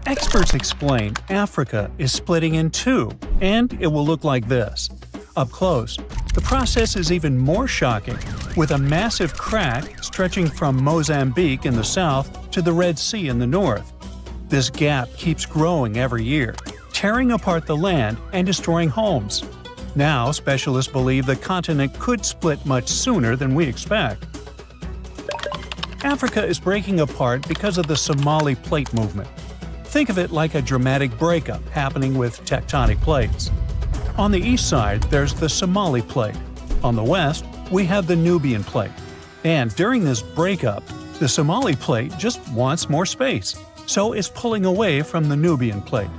Experts explain Africa is splitting in two, and it will look like this. Up close, the process is even more shocking, with a massive crack stretching from Mozambique in the south to the Red Sea in the north. This gap keeps growing every year, tearing apart the land and destroying homes. Now, specialists believe the continent could split much sooner than we expect. Africa is breaking apart because of the Somali Plate movement. Think of it like a dramatic breakup happening with tectonic plates. On the east side, there's the Somali Plate. On the west, we have the Nubian Plate. And during this breakup, the Somali Plate just wants more space, so it's pulling away from the Nubian Plate.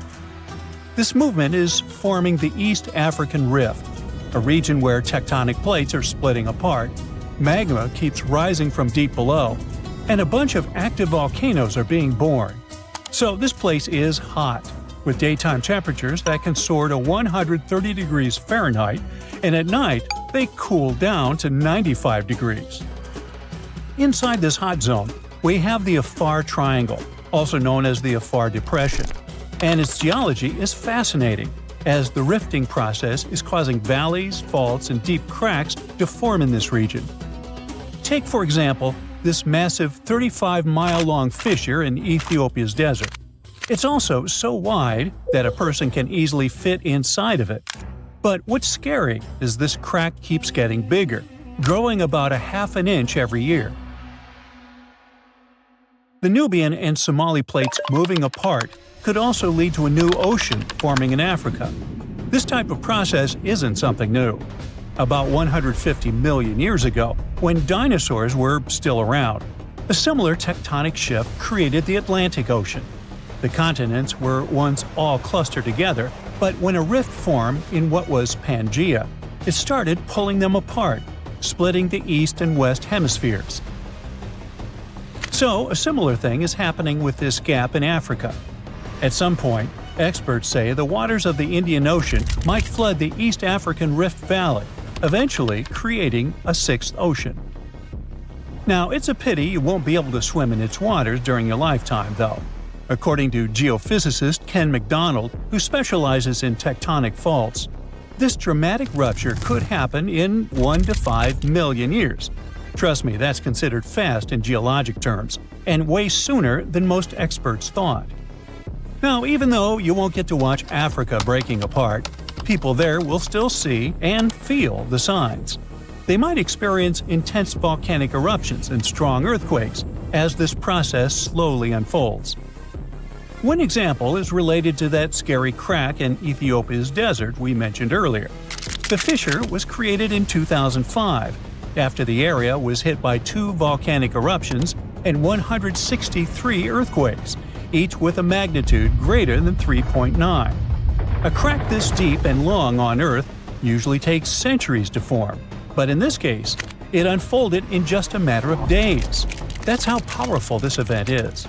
This movement is forming the East African Rift, a region where tectonic plates are splitting apart, magma keeps rising from deep below, and a bunch of active volcanoes are being born. So this place is hot, with daytime temperatures that can soar to 130 degrees Fahrenheit, and at night they cool down to 95 degrees. Inside this hot zone, we have the Afar Triangle, also known as the Afar Depression. And its geology is fascinating, as the rifting process is causing valleys, faults, and deep cracks to form in this region. Take, for example, this massive 35-mile-long fissure in Ethiopia's desert. It's also so wide that a person can easily fit inside of it. But what's scary is this crack keeps getting bigger, growing about a half an inch every year. The Nubian and Somali plates moving apart could also lead to a new ocean forming in Africa. This type of process isn't something new. About 150 million years ago, when dinosaurs were still around, a similar tectonic shift created the Atlantic Ocean. The continents were once all clustered together, but when a rift formed in what was Pangea, it started pulling them apart, splitting the east and west hemispheres. So, a similar thing is happening with this gap in Africa. At some point, experts say the waters of the Indian Ocean might flood the East African Rift Valley, eventually creating a sixth ocean. Now, it's a pity you won't be able to swim in its waters during your lifetime, though. According to geophysicist Ken McDonald, who specializes in tectonic faults, this dramatic rupture could happen in 1 to 5 million years. Trust me, that's considered fast in geologic terms, and way sooner than most experts thought. Now, even though you won't get to watch Africa breaking apart, people there will still see and feel the signs. They might experience intense volcanic eruptions and strong earthquakes as this process slowly unfolds. One example is related to that scary crack in Ethiopia's desert we mentioned earlier. The fissure was created in 2005, after the area was hit by 2 volcanic eruptions and 163 earthquakes, each with a magnitude greater than 3.9. A crack this deep and long on Earth usually takes centuries to form, but in this case, it unfolded in just a matter of days. That's how powerful this event is.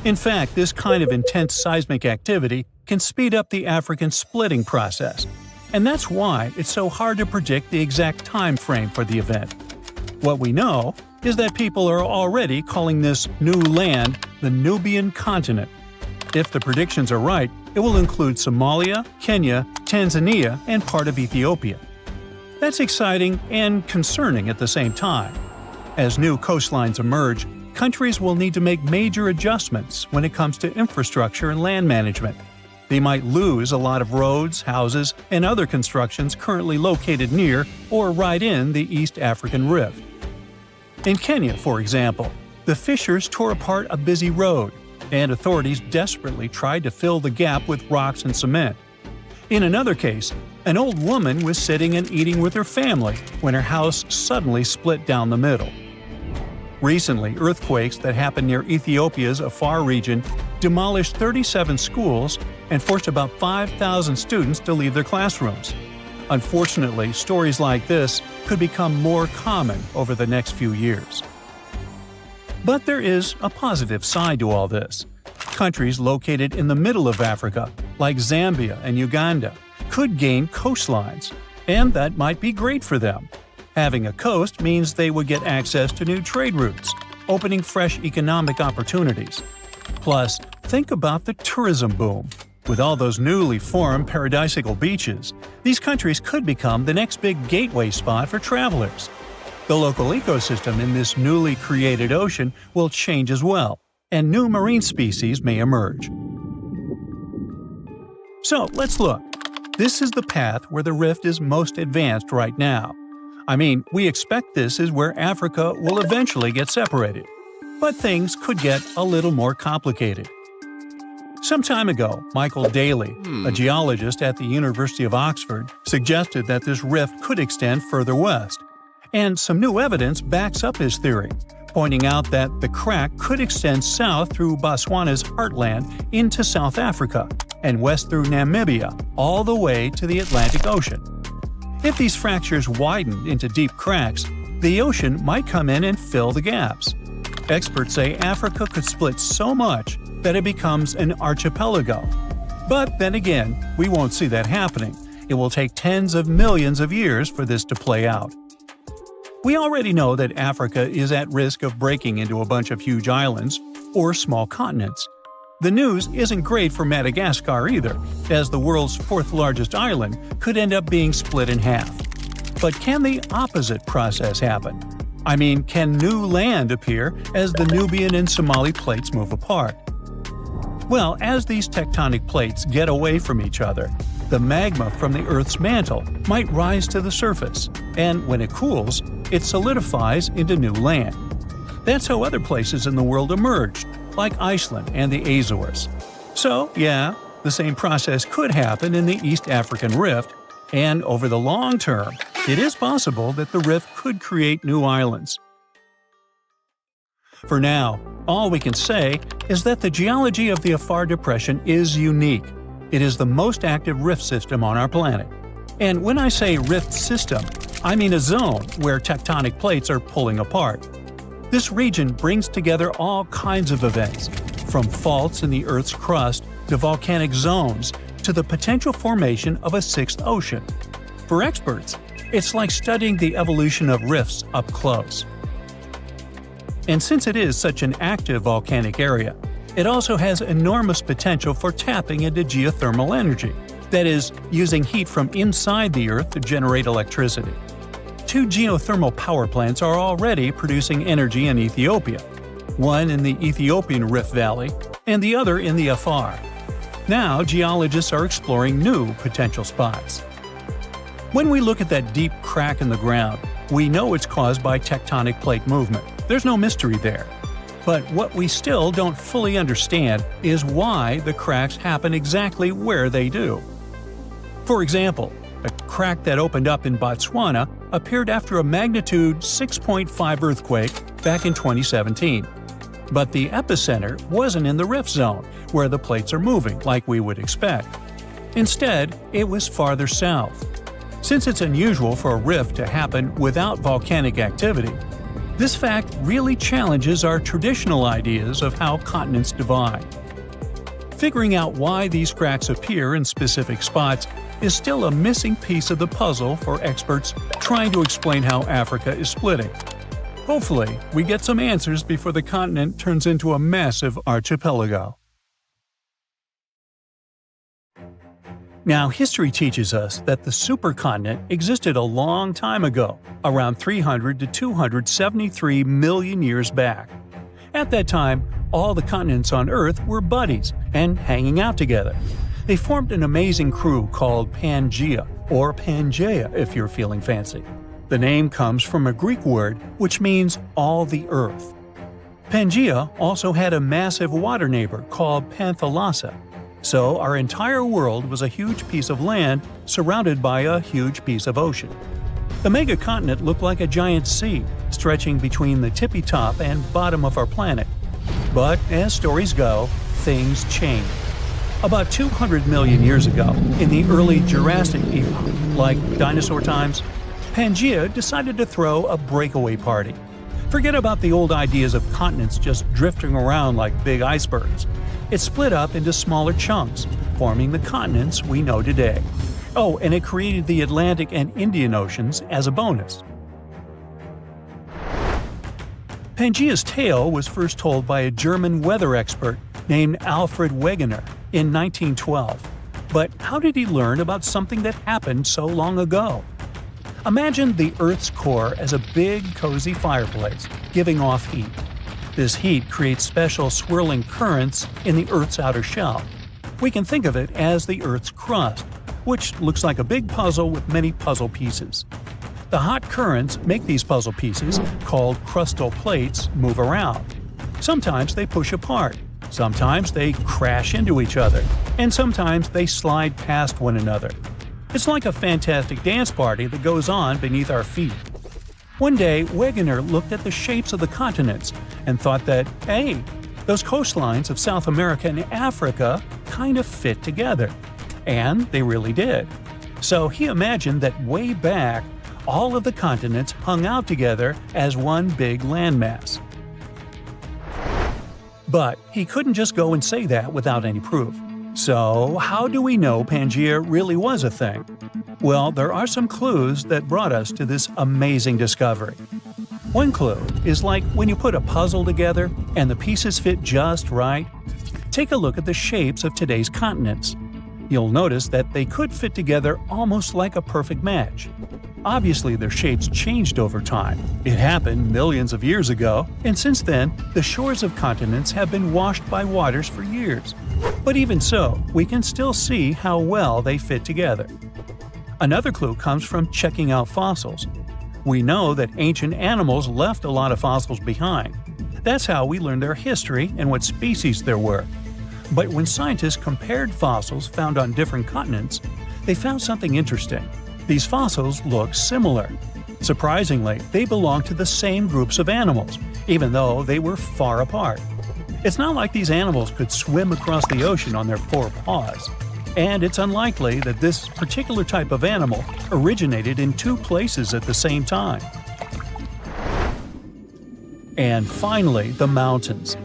In fact, this kind of intense seismic activity can speed up the African splitting process, and that's why it's so hard to predict the exact time frame for the event. What we know is that people are already calling this new land the Nubian continent. If the predictions are right, it will include Somalia, Kenya, Tanzania, and part of Ethiopia. That's exciting and concerning at the same time. As new coastlines emerge, countries will need to make major adjustments when it comes to infrastructure and land management. They might lose a lot of roads, houses, and other constructions currently located near or right in the East African Rift. In Kenya, for example, the fissures tore apart a busy road, and authorities desperately tried to fill the gap with rocks and cement. In another case, an old woman was sitting and eating with her family when her house suddenly split down the middle. Recently, earthquakes that happened near Ethiopia's Afar region demolished 37 schools and forced about 5,000 students to leave their classrooms. Unfortunately, stories like this could become more common over the next few years. But there is a positive side to all this. Countries located in the middle of Africa, like Zambia and Uganda, could gain coastlines, and that might be great for them. Having a coast means they would get access to new trade routes, opening fresh economic opportunities. Plus, think about the tourism boom. With all those newly formed paradisical beaches, these countries could become the next big gateway spot for travelers. The local ecosystem in this newly created ocean will change as well, and new marine species may emerge. So let's look. This is the path where the rift is most advanced right now. I mean, we expect this is where Africa will eventually get separated. But things could get a little more complicated. Some time ago, Michael Daly, a geologist at the University of Oxford, suggested that this rift could extend further west. And some new evidence backs up his theory, pointing out that the crack could extend south through Botswana's heartland into South Africa, and west through Namibia, all the way to the Atlantic Ocean. If these fractures widened into deep cracks, the ocean might come in and fill the gaps. Experts say Africa could split so much that it becomes an archipelago. But then again, we won't see that happening. It will take tens of millions of years for this to play out. We already know that Africa is at risk of breaking into a bunch of huge islands, or small continents. The news isn't great for Madagascar either, as the world's fourth largest island could end up being split in half. But can the opposite process happen? I mean, can new land appear as the Nubian and Somali plates move apart? Well, as these tectonic plates get away from each other, the magma from the Earth's mantle might rise to the surface, and when it cools, it solidifies into new land. That's how other places in the world emerged, like Iceland and the Azores. So, yeah, the same process could happen in the East African Rift, and over the long term, it is possible that the rift could create new islands. For now, all we can say is that the geology of the Afar Depression is unique. It is the most active rift system on our planet. And when I say rift system, I mean a zone where tectonic plates are pulling apart. This region brings together all kinds of events, from faults in the Earth's crust to volcanic zones to the potential formation of a sixth ocean. For experts, it's like studying the evolution of rifts up close. And since it is such an active volcanic area, it also has enormous potential for tapping into geothermal energy, that is, using heat from inside the Earth to generate electricity. 2 geothermal power plants are already producing energy in Ethiopia, one in the Ethiopian Rift Valley and the other in the Afar. Now, geologists are exploring new potential spots. When we look at that deep crack in the ground, we know it's caused by tectonic plate movement. There's no mystery there. But what we still don't fully understand is why the cracks happen exactly where they do. For example, a crack that opened up in Botswana appeared after a magnitude 6.5 earthquake back in 2017. But the epicenter wasn't in the rift zone, where the plates are moving like we would expect. Instead, it was farther south. Since it's unusual for a rift to happen without volcanic activity, this fact really challenges our traditional ideas of how continents divide. Figuring out why these cracks appear in specific spots is still a missing piece of the puzzle for experts trying to explain how Africa is splitting. Hopefully, we get some answers before the continent turns into a massive archipelago. Now, history teaches us that the supercontinent existed a long time ago, around 300 to 273 million years back. At that time, all the continents on Earth were buddies and hanging out together. They formed an amazing crew called Pangea, or Pangea if you're feeling fancy. The name comes from a Greek word which means all the Earth. Pangea also had a massive water neighbor called Panthalassa. So our entire world was a huge piece of land surrounded by a huge piece of ocean. The megacontinent looked like a giant sea, stretching between the tippy top and bottom of our planet. But as stories go, things change. About 200 million years ago, in the early Jurassic epoch, like dinosaur times, Pangea decided to throw a breakaway party. Forget about the old ideas of continents just drifting around like big icebergs. It split up into smaller chunks, forming the continents we know today. Oh, and it created the Atlantic and Indian Oceans as a bonus. Pangea's tale was first told by a German weather expert named Alfred Wegener in 1912. But how did he learn about something that happened so long ago? Imagine the Earth's core as a big, cozy fireplace, giving off heat. This heat creates special swirling currents in the Earth's outer shell. We can think of it as the Earth's crust, which looks like a big puzzle with many puzzle pieces. The hot currents make these puzzle pieces, called crustal plates, move around. Sometimes they push apart, sometimes they crash into each other, and sometimes they slide past one another. It's like a fantastic dance party that goes on beneath our feet. One day, Wegener looked at the shapes of the continents and thought that, hey, those coastlines of South America and Africa kind of fit together. And they really did. So he imagined that way back, all of the continents hung out together as one big landmass. But he couldn't just go and say that without any proof. So how do we know Pangea really was a thing? Well, there are some clues that brought us to this amazing discovery. One clue is like when you put a puzzle together and the pieces fit just right. Take a look at the shapes of today's continents. You'll notice that they could fit together almost like a perfect match. Obviously, their shapes changed over time. It happened millions of years ago, and since then, the shores of continents have been washed by waters for years. But even so, we can still see how well they fit together. Another clue comes from checking out fossils. We know that ancient animals left a lot of fossils behind. That's how we learned their history and what species there were. But when scientists compared fossils found on different continents, they found something interesting. These fossils look similar. Surprisingly, they belong to the same groups of animals, even though they were far apart. It's not like these animals could swim across the ocean on their four paws. And it's unlikely that this particular type of animal originated in two places at the same time. And finally, the mountains.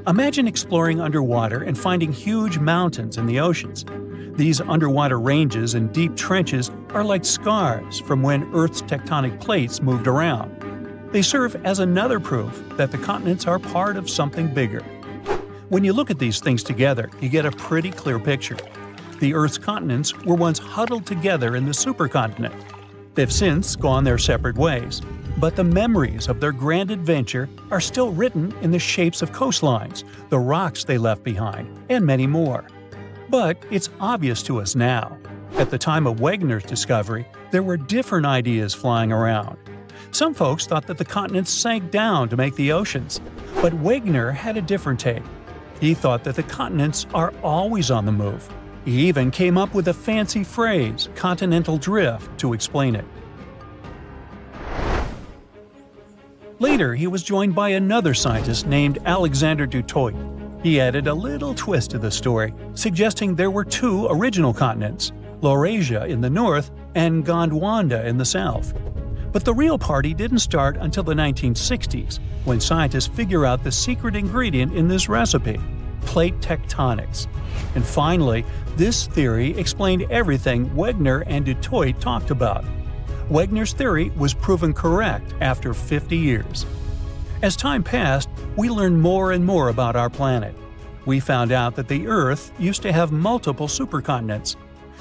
Imagine exploring underwater and finding huge mountains in the oceans. These underwater ranges and deep trenches are like scars from when Earth's tectonic plates moved around. They serve as another proof that the continents are part of something bigger. When you look at these things together, you get a pretty clear picture. The Earth's continents were once huddled together in the supercontinent. They've since gone their separate ways, but the memories of their grand adventure are still written in the shapes of coastlines, the rocks they left behind, and many more. But it's obvious to us now. At the time of Wegener's discovery, there were different ideas flying around. Some folks thought that the continents sank down to make the oceans, but Wegener had a different take. He thought that the continents are always on the move. He even came up with a fancy phrase, continental drift, to explain it. Later, he was joined by another scientist named Alexander du Toit. He added a little twist to the story, suggesting there were two original continents, Laurasia in the north and Gondwana in the south. But the real party didn't start until the 1960s, when scientists figured out the secret ingredient in this recipe, plate tectonics. And finally, this theory explained everything Wegener and du Toit talked about. Wegener's theory was proven correct after 50 years. As time passed, we learned more and more about our planet. We found out that the Earth used to have multiple supercontinents.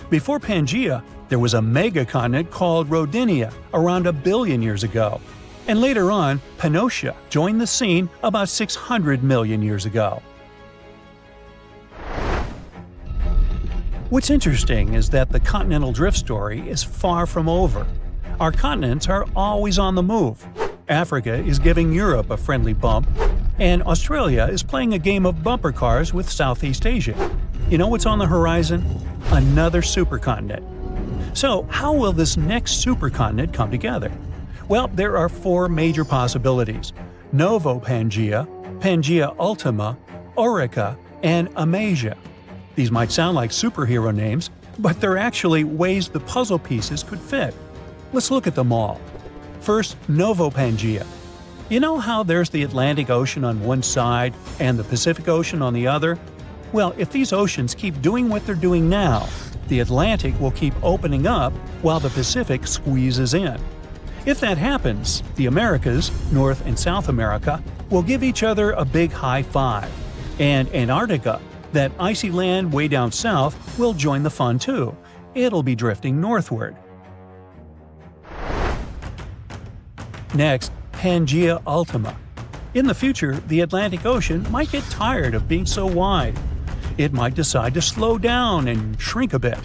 Before Pangea, there was a megacontinent called Rodinia around 1 billion years ago. And later on, Pannotia joined the scene about 600 million years ago. What's interesting is that the continental drift story is far from over. Our continents are always on the move. Africa is giving Europe a friendly bump, and Australia is playing a game of bumper cars with Southeast Asia. You know what's on the horizon? Another supercontinent. So how will this next supercontinent come together? Well, there are 4 major possibilities: Novo Pangea, Pangea Ultima, Orica, and Amasia. These might sound like superhero names, but they're actually ways the puzzle pieces could fit. Let's look at them all. First, Novo Pangea. You know how there's the Atlantic Ocean on one side and the Pacific Ocean on the other? Well, if these oceans keep doing what they're doing now, the Atlantic will keep opening up while the Pacific squeezes in. If that happens, the Americas, North and South America, will give each other a big high five. And Antarctica, that icy land way down south, will join the fun too. It'll be drifting northward. Next, Pangea Ultima. In the future, the Atlantic Ocean might get tired of being so wide. It might decide to slow down and shrink a bit.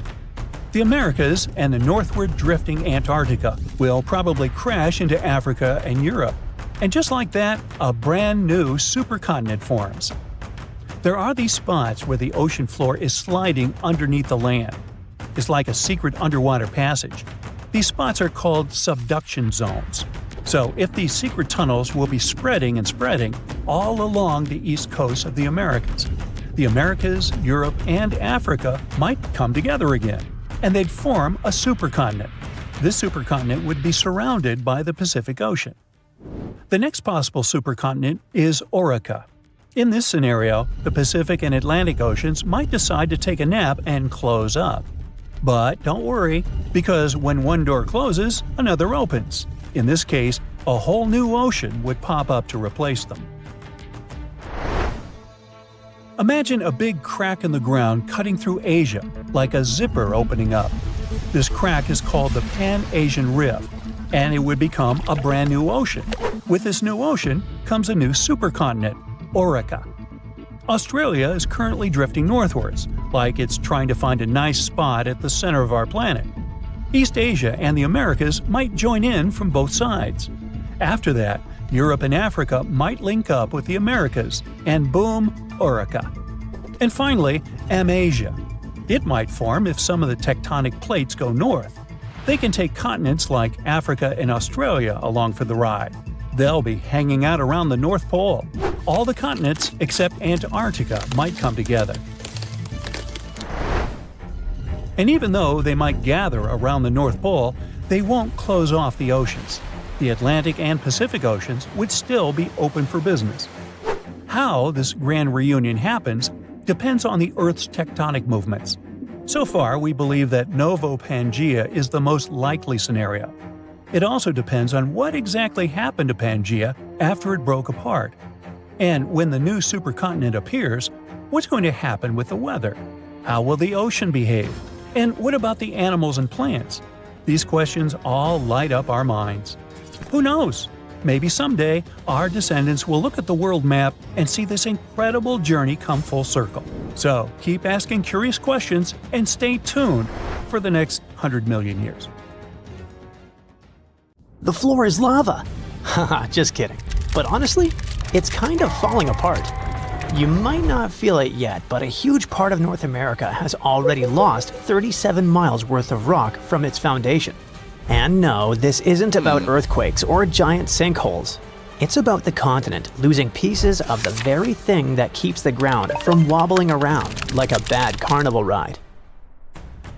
The Americas and the northward drifting Antarctica will probably crash into Africa and Europe. And just like that, a brand new supercontinent forms. There are these spots where the ocean floor is sliding underneath the land. It's like a secret underwater passage. These spots are called subduction zones. So if these secret tunnels will be spreading and spreading all along the east coast of the Americas – Europe, and Africa might come together again, and they'd form a supercontinent. This supercontinent would be surrounded by the Pacific Ocean. The next possible supercontinent is Orica. In this scenario, the Pacific and Atlantic Oceans might decide to take a nap and close up. But don't worry, because when one door closes, another opens. In this case, a whole new ocean would pop up to replace them. Imagine a big crack in the ground cutting through Asia, like a zipper opening up. This crack is called the Pan-Asian Rift, and it would become a brand new ocean. With this new ocean comes a new supercontinent, Orica. Australia is currently drifting northwards, like it's trying to find a nice spot at the center of our planet. East Asia and the Americas might join in from both sides. After that, Europe and Africa might link up with the Americas, and boom, Orica. And finally, Amasia. It might form if some of the tectonic plates go north. They can take continents like Africa and Australia along for the ride. They'll be hanging out around the North Pole. All the continents except Antarctica might come together. And even though they might gather around the North Pole, they won't close off the oceans. The Atlantic and Pacific Oceans would still be open for business. How this grand reunion happens depends on the Earth's tectonic movements. So far, we believe that Novo Pangea is the most likely scenario. It also depends on what exactly happened to Pangea after it broke apart. And when the new supercontinent appears, what's going to happen with the weather? How will the ocean behave? And what about the animals and plants? These questions all light up our minds. Who knows? Maybe someday our descendants will look at the world map and see this incredible journey come full circle. So keep asking curious questions and stay tuned for the next 100 million years. The floor is lava. Haha, just kidding. But honestly, it's kind of falling apart. You might not feel it yet, but a huge part of North America has already lost 37 miles worth of rock from its foundation. And no, this isn't about earthquakes or giant sinkholes. It's about the continent losing pieces of the very thing that keeps the ground from wobbling around like a bad carnival ride.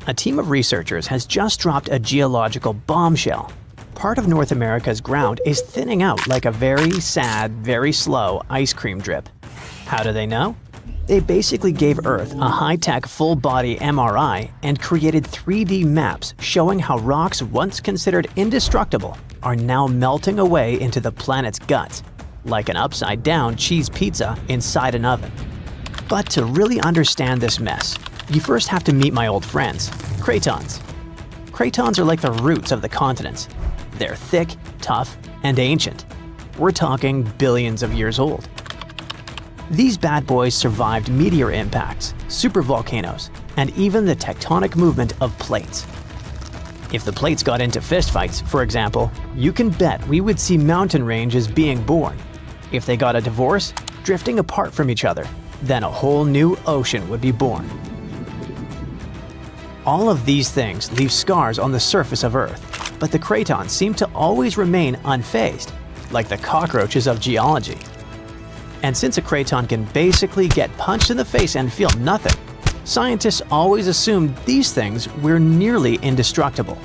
A team of researchers has just dropped a geological bombshell. Part of North America's ground is thinning out like a very sad, very slow ice cream drip. How do they know? They basically gave Earth a high-tech full-body MRI and created 3D maps showing how rocks once considered indestructible are now melting away into the planet's guts, like an upside-down cheese pizza inside an oven. But to really understand this mess, you first have to meet my old friends, cratons. Cratons are like the roots of the continents. They're thick, tough, and ancient. We're talking billions of years old. These bad boys survived meteor impacts, supervolcanoes, and even the tectonic movement of plates. If the plates got into fistfights, for example, you can bet we would see mountain ranges being born. If they got a divorce, drifting apart from each other, then a whole new ocean would be born. All of these things leave scars on the surface of Earth, but the cratons seem to always remain unfazed, like the cockroaches of geology. And since a craton can basically get punched in the face and feel nothing, scientists always assumed these things were nearly indestructible.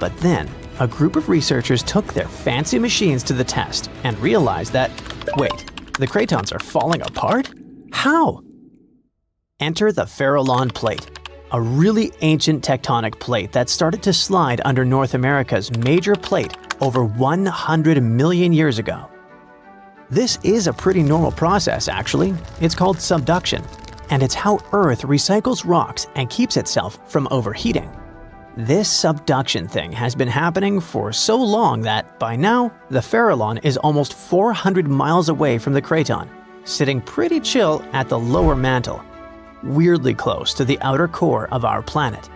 But then, a group of researchers took their fancy machines to the test and realized that, wait, the cratons are falling apart? How? Enter the Farallon Plate, a really ancient tectonic plate that started to slide under North America's major plate over 100 million years ago. This is a pretty normal process, actually. It's called subduction, and it's how Earth recycles rocks and keeps itself from overheating. This subduction thing has been happening for so long that, by now, the Farallon is almost 400 miles away from the craton, sitting pretty chill at the lower mantle, weirdly close to the outer core of our planet.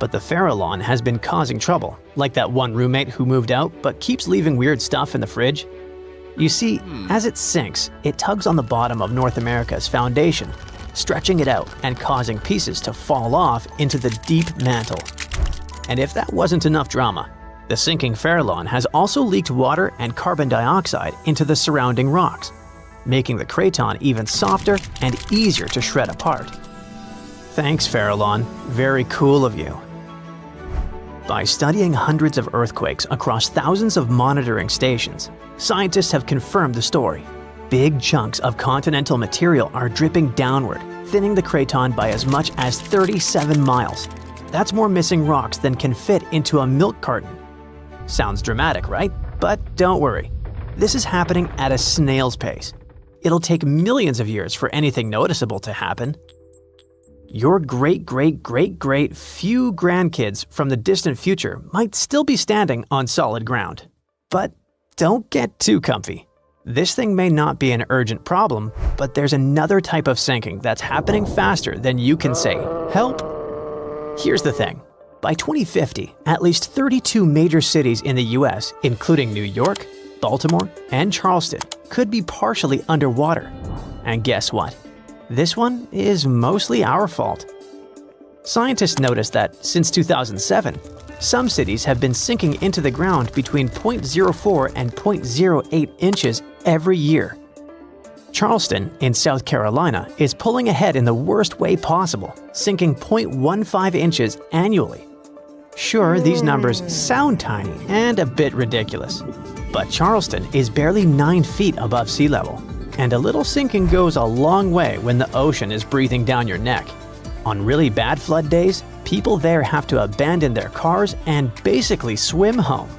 But the Farallon has been causing trouble, like that one roommate who moved out but keeps leaving weird stuff in the fridge. You see, as it sinks, it tugs on the bottom of North America's foundation, stretching it out and causing pieces to fall off into the deep mantle. And if that wasn't enough drama, the sinking Farallon has also leaked water and carbon dioxide into the surrounding rocks, making the craton even softer and easier to shred apart. Thanks, Farallon. Very cool of you. By studying hundreds of earthquakes across thousands of monitoring stations, scientists have confirmed the story. Big chunks of continental material are dripping downward, thinning the craton by as much as 37 miles. That's more missing rocks than can fit into a milk carton. Sounds dramatic, right? But don't worry. This is happening at a snail's pace. It'll take millions of years for anything noticeable to happen. Your great-great-great-great few grandkids from the distant future might still be standing on solid ground. But don't get too comfy. This thing may not be an urgent problem, but there's another type of sinking that's happening faster than you can say, "Help." Here's the thing. By 2050, at least 32 major cities in the US, including New York, Baltimore, and Charleston, could be partially underwater. And guess what? This one is mostly our fault. Scientists noticed that since 2007, some cities have been sinking into the ground between 0.04 and 0.08 inches every year. Charleston, in South Carolina, is pulling ahead in the worst way possible, sinking 0.15 inches annually. Sure, these numbers sound tiny and a bit ridiculous, but Charleston is barely 9 feet above sea level. And a little sinking goes a long way when the ocean is breathing down your neck. On really bad flood days, people there have to abandon their cars and basically swim home.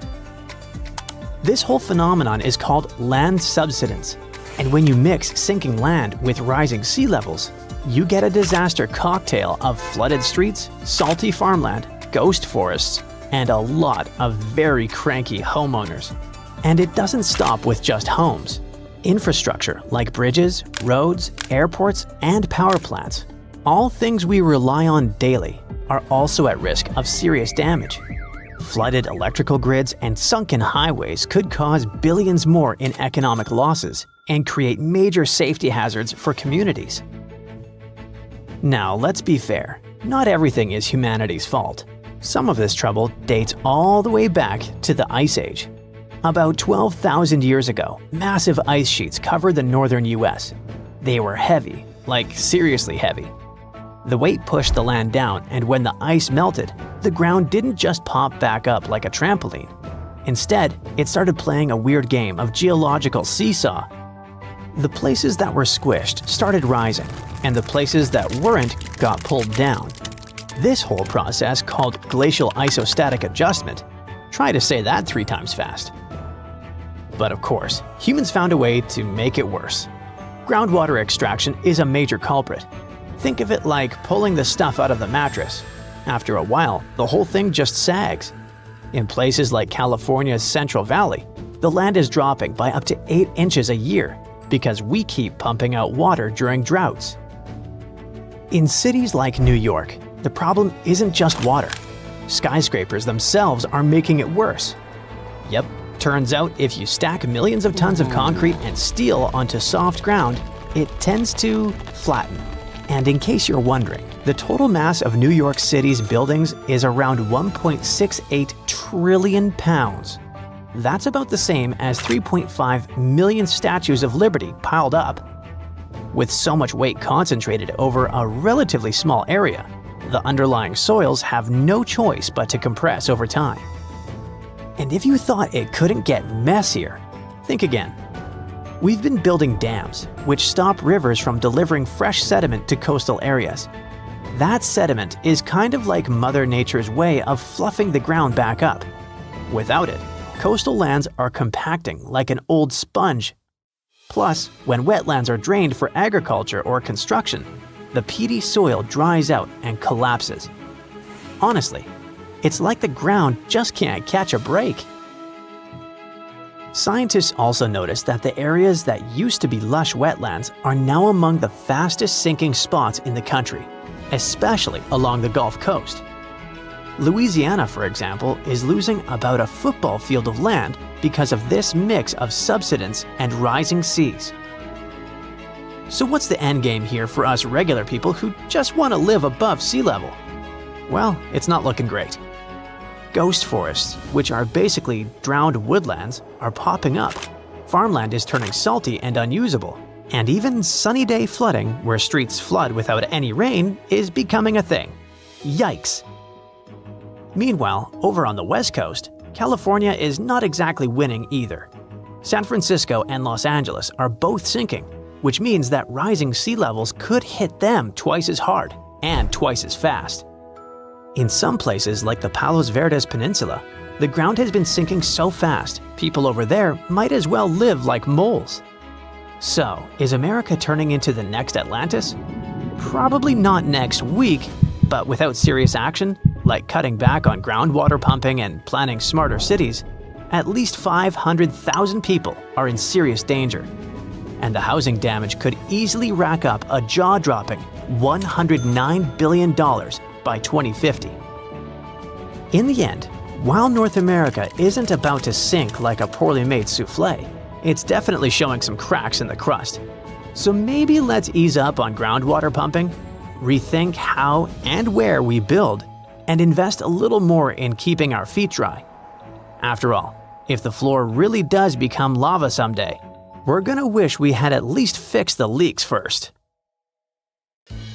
This whole phenomenon is called land subsidence. And when you mix sinking land with rising sea levels, you get a disaster cocktail of flooded streets, salty farmland, ghost forests, and a lot of very cranky homeowners. And it doesn't stop with just homes. Infrastructure like bridges, roads, airports, and power plants, all things we rely on daily, are also at risk of serious damage. Flooded electrical grids and sunken highways could cause billions more in economic losses and create major safety hazards for communities. Now, let's be fair. Not everything is humanity's fault. Some of this trouble dates all the way back to the Ice Age. About 12,000 years ago, massive ice sheets covered the northern US. They were heavy, like seriously heavy. The weight pushed the land down, and when the ice melted, the ground didn't just pop back up like a trampoline. Instead, it started playing a weird game of geological seesaw. The places that were squished started rising, and the places that weren't got pulled down. This whole process, called glacial isostatic adjustment, try to say that 3 times fast. But of course, humans found a way to make it worse. Groundwater extraction is a major culprit. Think of it like pulling the stuff out of the mattress. After a while, the whole thing just sags. In places like California's Central Valley, the land is dropping by up to 8 inches a year because we keep pumping out water during droughts. In cities like New York, the problem isn't just water. Skyscrapers themselves are making it worse. Yep. Turns out if you stack millions of tons of concrete and steel onto soft ground, it tends to flatten. And in case you're wondering, the total mass of New York City's buildings is around 1.68 trillion pounds. That's about the same as 3.5 million statues of liberty piled up. With so much weight concentrated over a relatively small area, the underlying soils have no choice but to compress over time. And if you thought it couldn't get messier, think again. We've been building dams, which stop rivers from delivering fresh sediment to coastal areas. That sediment is kind of like Mother Nature's way of fluffing the ground back up. Without it, coastal lands are compacting like an old sponge Plus, when wetlands are drained for agriculture or construction, the peaty soil dries out and collapses. Honestly, it's like the ground just can't catch a break. Scientists also noticed that the areas that used to be lush wetlands are now among the fastest sinking spots in the country, especially along the Gulf Coast. Louisiana, for example, is losing about a football field of land because of this mix of subsidence and rising seas. So what's the end game here for us regular people who just want to live above sea level? Well, it's not looking great. Ghost forests, which are basically drowned woodlands, are popping up. Farmland is turning salty and unusable. And even sunny day flooding, where streets flood without any rain, is becoming a thing. Yikes! Meanwhile, over on the West Coast, California is not exactly winning either. San Francisco and Los Angeles are both sinking, which means that rising sea levels could hit them twice as hard and twice as fast. In some places like the Palos Verdes Peninsula, the ground has been sinking so fast, people over there might as well live like moles. So, is America turning into the next Atlantis? Probably not next week, but without serious action, like cutting back on groundwater pumping and planning smarter cities, at least 500,000 people are in serious danger. And the housing damage could easily rack up a jaw-dropping $109 billion by 2050. In the end, while North America isn't about to sink like a poorly made souffle, it's definitely showing some cracks in the crust. So maybe let's ease up on groundwater pumping, rethink how and where we build, and invest a little more in keeping our feet dry. After all, if the floor really does become lava someday, we're gonna wish we had at least fixed the leaks first.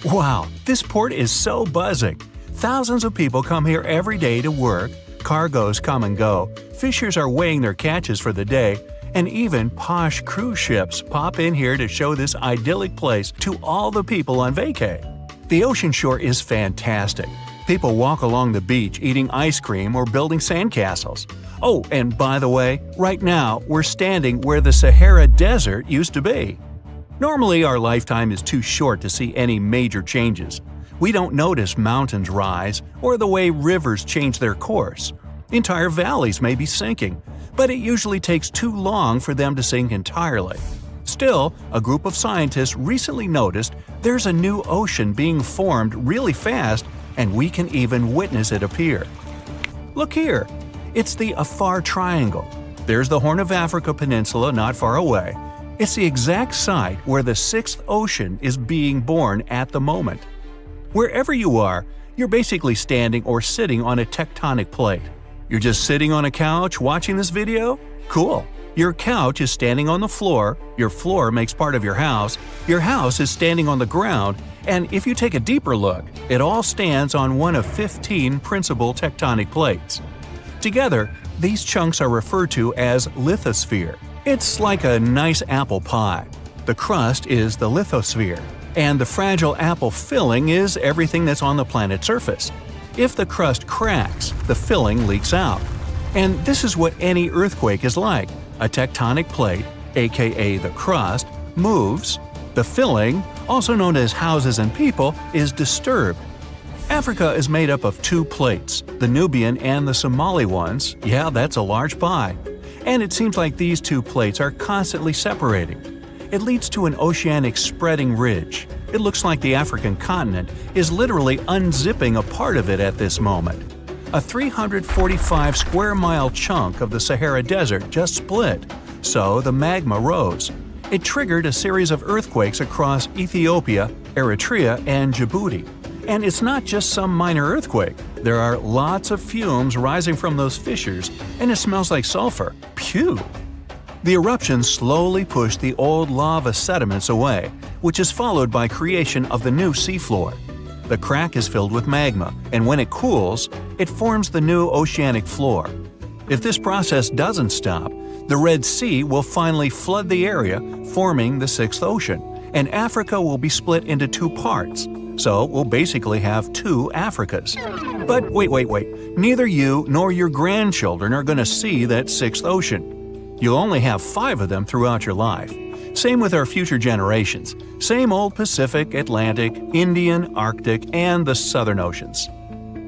Wow, this port is so buzzing. Thousands of people come here every day to work, cargoes come and go, fishers are weighing their catches for the day, and even posh cruise ships pop in here to show this idyllic place to all the people on vacay. The ocean shore is fantastic. People walk along the beach eating ice cream or building sandcastles. Oh, and by the way, right now we're standing where the Sahara Desert used to be. Normally our lifetime is too short to see any major changes. We don't notice mountains rise or the way rivers change their course. Entire valleys may be sinking, but it usually takes too long for them to sink entirely. Still, a group of scientists recently noticed there's a new ocean being formed really fast, and we can even witness it appear. Look here! It's the Afar Triangle. There's the Horn of Africa Peninsula not far away. It's the exact site where the sixth ocean is being born at the moment. Wherever you are, you're basically standing or sitting on a tectonic plate. You're just sitting on a couch watching this video? Cool! Your couch is standing on the floor, your floor makes part of your house is standing on the ground, and if you take a deeper look, it all stands on one of 15 principal tectonic plates. Together, these chunks are referred to as lithosphere. It's like a nice apple pie. The crust is the lithosphere, and the fragile apple filling is everything that's on the planet's surface. If the crust cracks, the filling leaks out. And this is what any earthquake is like. A tectonic plate, aka the crust, moves. The filling, also known as houses and people, is disturbed. Africa is made up of two plates, the Nubian and the Somali ones. Yeah, that's a large pie. And it seems like these two plates are constantly separating. It leads to an oceanic spreading ridge. It looks like the African continent is literally unzipping a part of it at this moment. A 345 square mile chunk of the Sahara Desert just split, so the magma rose. It triggered a series of earthquakes across Ethiopia, Eritrea, and Djibouti. And it's not just some minor earthquake. There are lots of fumes rising from those fissures, and it smells like sulfur. Phew! The eruptions slowly push the old lava sediments away, which is followed by creation of the new seafloor. The crack is filled with magma, and when it cools, it forms the new oceanic floor. If this process doesn't stop, the Red Sea will finally flood the area, forming the sixth ocean, and Africa will be split into two parts. So we'll basically have two Africas. But wait. Neither you nor your grandchildren are going to see that sixth ocean. You'll only have 5 of them throughout your life. Same with our future generations. Same old Pacific, Atlantic, Indian, Arctic, and the Southern Oceans.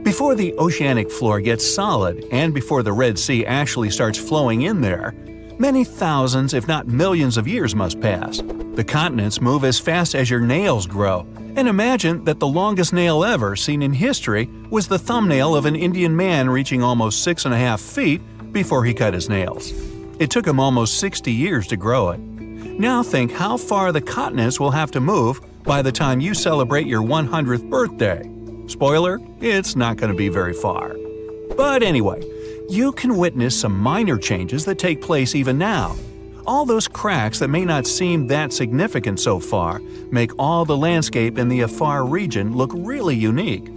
Before the oceanic floor gets solid, and before the Red Sea actually starts flowing in there, many thousands, if not millions of years must pass. The continents move as fast as your nails grow, and imagine that the longest nail ever seen in history was the thumbnail of an Indian man reaching almost 6.5 feet before he cut his nails. It took him almost 60 years to grow it. Now think how far the continents will have to move by the time you celebrate your 100th birthday. Spoiler, it's not going to be very far. But anyway, you can witness some minor changes that take place even now. All those cracks that may not seem that significant so far make all the landscape in the Afar region look really unique.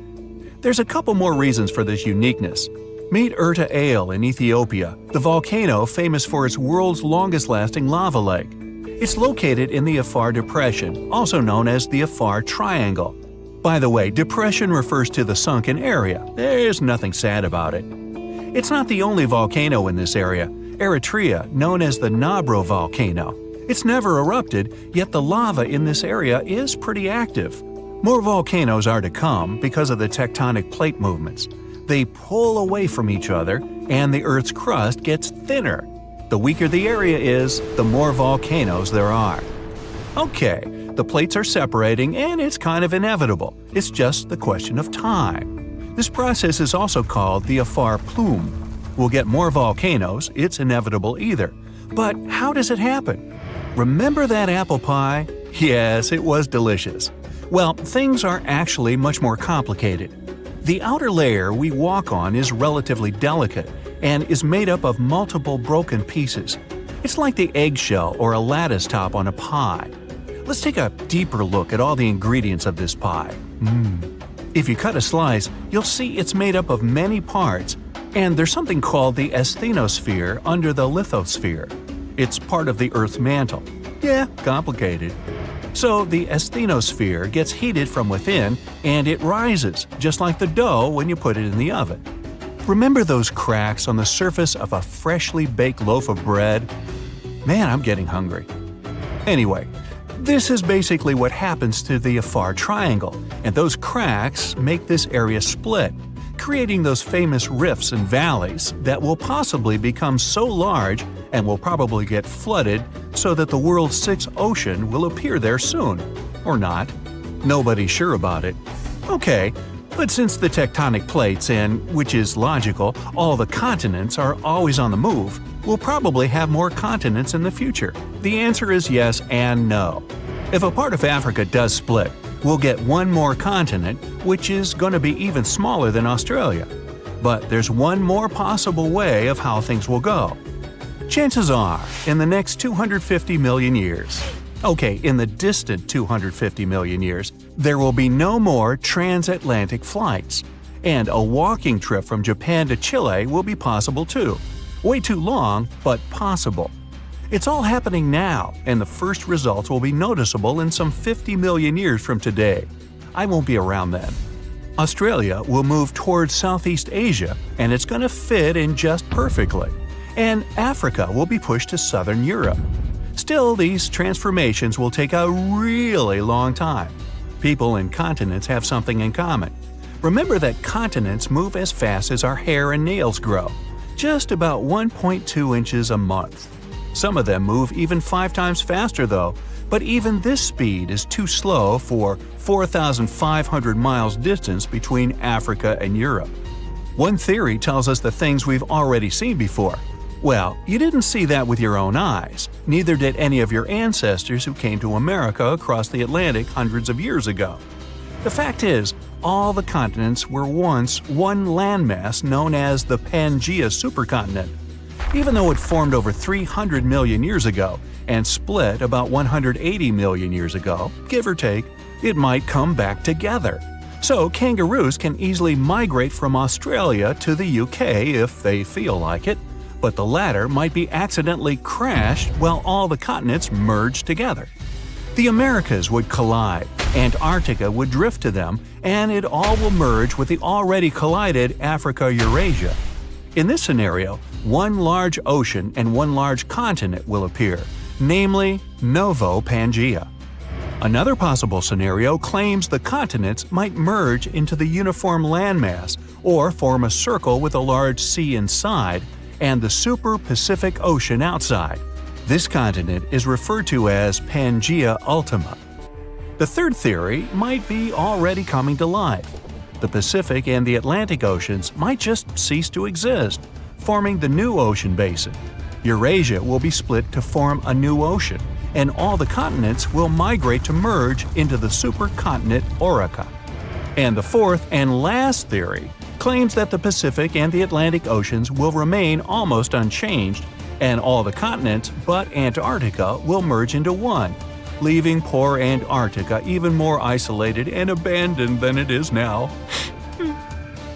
There's a couple more reasons for this uniqueness. Meet Erta Ale in Ethiopia, the volcano famous for its world's longest-lasting lava lake. It's located in the Afar Depression, also known as the Afar Triangle. By the way, depression refers to the sunken area. There's nothing sad about it. It's not the only volcano in this area. Eritrea, known as the Nabro volcano. It's never erupted, yet the lava in this area is pretty active. More volcanoes are to come because of the tectonic plate movements. They pull away from each other, and the Earth's crust gets thinner. The weaker the area is, the more volcanoes there are. Okay, the plates are separating, and it's kind of inevitable. It's just the question of time. This process is also called the Afar plume. We'll get more volcanoes, it's inevitable either. But how does it happen? Remember that apple pie? Yes, it was delicious. Well, things are actually much more complicated. The outer layer we walk on is relatively delicate and is made up of multiple broken pieces. It's like the eggshell or a lattice top on a pie. Let's take a deeper look at all the ingredients of this pie. If you cut a slice, you'll see it's made up of many parts, and there's something called the asthenosphere under the lithosphere. It's part of the Earth's mantle. Yeah, complicated. So the asthenosphere gets heated from within, and it rises, just like the dough when you put it in the oven. Remember those cracks on the surface of a freshly baked loaf of bread? Man, I'm getting hungry. Anyway, this is basically what happens to the Afar Triangle, and those cracks make this area split, creating those famous rifts and valleys that will possibly become so large and will probably get flooded so that the world's sixth ocean will appear there soon. Or not. Nobody's sure about it. Okay, but since the tectonic plates and, which is logical, all the continents are always on the move, we'll probably have more continents in the future. The answer is yes and no. If a part of Africa does split, we'll get one more continent, which is going to be even smaller than Australia. But there's one more possible way of how things will go. Chances are, in the next 250 million years, in the distant 250 million years, there will be no more transatlantic flights. And a walking trip from Japan to Chile will be possible too. Way too long, but possible. It's all happening now, and the first results will be noticeable in some 50 million years from today. I won't be around then. Australia will move towards Southeast Asia, and it's going to fit in just perfectly. And Africa will be pushed to Southern Europe. Still, these transformations will take a really long time. People and continents have something in common. Remember that continents move as fast as our hair and nails grow, just about 1.2 inches a month. Some of them move even 5 times faster though, but even this speed is too slow for 4,500 miles distance between Africa and Europe. One theory tells us the things we've already seen before. Well, you didn't see that with your own eyes, neither did any of your ancestors who came to America across the Atlantic hundreds of years ago. The fact is, all the continents were once one landmass known as the Pangea supercontinent. Even though it formed over 300 million years ago and split about 180 million years ago, give or take, it might come back together. So kangaroos can easily migrate from Australia to the UK if they feel like it, but the latter might be accidentally crashed while all the continents merge together. The Americas would collide, Antarctica would drift to them, and it all will merge with the already collided Africa-Eurasia. In this scenario, one large ocean and one large continent will appear. namely Novo Pangea. Another possible scenario claims the continents might merge into the uniform landmass or form a circle with a large sea inside and the super-Pacific Ocean outside. This continent is referred to as Pangea Ultima. The third theory might be already coming to life. The Pacific and the Atlantic Oceans might just cease to exist, forming the new ocean basin. Eurasia will be split to form a new ocean, and all the continents will migrate to merge into the supercontinent Orica. And the fourth and last theory claims that the Pacific and the Atlantic Oceans will remain almost unchanged, and all the continents but Antarctica will merge into one, leaving poor Antarctica even more isolated and abandoned than it is now.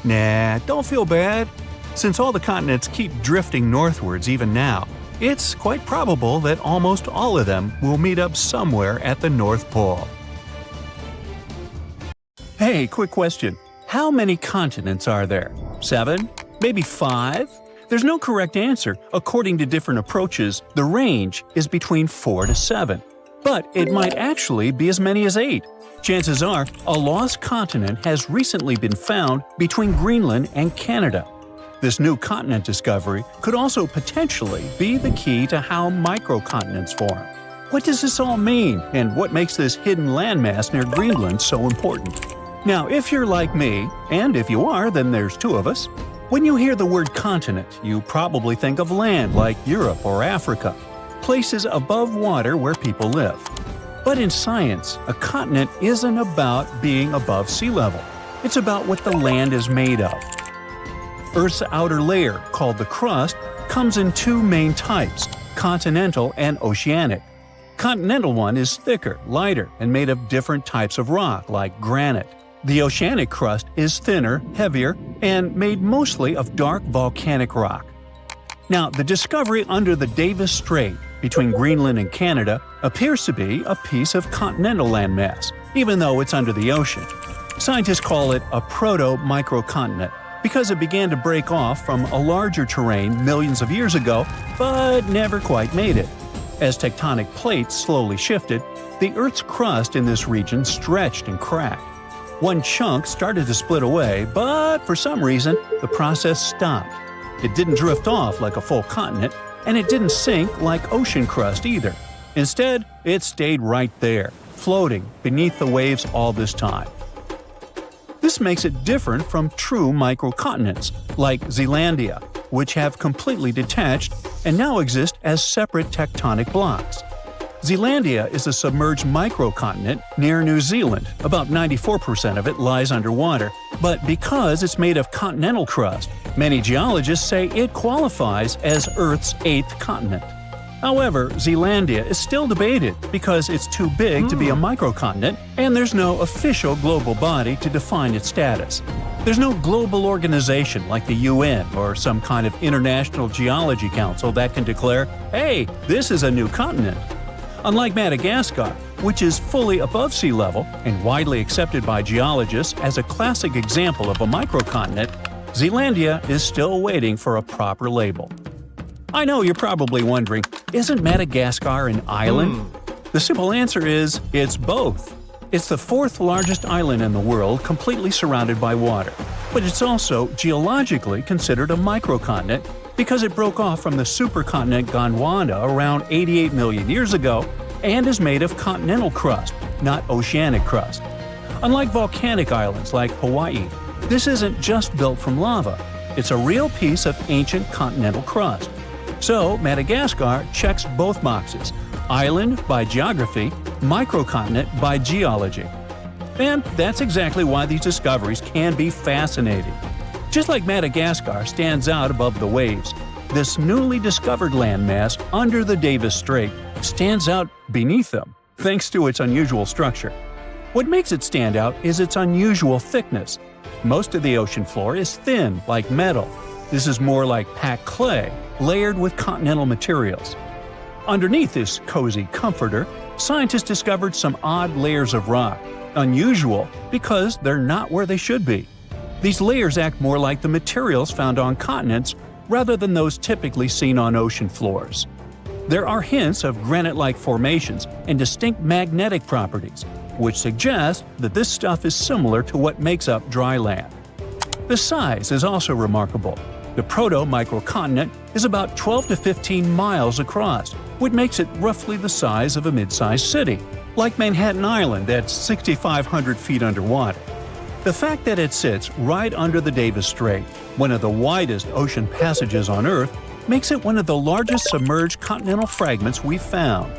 Nah, don't feel bad. Since all the continents keep drifting northwards even now, it's quite probable that almost all of them will meet up somewhere at the North Pole. Hey, quick question. How many continents are there? 7? Maybe 5? There's no correct answer. According to different approaches, the range is between 4 to 7. But it might actually be as many as 8. Chances are, a lost continent has recently been found between Greenland and Canada. This new continent discovery could also potentially be the key to how microcontinents form. What does this all mean, and what makes this hidden landmass near Greenland so important? Now, if you're like me, and if you are, then there's 2 of us, when you hear the word continent, you probably think of land like Europe or Africa, places above water where people live. But in science, a continent isn't about being above sea level. It's about what the land is made of. Earth's outer layer, called the crust, comes in 2 main types, continental and oceanic. Continental one is thicker, lighter, and made of different types of rock, like granite. The oceanic crust is thinner, heavier, and made mostly of dark volcanic rock. Now, the discovery under the Davis Strait between Greenland and Canada appears to be a piece of continental landmass, even though it's under the ocean. Scientists call it a proto-microcontinent, because it began to break off from a larger terrain millions of years ago, but never quite made it. As tectonic plates slowly shifted, the Earth's crust in this region stretched and cracked. One chunk started to split away, but for some reason, the process stopped. It didn't drift off like a full continent, and it didn't sink like ocean crust either. Instead, it stayed right there, floating beneath the waves all this time. This makes it different from true microcontinents, like Zealandia, which have completely detached and now exist as separate tectonic blocks. Zealandia is a submerged microcontinent near New Zealand. About 94% of it lies underwater, but because it's made of continental crust, many geologists say it qualifies as Earth's 8th continent. However, Zealandia is still debated because it's too big to be a microcontinent, and there's no official global body to define its status. There's no global organization like the UN or some kind of international geology council that can declare, hey, this is a new continent. Unlike Madagascar, which is fully above sea level and widely accepted by geologists as a classic example of a microcontinent, Zealandia is still waiting for a proper label. I know you're probably wondering, isn't Madagascar an island? The simple answer is, it's both. It's the 4th largest island in the world, completely surrounded by water. But it's also geologically considered a microcontinent because it broke off from the supercontinent Gondwana around 88 million years ago and is made of continental crust, not oceanic crust. Unlike volcanic islands like Hawaii, this isn't just built from lava. It's a real piece of ancient continental crust. So, Madagascar checks both boxes: island by geography, microcontinent by geology. And that's exactly why these discoveries can be fascinating. Just like Madagascar stands out above the waves, this newly discovered landmass under the Davis Strait stands out beneath them, thanks to its unusual structure. What makes it stand out is its unusual thickness. Most of the ocean floor is thin, like metal. This is more like packed clay, layered with continental materials. Underneath this cozy comforter, scientists discovered some odd layers of rock, unusual because they're not where they should be. These layers act more like the materials found on continents rather than those typically seen on ocean floors. There are hints of granite-like formations and distinct magnetic properties, which suggest that this stuff is similar to what makes up dry land. The size is also remarkable. The proto-microcontinent is about 12 to 15 miles across, which makes it roughly the size of a mid-sized city, like Manhattan Island at 6,500 feet underwater. The fact that it sits right under the Davis Strait, one of the widest ocean passages on Earth, makes it one of the largest submerged continental fragments we've found.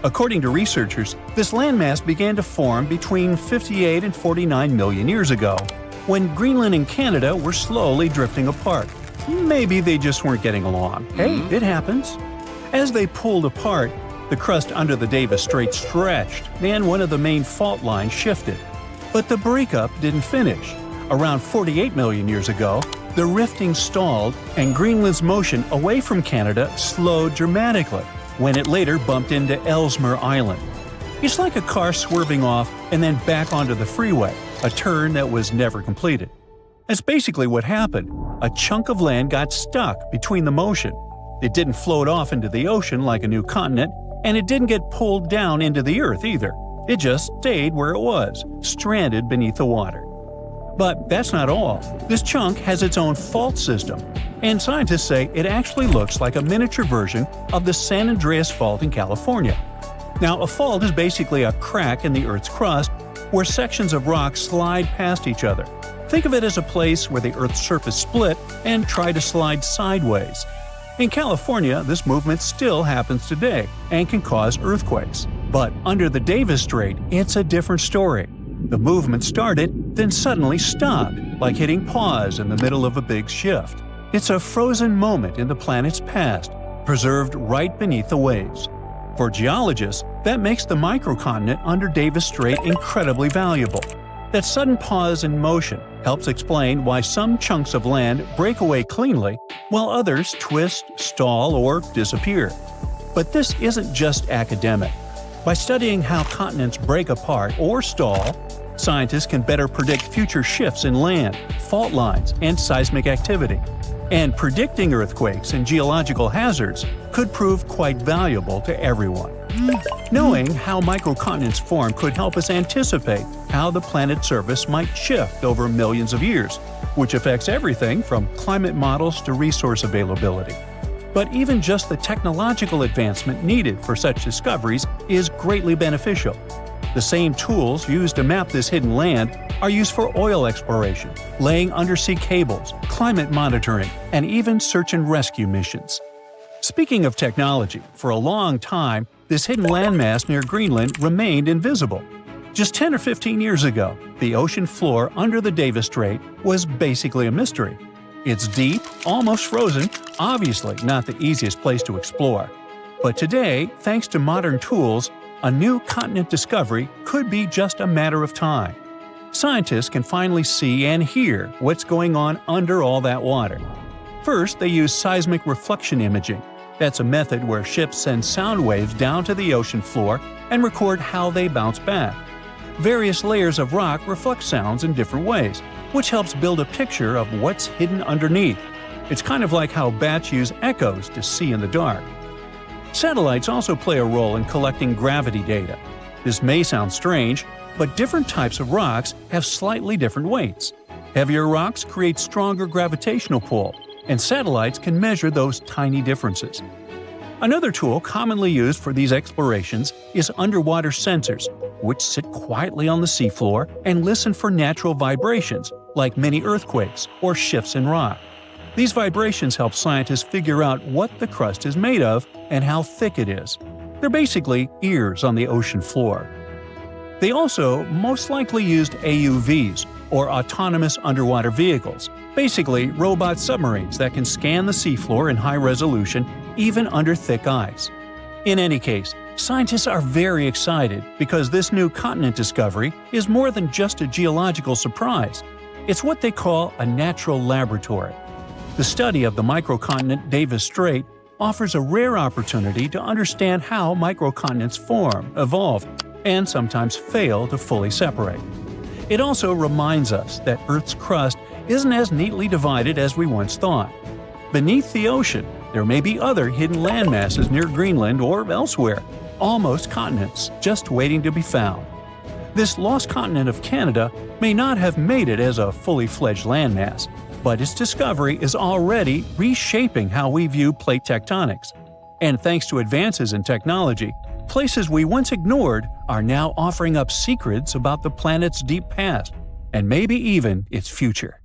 According to researchers, this landmass began to form between 58 and 49 million years ago, when Greenland and Canada were slowly drifting apart. Maybe they just weren't getting along. Hey, it happens. As they pulled apart, the crust under the Davis Strait stretched, and one of the main fault lines shifted. But the breakup didn't finish. Around 48 million years ago, the rifting stalled and Greenland's motion away from Canada slowed dramatically when it later bumped into Ellesmere Island. It's like a car swerving off and then back onto the freeway, a turn that was never completed. That's basically what happened. A chunk of land got stuck between the motion. It didn't float off into the ocean like a new continent, and it didn't get pulled down into the Earth either. It just stayed where it was, stranded beneath the water. But that's not all. This chunk has its own fault system, and scientists say it actually looks like a miniature version of the San Andreas Fault in California. Now, a fault is basically a crack in the Earth's crust where sections of rock slide past each other. Think of it as a place where the Earth's surface split and tried to slide sideways. In California, this movement still happens today and can cause earthquakes. But under the Davis Strait, it's a different story. The movement started, then suddenly stopped, like hitting pause in the middle of a big shift. It's a frozen moment in the planet's past, preserved right beneath the waves. For geologists, that makes the microcontinent under Davis Strait incredibly valuable. That sudden pause in motion helps explain why some chunks of land break away cleanly, while others twist, stall, or disappear. But this isn't just academic. By studying how continents break apart or stall, scientists can better predict future shifts in land, fault lines, and seismic activity. And predicting earthquakes and geological hazards could prove quite valuable to everyone. Knowing how microcontinents form could help us anticipate how the planet's surface might shift over millions of years, which affects everything from climate models to resource availability. But even just the technological advancement needed for such discoveries is greatly beneficial. The same tools used to map this hidden land are used for oil exploration, laying undersea cables, climate monitoring, and even search and rescue missions. Speaking of technology, for a long time, this hidden landmass near Greenland remained invisible. Just 10 or 15 years ago, the ocean floor under the Davis Strait was basically a mystery. It's deep, almost frozen, obviously not the easiest place to explore. But today, thanks to modern tools, a new continent discovery could be just a matter of time. Scientists can finally see and hear what's going on under all that water. First, they use seismic reflection imaging. That's a method where ships send sound waves down to the ocean floor and record how they bounce back. Various layers of rock reflect sounds in different ways, which helps build a picture of what's hidden underneath. It's kind of like how bats use echoes to see in the dark. Satellites also play a role in collecting gravity data. This may sound strange, but different types of rocks have slightly different weights. Heavier rocks create stronger gravitational pull, and satellites can measure those tiny differences. Another tool commonly used for these explorations is underwater sensors, which sit quietly on the seafloor and listen for natural vibrations, like mini earthquakes or shifts in rock. These vibrations help scientists figure out what the crust is made of and how thick it is. They're basically ears on the ocean floor. They also most likely used AUVs, or autonomous underwater vehicles, basically robot submarines that can scan the seafloor in high resolution even under thick ice. In any case, scientists are very excited because this new continent discovery is more than just a geological surprise. It's what they call a natural laboratory. The study of the microcontinent Davis Strait offers a rare opportunity to understand how microcontinents form, evolve, and sometimes fail to fully separate. It also reminds us that Earth's crust isn't as neatly divided as we once thought. Beneath the ocean, There may be other hidden landmasses near Greenland or elsewhere, almost continents, just waiting to be found. This lost continent of Canada may not have made it as a fully fledged landmass, but its discovery is already reshaping how we view plate tectonics. And thanks to advances in technology, places we once ignored are now offering up secrets about the planet's deep past, and maybe even its future.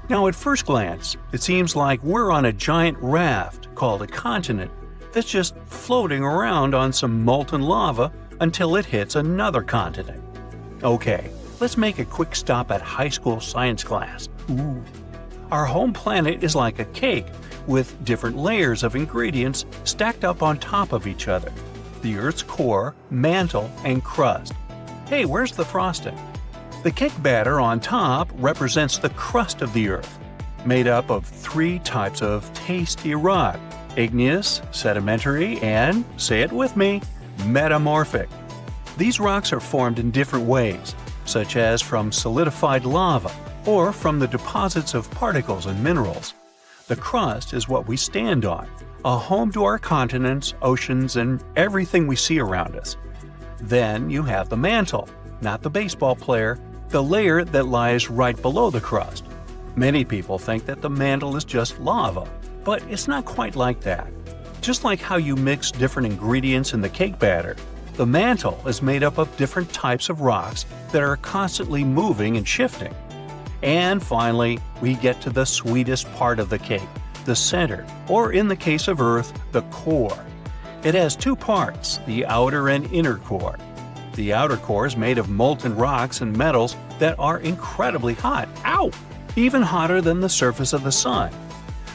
Now, at first glance, it seems like we're on a giant raft called a continent that's just floating around on some molten lava until it hits another continent. Okay, let's make a quick stop at high school science class. Our home planet is like a cake with different layers of ingredients stacked up on top of each other. The Earth's core, mantle, and crust. Hey, where's the frosting? The cake batter on top represents the crust of the Earth, made up of 3 types of tasty rock: igneous, sedimentary, and, say it with me, metamorphic. These rocks are formed in different ways, such as from solidified lava or from the deposits of particles and minerals. The crust is what we stand on, a home to our continents, oceans, and everything we see around us. Then you have the mantle, not the baseball player, the layer that lies right below the crust. Many people think that the mantle is just lava, but it's not quite like that. Just like how you mix different ingredients in the cake batter, the mantle is made up of different types of rocks that are constantly moving and shifting. And finally, we get to the sweetest part of the cake, the center, or in the case of Earth, the core. It has 2 parts, the outer and inner core. The outer core is made of molten rocks and metals that are incredibly hot, even hotter than the surface of the sun.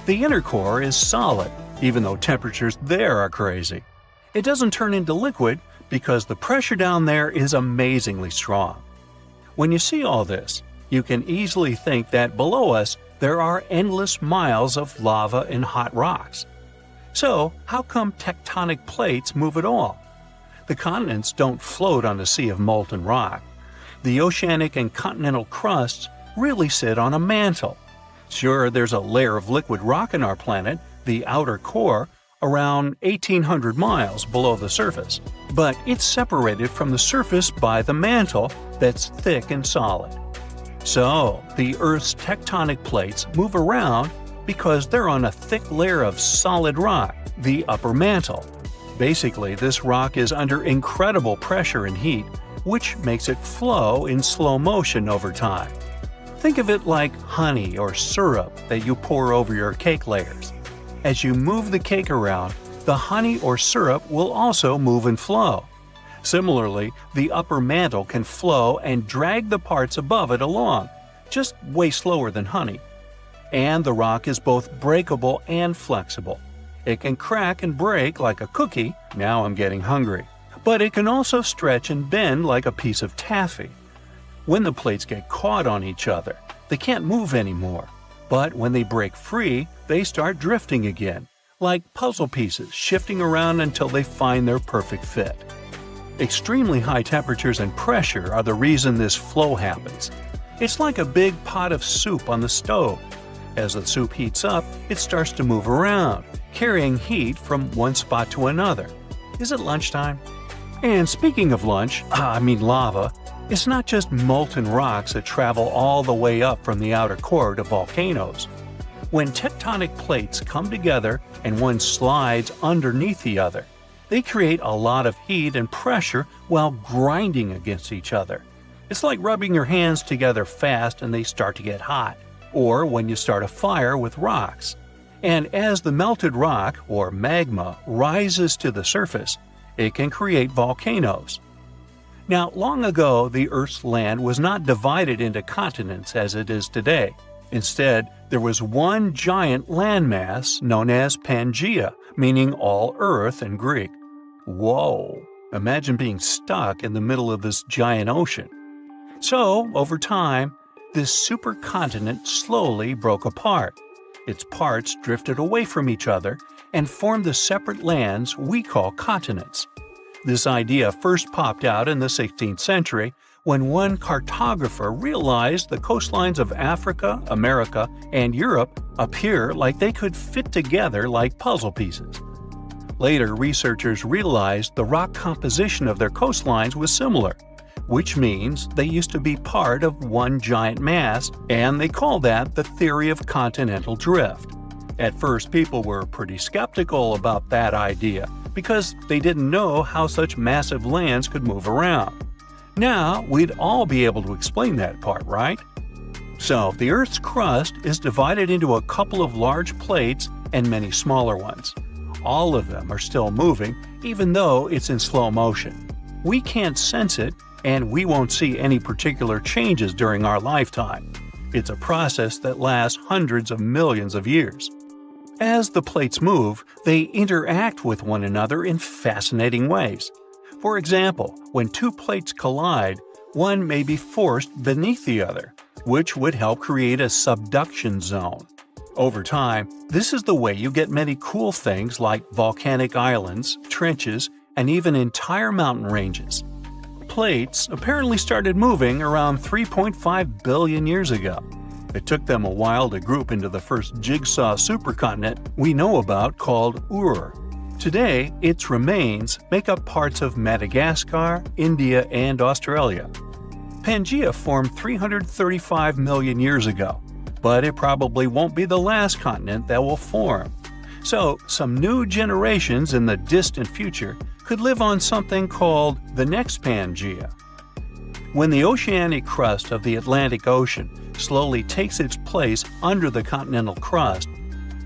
The inner core is solid, even though temperatures there are crazy. It doesn't turn into liquid because the pressure down there is amazingly strong. When you see all this, you can easily think that below us there are endless miles of lava and hot rocks. So, how come tectonic plates move at all? The continents don't float on a sea of molten rock. The oceanic and continental crusts really sit on a mantle. Sure, there's a layer of liquid rock in our planet, the outer core, around 1,800 miles below the surface, but it's separated from the surface by the mantle that's thick and solid. So, the Earth's tectonic plates move around because they're on a thick layer of solid rock, the upper mantle. Basically, this rock is under incredible pressure and heat, which makes it flow in slow motion over time. Think of it like honey or syrup that you pour over your cake layers. As you move the cake around, the honey or syrup will also move and flow. Similarly, the upper mantle can flow and drag the parts above it along, just way slower than honey. And the rock is both breakable and flexible. It can crack and break like a cookie, now I'm getting hungry, but it can also stretch and bend like a piece of taffy. When the plates get caught on each other, they can't move anymore, but when they break free, they start drifting again, like puzzle pieces shifting around until they find their perfect fit. Extremely high temperatures and pressure are the reason this flow happens. It's like a big pot of soup on the stove. As the soup heats up, it starts to move around, carrying heat from one spot to another. Is it lunchtime? And speaking of lava, it's not just molten rocks that travel all the way up from the outer core to volcanoes. When tectonic plates come together and one slides underneath the other, they create a lot of heat and pressure while grinding against each other. It's like rubbing your hands together fast and they start to get hot, or when you start a fire with rocks. And as the melted rock, or magma, rises to the surface, it can create volcanoes. Now, long ago, the Earth's land was not divided into continents as it is today. Instead, there was one giant landmass known as Pangea, meaning all Earth in Greek. Whoa! Imagine being stuck in the middle of this giant ocean. So, over time, this supercontinent slowly broke apart. Its parts drifted away from each other and formed the separate lands we call continents. This idea first popped out in the 16th century when one cartographer realized the coastlines of Africa, America, and Europe appear like they could fit together like puzzle pieces. Later, researchers realized the rock composition of their coastlines was similar, which means they used to be part of one giant mass, and they call that the theory of continental drift. At first, people were pretty skeptical about that idea because they didn't know how such massive lands could move around. Now, we'd all be able to explain that part, right? So, the Earth's crust is divided into a couple of large plates and many smaller ones. All of them are still moving, even though it's in slow motion. We can't sense it, and we won't see any particular changes during our lifetime. It's a process that lasts hundreds of millions of years. As the plates move, they interact with one another in fascinating ways. For example, when two plates collide, one may be forced beneath the other, which would help create a subduction zone. Over time, this is the way you get many cool things like volcanic islands, trenches, and even entire mountain ranges. Plates apparently started moving around 3.5 billion years ago. It took them a while to group into the first jigsaw supercontinent we know about called Ur. Today, its remains make up parts of Madagascar, India, and Australia. Pangea formed 335 million years ago, but it probably won't be the last continent that will form. So, some new generations in the distant future could live on something called the next Pangea. When the oceanic crust of the Atlantic Ocean slowly takes its place under the continental crust,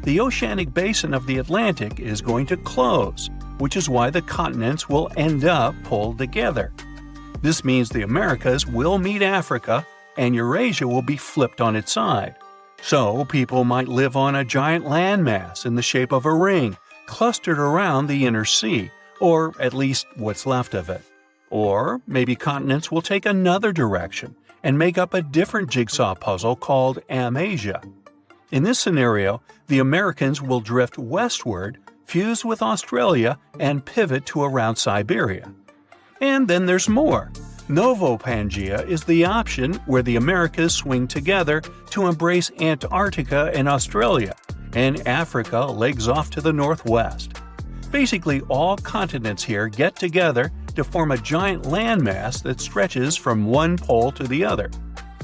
the oceanic basin of the Atlantic is going to close, which is why the continents will end up pulled together. This means the Americas will meet Africa, and Eurasia will be flipped on its side. So, people might live on a giant landmass in the shape of a ring, clustered around the inner sea, or at least what's left of it. Or maybe continents will take another direction and make up a different jigsaw puzzle called Amasia. In this scenario, the Americans will drift westward, fuse with Australia, and pivot to around Siberia. And then there's more. Novo Pangea is the option where the Americas swing together to embrace Antarctica and Australia, and Africa legs off to the northwest. Basically, all continents here get together to form a giant landmass that stretches from one pole to the other.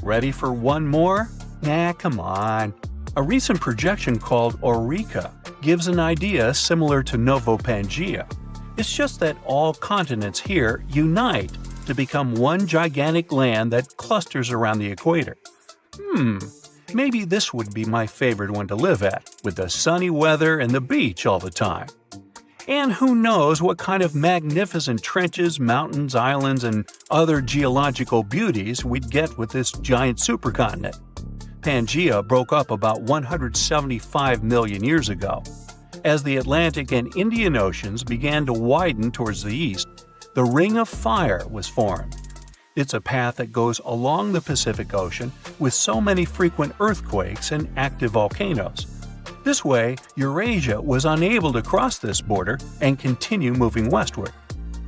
Ready for one more? Nah, come on. A recent projection called Eureka gives an idea similar to Novo Pangea. It's just that all continents here unite to become one gigantic land that clusters around the equator. Maybe this would be my favorite one to live at, with the sunny weather and the beach all the time. And who knows what kind of magnificent trenches, mountains, islands, and other geological beauties we'd get with this giant supercontinent. Pangea broke up about 175 million years ago. As the Atlantic and Indian Oceans began to widen towards the east, the Ring of Fire was formed. It's a path that goes along the Pacific Ocean with so many frequent earthquakes and active volcanoes. This way, Eurasia was unable to cross this border and continue moving westward.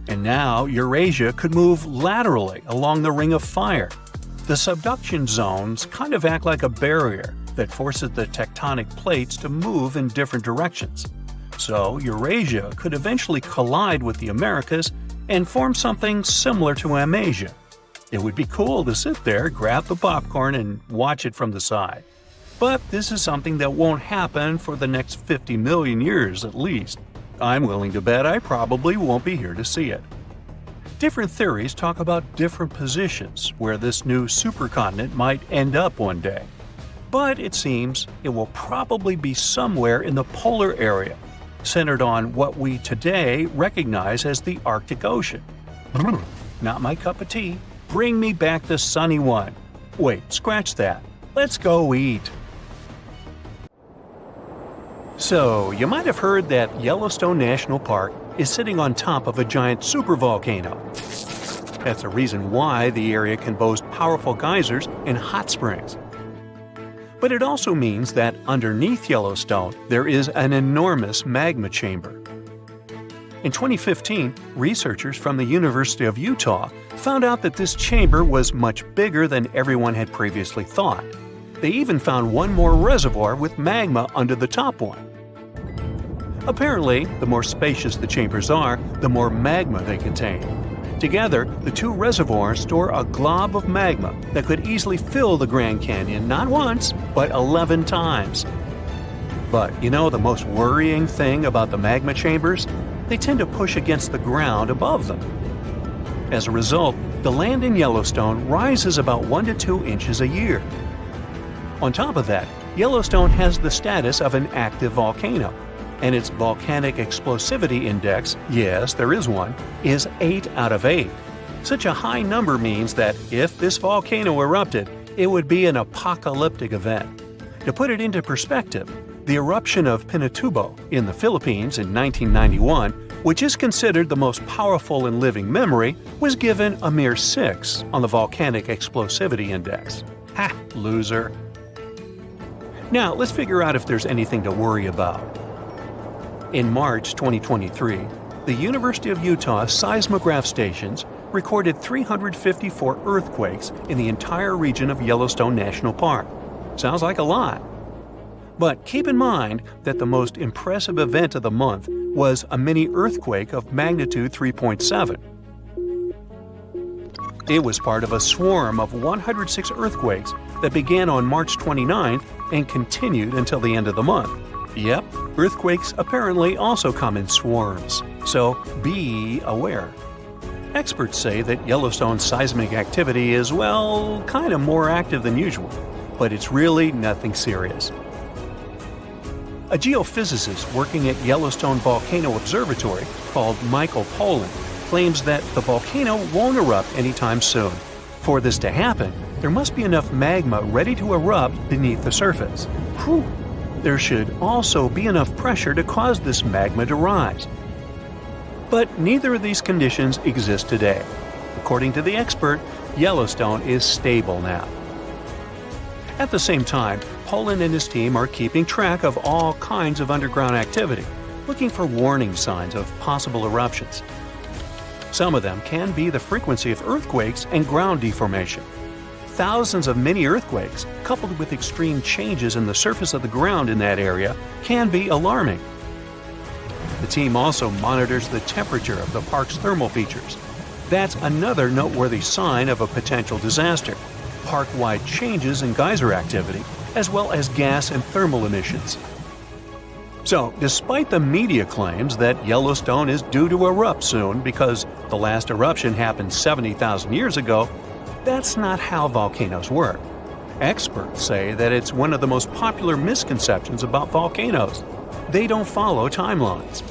And now Eurasia could move laterally along the Ring of Fire. The subduction zones kind of act like a barrier that forces the tectonic plates to move in different directions. So Eurasia could eventually collide with the Americas and form something similar to Amasia. It would be cool to sit there, grab the popcorn, and watch it from the side. But this is something that won't happen for the next 50 million years at least. I'm willing to bet I probably won't be here to see it. Different theories talk about different positions where this new supercontinent might end up one day. But it seems it will probably be somewhere in the polar area, centered on what we today recognize as the Arctic Ocean. Not my cup of tea. Bring me back the sunny one. Wait, scratch that. Let's go eat. So, you might have heard that Yellowstone National Park is sitting on top of a giant supervolcano. That's a reason why the area can boast powerful geysers and hot springs. But it also means that underneath Yellowstone there is an enormous magma chamber. In 2015, researchers from the University of Utah found out that this chamber was much bigger than everyone had previously thought. They even found one more reservoir with magma under the top one. Apparently, the more spacious the chambers are, the more magma they contain. Together, the two reservoirs store a glob of magma that could easily fill the Grand Canyon not once, but 11 times. But you know the most worrying thing about the magma chambers? They tend to push against the ground above them. As a result, the land in Yellowstone rises about 1 to 2 inches a year. On top of that, Yellowstone has the status of an active volcano, and its volcanic explosivity index, yes, there is one, is 8 out of 8. Such a high number means that if this volcano erupted, it would be an apocalyptic event. To put it into perspective, the eruption of Pinatubo in the Philippines in 1991, which is considered the most powerful in living memory, was given a mere 6 on the Volcanic Explosivity Index. Ha! Loser. Now, let's figure out if there's anything to worry about. In March 2023, the University of Utah seismograph stations recorded 354 earthquakes in the entire region of Yellowstone National Park. Sounds like a lot. But keep in mind that the most impressive event of the month was a mini earthquake of magnitude 3.7. It was part of a swarm of 106 earthquakes that began on March 29th and continued until the end of the month. Yep, earthquakes apparently also come in swarms, so be aware. Experts say that Yellowstone's seismic activity is, well, kind of more active than usual, but it's really nothing serious. A geophysicist working at Yellowstone Volcano Observatory called Michael Pollan claims that the volcano won't erupt anytime soon. For this to happen, there must be enough magma ready to erupt beneath the surface. Whew. There should also be enough pressure to cause this magma to rise. But neither of these conditions exist today. According to the expert, Yellowstone is stable now. At the same time, Pollan and his team are keeping track of all kinds of underground activity, looking for warning signs of possible eruptions. Some of them can be the frequency of earthquakes and ground deformation. Thousands of mini earthquakes, coupled with extreme changes in the surface of the ground in that area, can be alarming. The team also monitors the temperature of the park's thermal features. That's another noteworthy sign of a potential disaster. Park-wide changes in geyser activity, as well as gas and thermal emissions. So, despite the media claims that Yellowstone is due to erupt soon because the last eruption happened 70,000 years ago, that's not how volcanoes work. Experts say that it's one of the most popular misconceptions about volcanoes. They don't follow timelines.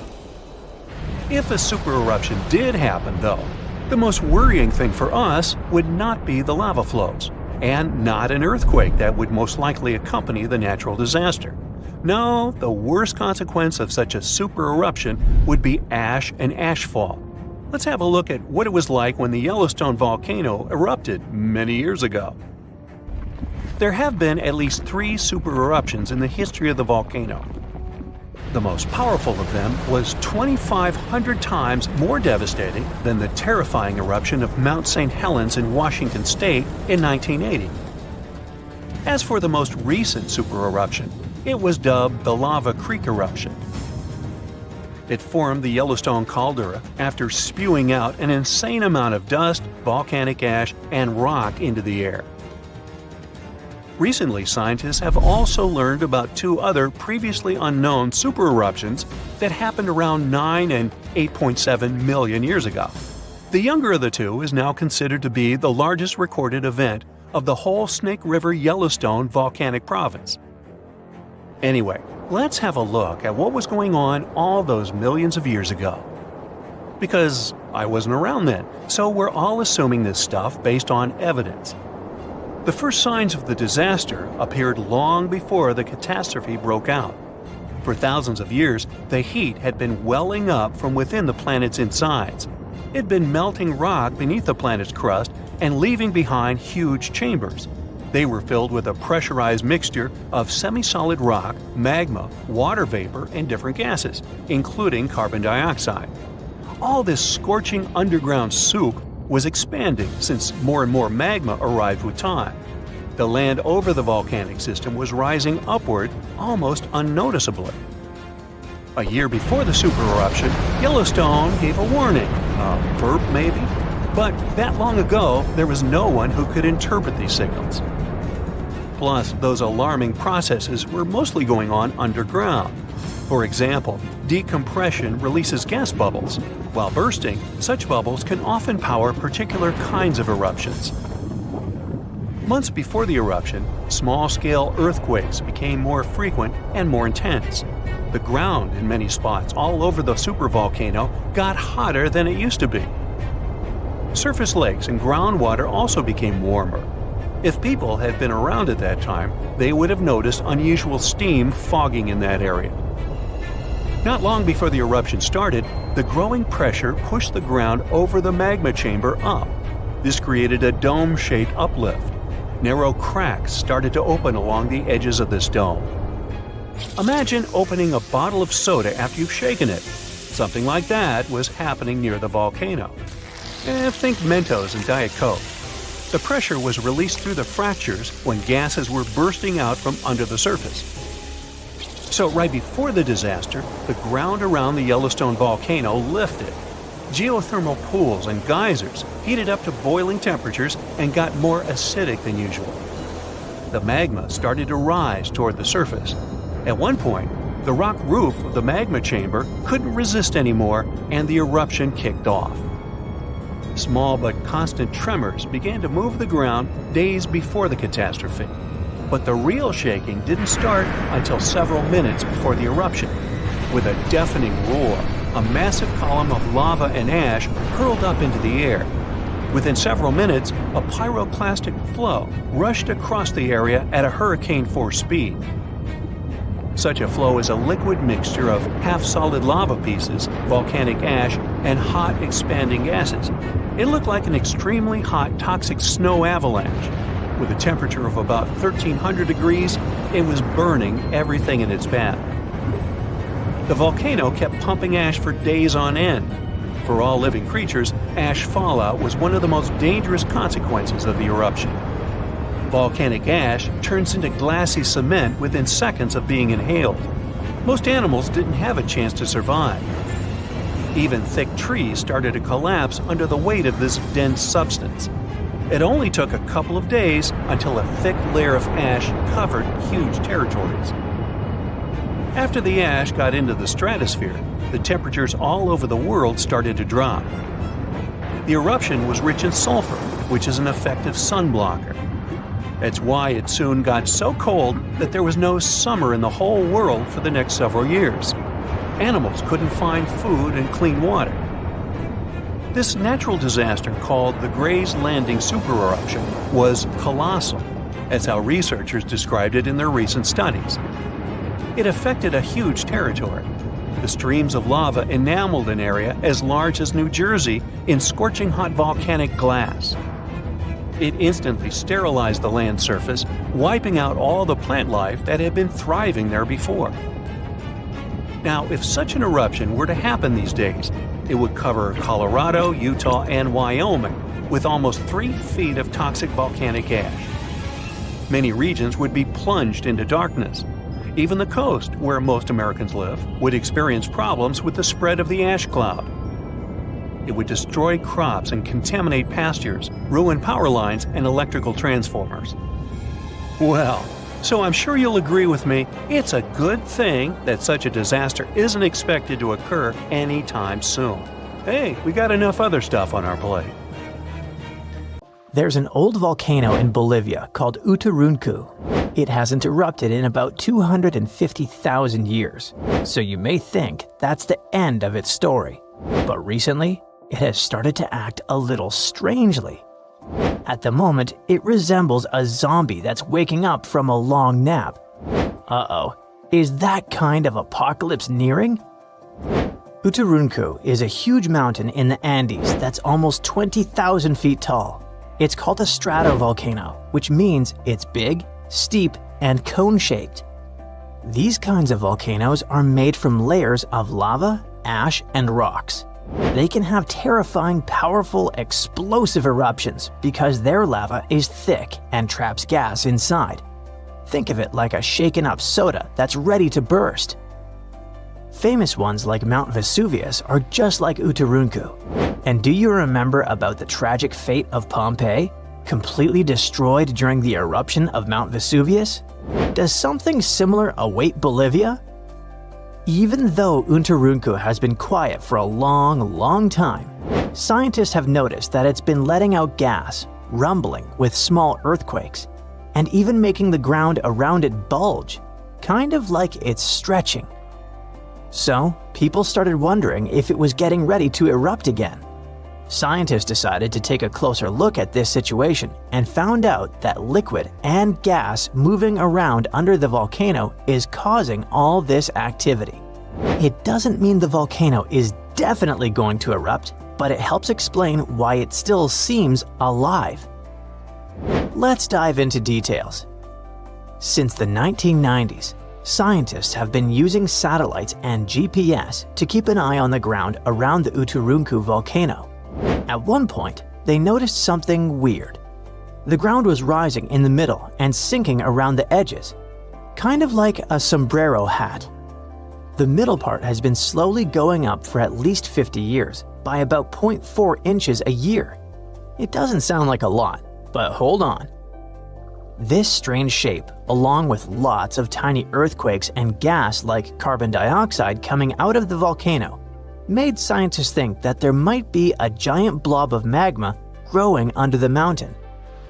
If a supereruption did happen, though, the most worrying thing for us would not be the lava flows, and not an earthquake that would most likely accompany the natural disaster. No, the worst consequence of such a supereruption would be ash and ashfall. Let's have a look at what it was like when the Yellowstone volcano erupted many years ago. There have been at least 3 supereruptions in the history of the volcano. The most powerful of them was 2,500 times more devastating than the terrifying eruption of Mount St. Helens in Washington state in 1980. As for the most recent supereruption, it was dubbed the Lava Creek eruption. It formed the Yellowstone caldera after spewing out an insane amount of dust, volcanic ash, and rock into the air. Recently, scientists have also learned about 2 other previously unknown supereruptions that happened around 9 and 8.7 million years ago. The younger of the 2 is now considered to be the largest recorded event of the whole Snake River Yellowstone volcanic province. Anyway, let's have a look at what was going on all those millions of years ago. Because I wasn't around then, so we're all assuming this stuff based on evidence. The first signs of the disaster appeared long before the catastrophe broke out. For thousands of years, the heat had been welling up from within the planet's insides. It had been melting rock beneath the planet's crust and leaving behind huge chambers. They were filled with a pressurized mixture of semi-solid rock, magma, water vapor, and different gases, including carbon dioxide. all this scorching underground soup was expanding since more and more magma arrived with time. The land over the volcanic system was rising upward almost unnoticeably. A year before the supereruption, Yellowstone gave a warning, a burp maybe, but that long ago there was no one who could interpret these signals. Plus, those alarming processes were mostly going on underground. For example, decompression releases gas bubbles. While bursting, such bubbles can often power particular kinds of eruptions. Months before the eruption, small-scale earthquakes became more frequent and more intense. The ground in many spots all over the supervolcano got hotter than it used to be. Surface lakes and groundwater also became warmer. If people had been around at that time, they would have noticed unusual steam fogging in that area. Not long before the eruption started, the growing pressure pushed the ground over the magma chamber up. This created a dome-shaped uplift. Narrow cracks started to open along the edges of this dome. Imagine opening a bottle of soda after you've shaken it. Something like that was happening near the volcano. Think Mentos and Diet Coke. The pressure was released through the fractures when gases were bursting out from under the surface. So right before the disaster, the ground around the Yellowstone volcano lifted. Geothermal pools and geysers heated up to boiling temperatures and got more acidic than usual. The magma started to rise toward the surface. At one point, the rock roof of the magma chamber couldn't resist anymore, and the eruption kicked off. Small but constant tremors began to move the ground days before the catastrophe. But the real shaking didn't start until several minutes before the eruption. With a deafening roar, a massive column of lava and ash hurled up into the air. Within several minutes, a pyroclastic flow rushed across the area at a hurricane-force speed. Such a flow is a liquid mixture of half-solid lava pieces, volcanic ash, and hot expanding gases. It looked like an extremely hot toxic snow avalanche. With a temperature of about 1300 degrees, it was burning everything in its path. The volcano kept pumping ash for days on end. For all living creatures, ash fallout was one of the most dangerous consequences of the eruption. Volcanic ash turns into glassy cement within seconds of being inhaled. Most animals didn't have a chance to survive. Even thick trees started to collapse under the weight of this dense substance. It only took a couple of days until a thick layer of ash covered huge territories. After the ash got into the stratosphere, the temperatures all over the world started to drop. The eruption was rich in sulfur, which is an effective sunblocker. That's why it soon got so cold that there was no summer in the whole world for the next several years. Animals couldn't find food and clean water. This natural disaster, called the Gray's Landing supereruption, was colossal. That's how researchers described it in their recent studies. It affected a huge territory. The streams of lava enameled an area as large as New Jersey in scorching hot volcanic glass. It instantly sterilized the land surface, wiping out all the plant life that had been thriving there before. Now, if such an eruption were to happen these days, it would cover Colorado, Utah, and Wyoming with almost 3 feet of toxic volcanic ash. Many regions would be plunged into darkness. Even the coast, where most Americans live, would experience problems with the spread of the ash cloud. It would destroy crops and contaminate pastures, ruin power lines and electrical transformers. Well, so I'm sure you'll agree with me, it's a good thing that such a disaster isn't expected to occur anytime soon. Hey, we got enough other stuff on our plate. There's an old volcano in Bolivia called Uturuncu. It hasn't erupted in about 250,000 years, so you may think that's the end of its story. But recently, it has started to act a little strangely. At the moment, it resembles a zombie that's waking up from a long nap. Uh-oh, is that kind of apocalypse nearing? Uturuncu is a huge mountain in the Andes that's almost 20,000 feet tall. It's called a stratovolcano, which means it's big, steep, and cone-shaped. These kinds of volcanoes are made from layers of lava, ash, and rocks. They can have terrifying, powerful, explosive eruptions because their lava is thick and traps gas inside. Think of it like a shaken-up soda that's ready to burst. Famous ones like Mount Vesuvius are just like Uturuncu. And do you remember about the tragic fate of Pompeii, completely destroyed during the eruption of Mount Vesuvius? Does something similar await Bolivia? Even though Uturuncu has been quiet for a long time, scientists have noticed that it's been letting out gas, rumbling with small earthquakes, and even making the ground around it bulge, kind of like it's stretching. So, people started wondering if it was getting ready to erupt again. Scientists decided to take a closer look at this situation and found out that liquid and gas moving around under the volcano is causing all this activity. It doesn't mean the volcano is definitely going to erupt, but it helps explain why it still seems alive. Let's dive into details. Since the 1990s, scientists have been using satellites and GPS to keep an eye on the ground around the Uturuncu volcano. At one point, they noticed something weird. The ground was rising in the middle and sinking around the edges, kind of like a sombrero hat. The middle part has been slowly going up for at least 50 years by about 0.4 inches a year. It doesn't sound like a lot, but hold on. This strange shape, along with lots of tiny earthquakes and gas like carbon dioxide coming out of the volcano, made scientists think that there might be a giant blob of magma growing under the mountain.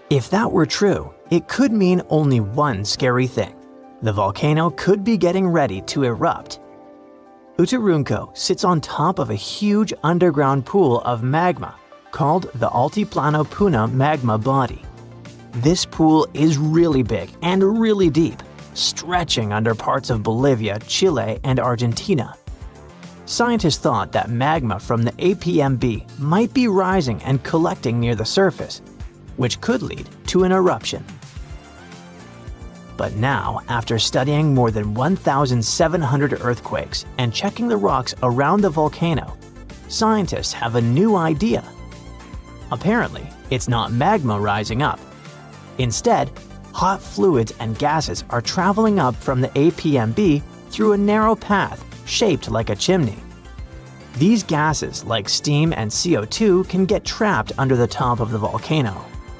If that were true, it could mean only one scary thing. The volcano could be getting ready to erupt. Uturuncu sits on top of a huge underground pool of magma called the Altiplano Puna magma body. This pool is really big and really deep, stretching under parts of Bolivia, Chile, and Argentina. Scientists thought that magma from the APMB might be rising and collecting near the surface, which could lead to an eruption. But now, after studying more than 1,700 earthquakes and checking the rocks around the volcano, scientists have a new idea. Apparently, it's not magma rising up. Instead, hot fluids and gases are traveling up from the APMB through a narrow path shaped like a chimney. These gases, like steam and CO2, can get trapped under the top of the volcano,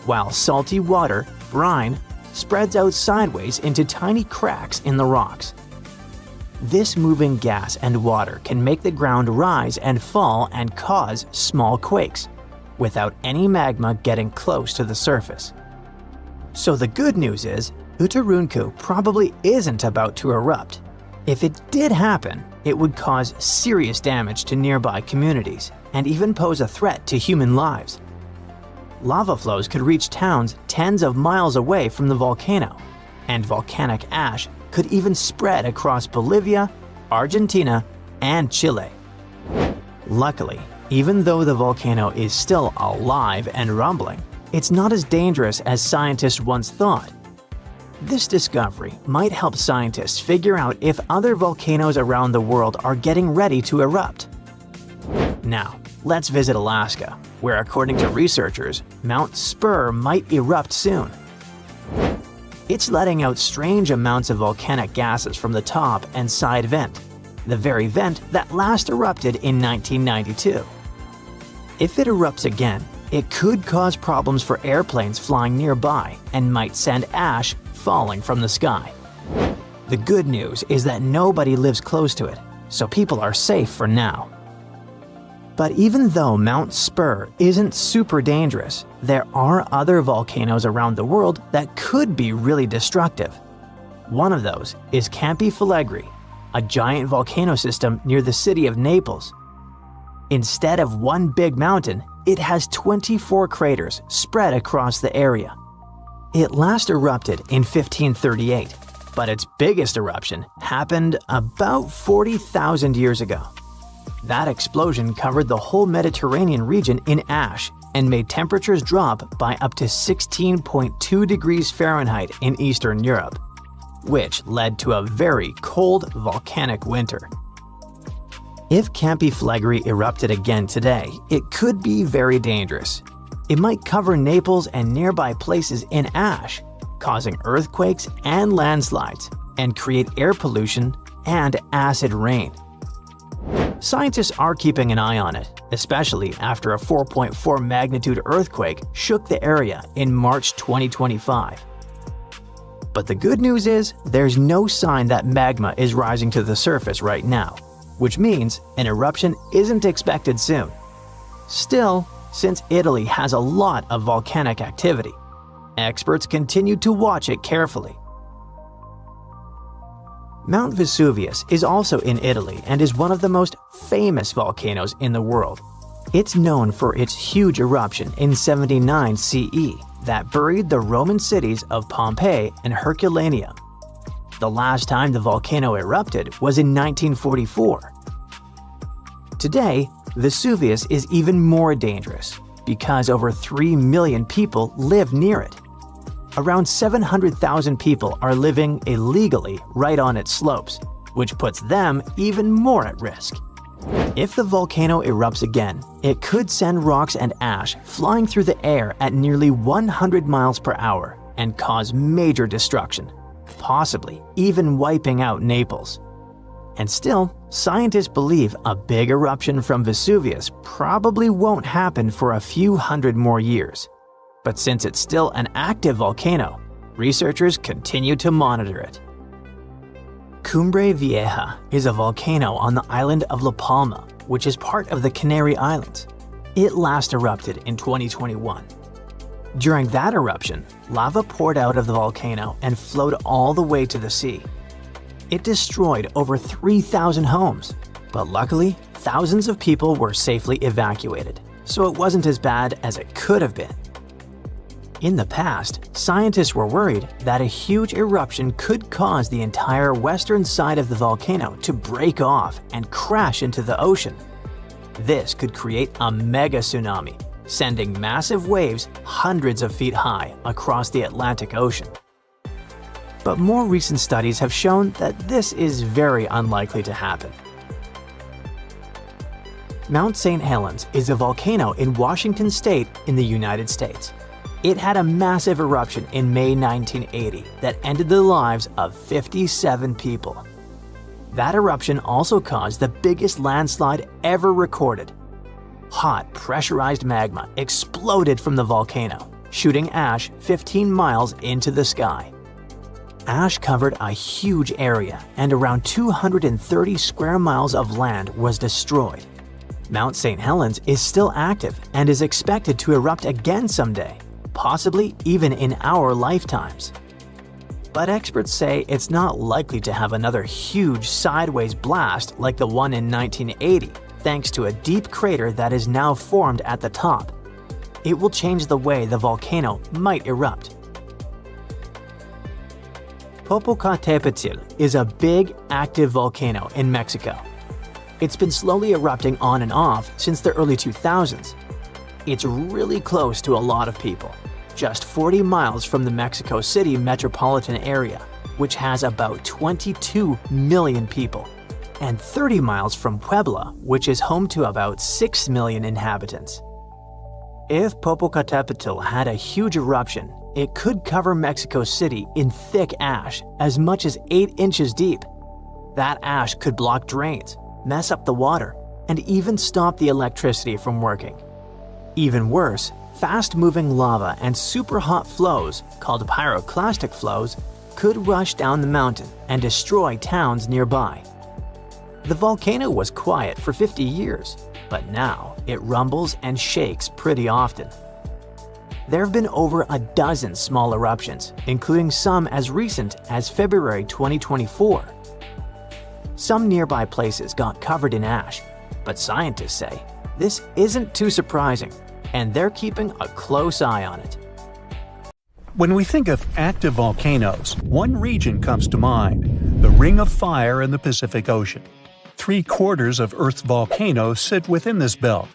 while salty water, brine, spreads out sideways into tiny cracks in the rocks. This moving gas and water can make the ground rise and fall and cause small quakes, without any magma getting close to the surface. So the good news is, Uturuncu probably isn't about to erupt. If it did happen, it would cause serious damage to nearby communities and even pose a threat to human lives. Lava flows could reach towns tens of miles away from the volcano, and volcanic ash could even spread across Bolivia, Argentina, and Chile. Luckily, even though the volcano is still alive and rumbling, it's not as dangerous as scientists once thought. This discovery might help scientists figure out if other volcanoes around the world are getting ready to erupt. Now, let's visit Alaska, where according to researchers, Mount Spur might erupt soon. It's letting out strange amounts of volcanic gases from the top and side vent, the very vent that last erupted in 1992. If it erupts again, it could cause problems for airplanes flying nearby and might send ash falling from the sky. The good news is that nobody lives close to it, so people are safe for now. But even though Mount Spur isn't super dangerous, there are other volcanoes around the world that could be really destructive. One of those is Campi Flegrei, a giant volcano system near the city of Naples. Instead of one big mountain, it has 24 craters spread across the area. It last erupted in 1538, but its biggest eruption happened about 40,000 years ago. That explosion covered the whole Mediterranean region in ash and made temperatures drop by up to 16.2 degrees Fahrenheit in Eastern Europe, which led to a very cold volcanic winter. If Campiflegrei erupted again today, it could be very dangerous. It might cover Naples and nearby places in ash, causing earthquakes and landslides, and create air pollution and acid rain. Scientists are keeping an eye on it, especially after a 4.4 magnitude earthquake shook the area in March 2025. But the good news is there's no sign that magma is rising to the surface right now, which means an eruption isn't expected soon. Still, since Italy has a lot of volcanic activity, experts continue to watch it carefully. Mount Vesuvius is also in Italy and is one of the most famous volcanoes in the world. It's known for its huge eruption in 79 CE that buried the Roman cities of Pompeii and Herculaneum. The last time the volcano erupted was in 1944. Today, Vesuvius is even more dangerous because over 3 million people live near it. Around 700,000 people are living illegally right on its slopes, which puts them even more at risk. If the volcano erupts again, it could send rocks and ash flying through the air at nearly 100 miles per hour and cause major destruction, possibly even wiping out Naples. And still, scientists believe a big eruption from Vesuvius probably won't happen for a few hundred more years. But since it's still an active volcano, researchers continue to monitor it. Cumbre Vieja is a volcano on the island of La Palma, which is part of the Canary Islands. It last erupted in 2021. During that eruption, lava poured out of the volcano and flowed all the way to the sea. It destroyed over 3,000 homes, but luckily, thousands of people were safely evacuated, so it wasn't as bad as it could have been. In the past, scientists were worried that a huge eruption could cause the entire western side of the volcano to break off and crash into the ocean. This could create a mega tsunami, sending massive waves hundreds of feet high across the Atlantic Ocean. But more recent studies have shown that this is very unlikely to happen. Mount St. Helens is a volcano in Washington State in the United States. It had a massive eruption in May 1980 that ended the lives of 57 people. That eruption also caused the biggest landslide ever recorded. Hot, pressurized magma exploded from the volcano, shooting ash 15 miles into the sky. Ash covered a huge area, and around 230 square miles of land was destroyed. Mount St. Helens is still active and is expected to erupt again someday, possibly even in our lifetimes. But experts say it's not likely to have another huge sideways blast like the one in 1980, thanks to a deep crater that is now formed at the top. It will change the way the volcano might erupt. Popocatépetl is a big, active volcano in Mexico. It's been slowly erupting on and off since the early 2000s. It's really close to a lot of people, just 40 miles from the Mexico City metropolitan area, which has about 22 million people, and 30 miles from Puebla, which is home to about 6 million inhabitants. If Popocatépetl had a huge eruption, it could cover Mexico City in thick ash as much as 8 inches deep. That ash could block drains, mess up the water, and even stop the electricity from working. Even worse, fast-moving lava and super hot flows, called pyroclastic flows, could rush down the mountain and destroy towns nearby. The volcano was quiet for 50 years, but now it rumbles and shakes pretty often. There have been over a dozen small eruptions, including some as recent as February 2024. Some nearby places got covered in ash, but scientists say this isn't too surprising, and they're keeping a close eye on it. When we think of active volcanoes, one region comes to mind: the Ring of Fire in the Pacific Ocean. 3/4 of Earth's volcanoes sit within this belt.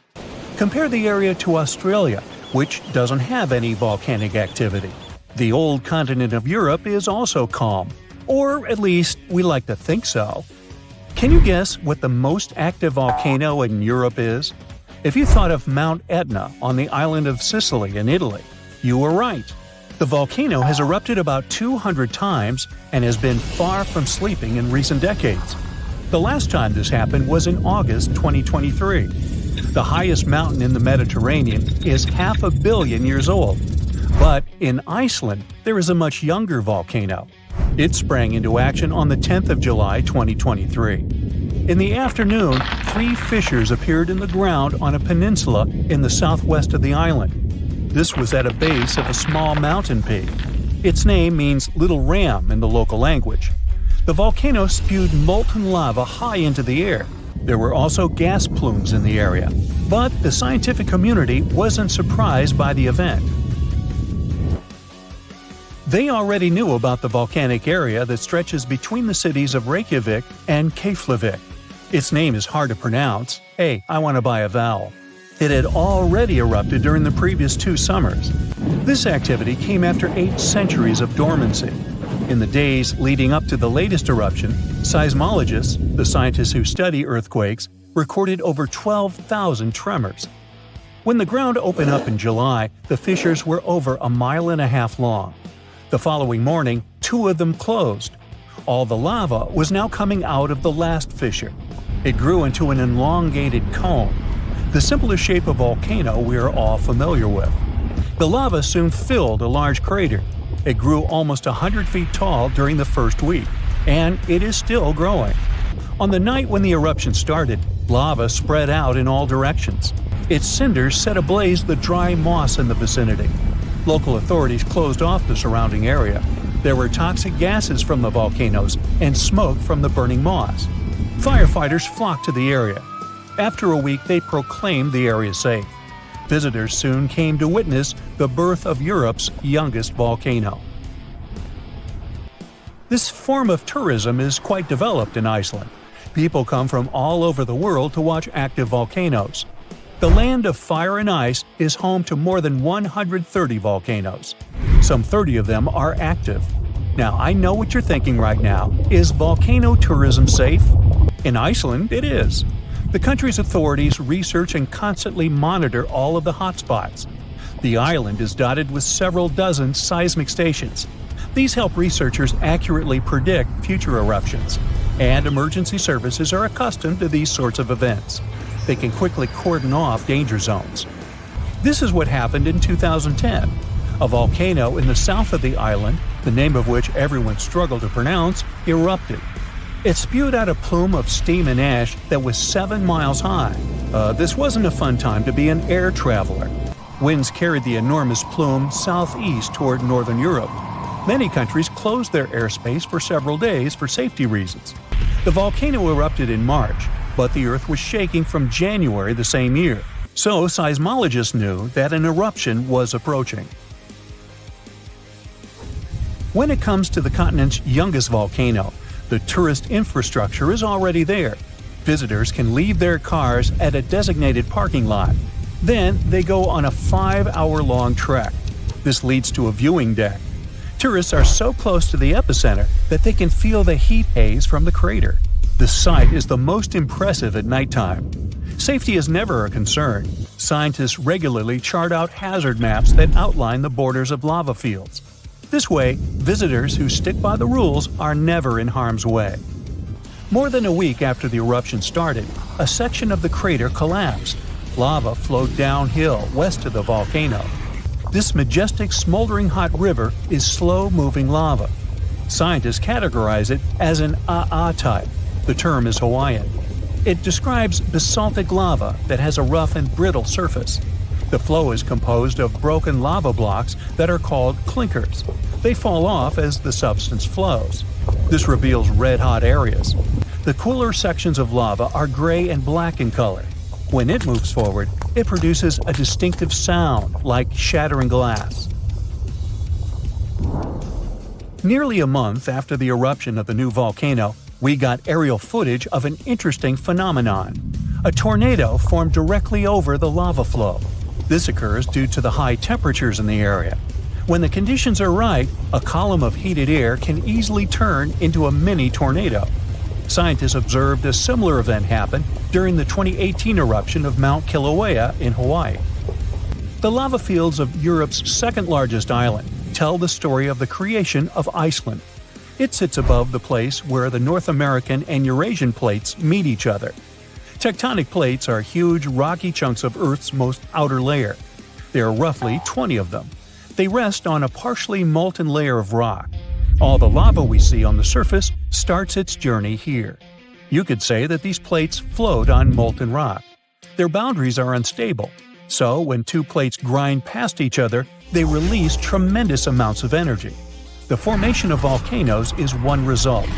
Compare the area to Australia, which doesn't have any volcanic activity. The old continent of Europe is also calm, or at least we like to think so. Can you guess what the most active volcano in Europe is? If you thought of Mount Etna on the island of Sicily in Italy, you were right. The volcano has erupted about 200 times and has been far from sleeping in recent decades. The last time this happened was in August 2023. The highest mountain in the Mediterranean is 500 million years old. But in Iceland, there is a much younger volcano. It sprang into action on the 10th of July 2023. In the afternoon, 3 fissures appeared in the ground on a peninsula in the southwest of the island. This was at a base of a small mountain peak. Its name means Little Ram in the local language. The volcano spewed molten lava high into the air. There were also gas plumes in the area. But the scientific community wasn't surprised by the event. They already knew about the volcanic area that stretches between the cities of Reykjavik and Keflavik. Its name is hard to pronounce. Hey, I want to buy a vowel. It had already erupted during the previous 2 summers. This activity came after 8 centuries of dormancy. In the days leading up to the latest eruption, seismologists, the scientists who study earthquakes, recorded over 12,000 tremors. When the ground opened up in July, the fissures were over 1.5 miles long. The following morning, 2 of them closed. All the lava was now coming out of the last fissure. It grew into an elongated cone, the simplest shape of volcano we are all familiar with. The lava soon filled a large crater. It grew almost 100 feet tall during the first week, and it is still growing. On the night when the eruption started, lava spread out in all directions. Its cinders set ablaze the dry moss in the vicinity. Local authorities closed off the surrounding area. There were toxic gases from the volcanoes and smoke from the burning moss. Firefighters flocked to the area. After a week, they proclaimed the area safe. Visitors soon came to witness the birth of Europe's youngest volcano. This form of tourism is quite developed in Iceland. People come from all over the world to watch active volcanoes. The land of fire and ice is home to more than 130 volcanoes. Some 30 of them are active. Now, I know what you're thinking right now. Is volcano tourism safe? In Iceland, it is. The country's authorities research and constantly monitor all of the hotspots. The island is dotted with several dozen seismic stations. These help researchers accurately predict future eruptions, and emergency services are accustomed to these sorts of events. They can quickly cordon off danger zones. This is what happened in 2010. A volcano in the south of the island, the name of which everyone struggled to pronounce, erupted. It spewed out a plume of steam and ash that was 7 miles high. This wasn't a fun time to be an air traveler. Winds carried the enormous plume southeast toward northern Europe. Many countries closed their airspace for several days for safety reasons. The volcano erupted in March, but the Earth was shaking from January the same year, so seismologists knew that an eruption was approaching. When it comes to the continent's youngest volcano, the tourist infrastructure is already there. Visitors can leave their cars at a designated parking lot. Then they go on a 5-hour-long trek. This leads to a viewing deck. Tourists are so close to the epicenter that they can feel the heat haze from the crater. The sight is the most impressive at nighttime. Safety is never a concern. Scientists regularly chart out hazard maps that outline the borders of lava fields. This way, visitors who stick by the rules are never in harm's way. More than a week after the eruption started, a section of the crater collapsed. Lava flowed downhill west of the volcano. This majestic smoldering hot river is slow-moving lava. Scientists categorize it as an AA type. The term is Hawaiian. It describes basaltic lava that has a rough and brittle surface. The flow is composed of broken lava blocks that are called clinkers. They fall off as the substance flows. This reveals red-hot areas. The cooler sections of lava are gray and black in color. When it moves forward, it produces a distinctive sound like shattering glass. Nearly a month after the eruption of the new volcano, we got aerial footage of an interesting phenomenon. A tornado formed directly over the lava flow. This occurs due to the high temperatures in the area. When the conditions are right, a column of heated air can easily turn into a mini tornado. Scientists observed a similar event happen during the 2018 eruption of Mount Kilauea in Hawaii. The lava fields of Europe's second-largest island tell the story of the creation of Iceland. It sits above the place where the North American and Eurasian plates meet each other. Tectonic plates are huge, rocky chunks of Earth's most outer layer. There are roughly 20 of them. They rest on a partially molten layer of rock. All the lava we see on the surface starts its journey here. You could say that these plates float on molten rock. Their boundaries are unstable, so when two plates grind past each other, they release tremendous amounts of energy. The formation of volcanoes is one result.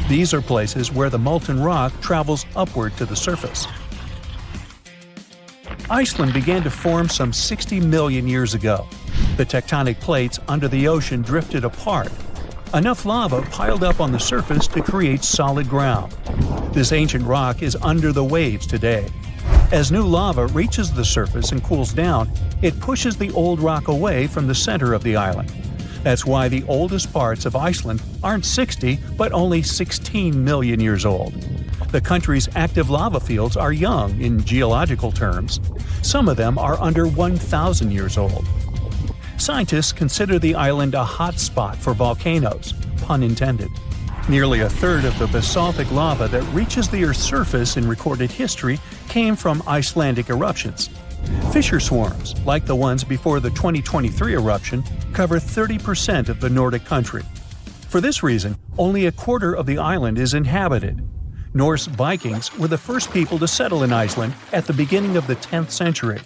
These are places where the molten rock travels upward to the surface. Iceland began to form some 60 million years ago. The tectonic plates under the ocean drifted apart. Enough lava piled up on the surface to create solid ground. This ancient rock is under the waves today. As new lava reaches the surface and cools down, it pushes the old rock away from the center of the island. That's why the oldest parts of Iceland aren't 60, but only 16 million years old. The country's active lava fields are young in geological terms. Some of them are under 1,000 years old. Scientists consider the island a hot spot for volcanoes, pun intended. Nearly a third of the basaltic lava that reaches the Earth's surface in recorded history came from Icelandic eruptions. Fissure swarms, like the ones before the 2023 eruption, cover 30% of the Nordic country. For this reason, only a quarter of the island is inhabited. Norse Vikings were the first people to settle in Iceland at the beginning of the 10th century.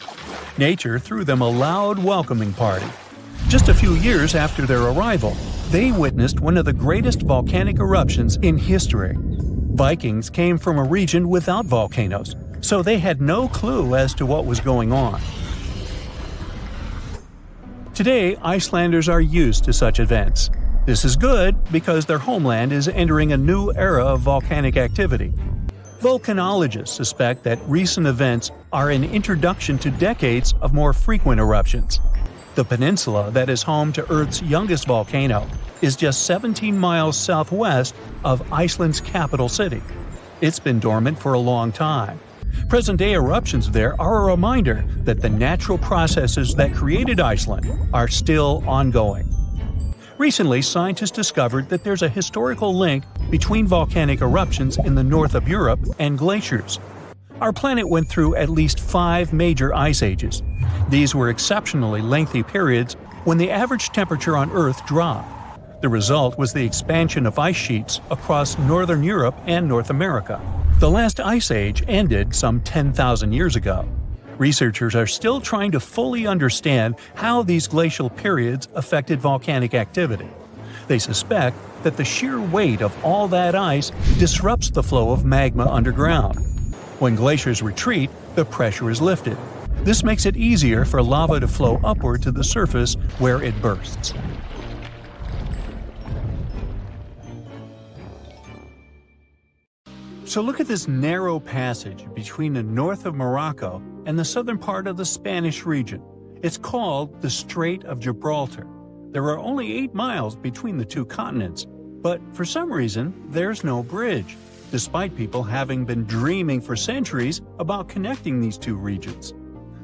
Nature threw them a loud welcoming party. Just a few years after their arrival, they witnessed one of the greatest volcanic eruptions in history. Vikings came from a region without volcanoes, so they had no clue as to what was going on. Today, Icelanders are used to such events. This is good because their homeland is entering a new era of volcanic activity. Volcanologists suspect that recent events are an introduction to decades of more frequent eruptions. The peninsula that is home to Earth's youngest volcano is just 17 miles southwest of Iceland's capital city. It's been dormant for a long time. Present-day eruptions there are a reminder that the natural processes that created Iceland are still ongoing. Recently, scientists discovered that there's a historical link between volcanic eruptions in the north of Europe and glaciers. Our planet went through at least 5 major ice ages. These were exceptionally lengthy periods when the average temperature on Earth dropped. The result was the expansion of ice sheets across northern Europe and North America. The last ice age ended some 10,000 years ago. Researchers are still trying to fully understand how these glacial periods affected volcanic activity. They suspect that the sheer weight of all that ice disrupts the flow of magma underground. When glaciers retreat, the pressure is lifted. This makes it easier for lava to flow upward to the surface where it bursts. So look at this narrow passage between the north of Morocco and the southern part of the Spanish region. It's called the Strait of Gibraltar. There are only 8 miles between the two continents, but for some reason, there's no bridge, despite people having been dreaming for centuries about connecting these two regions.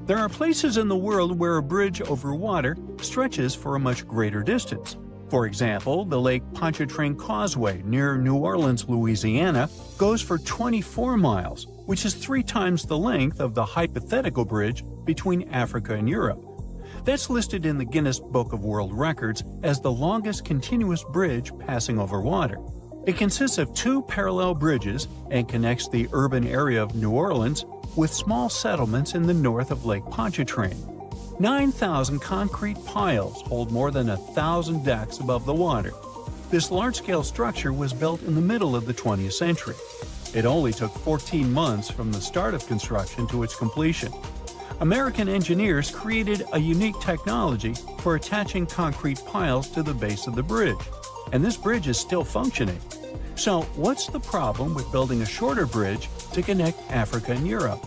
There are places in the world where a bridge over water stretches for a much greater distance. For example, the Lake Pontchartrain Causeway near New Orleans, Louisiana, goes for 24 miles, which is 3 times the length of the hypothetical bridge between Africa and Europe. That's listed in the Guinness Book of World Records as the longest continuous bridge passing over water. It consists of 2 parallel bridges and connects the urban area of New Orleans with small settlements in the north of Lake Pontchartrain. 9,000 concrete piles hold more than 1,000 decks above the water. This large-scale structure was built in the middle of the 20th century. It only took 14 months from the start of construction to its completion. American engineers created a unique technology for attaching concrete piles to the base of the bridge, and this bridge is still functioning. So, what's the problem with building a shorter bridge to connect Africa and Europe?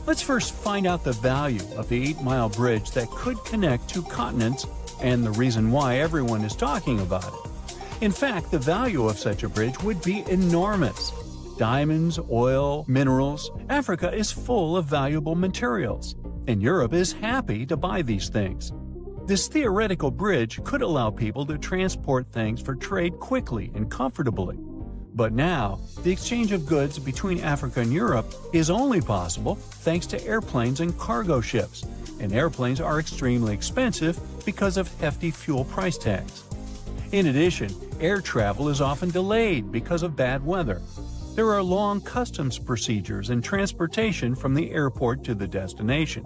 Let's first find out the value of the 8-mile bridge that could connect 2 continents and the reason why everyone is talking about it. In fact, the value of such a bridge would be enormous. Diamonds, oil, minerals, Africa is full of valuable materials, and Europe is happy to buy these things. This theoretical bridge could allow people to transport things for trade quickly and comfortably. But now, the exchange of goods between Africa and Europe is only possible thanks to airplanes and cargo ships, and airplanes are extremely expensive because of hefty fuel price tags. In addition, air travel is often delayed because of bad weather. There are long customs procedures and transportation from the airport to the destination.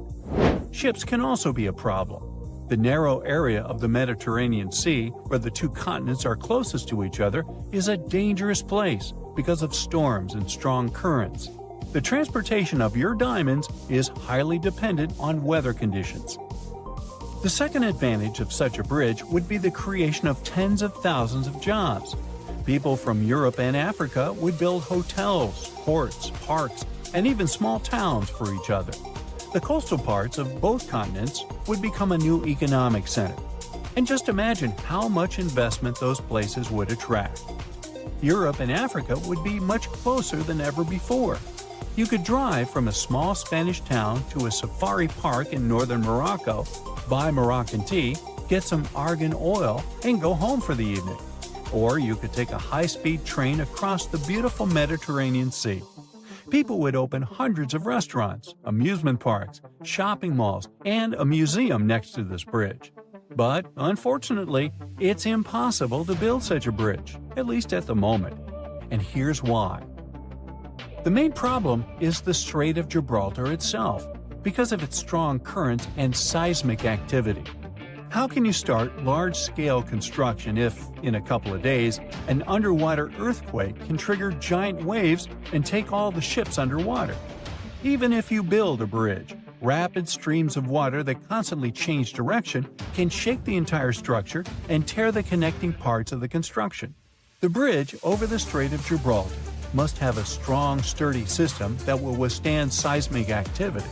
Ships can also be a problem. The narrow area of the Mediterranean Sea, where the two continents are closest to each other, is a dangerous place because of storms and strong currents. The transportation of your diamonds is highly dependent on weather conditions. The second advantage of such a bridge would be the creation of tens of thousands of jobs. People from Europe and Africa would build hotels, ports, parks, and even small towns for each other. The coastal parts of both continents would become a new economic center. And just imagine how much investment those places would attract. Europe and Africa would be much closer than ever before. You could drive from a small Spanish town to a safari park in northern Morocco, buy Moroccan tea, get some argan oil, and go home for the evening. Or you could take a high-speed train across the beautiful Mediterranean Sea. People would open hundreds of restaurants, amusement parks, shopping malls, and a museum next to this bridge. But, unfortunately, it's impossible to build such a bridge, at least at the moment. And here's why. The main problem is the Strait of Gibraltar itself, because of its strong currents and seismic activity. How can you start large-scale construction if, in a couple of days, an underwater earthquake can trigger giant waves and take all the ships underwater? Even if you build a bridge, rapid streams of water that constantly change direction can shake the entire structure and tear the connecting parts of the construction. The bridge over the Strait of Gibraltar must have a strong, sturdy system that will withstand seismic activity.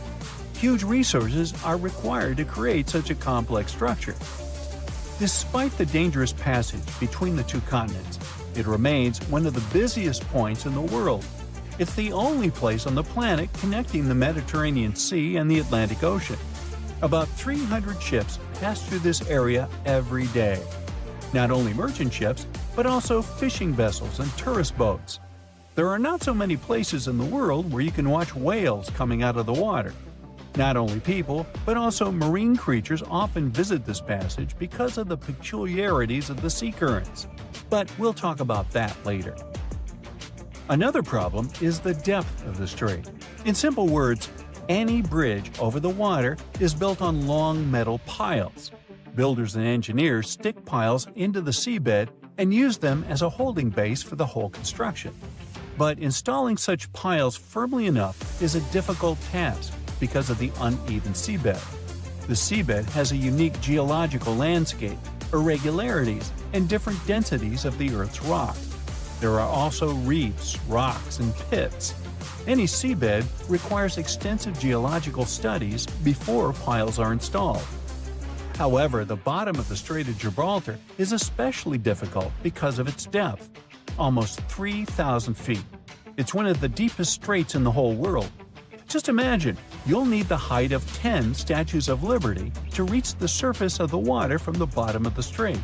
Huge resources are required to create such a complex structure. Despite the dangerous passage between the two continents, it remains one of the busiest points in the world. It's the only place on the planet connecting the Mediterranean Sea and the Atlantic Ocean. About 300 ships pass through this area every day. Not only merchant ships, but also fishing vessels and tourist boats. There are not so many places in the world where you can watch whales coming out of the water. Not only people, but also marine creatures often visit this passage because of the peculiarities of the sea currents. But we'll talk about that later. Another problem is the depth of the strait. In simple words, any bridge over the water is built on long metal piles. Builders and engineers stick piles into the seabed and use them as a holding base for the whole construction. But installing such piles firmly enough is a difficult task because of the uneven seabed. The seabed has a unique geological landscape, irregularities, and different densities of the Earth's rock. There are also reefs, rocks, and pits. Any seabed requires extensive geological studies before piles are installed. However, the bottom of the Strait of Gibraltar is especially difficult because of its depth, almost 3,000 feet. It's one of the deepest straits in the whole world. Just imagine, you'll need the height of 10 Statues of Liberty to reach the surface of the water from the bottom of the strait.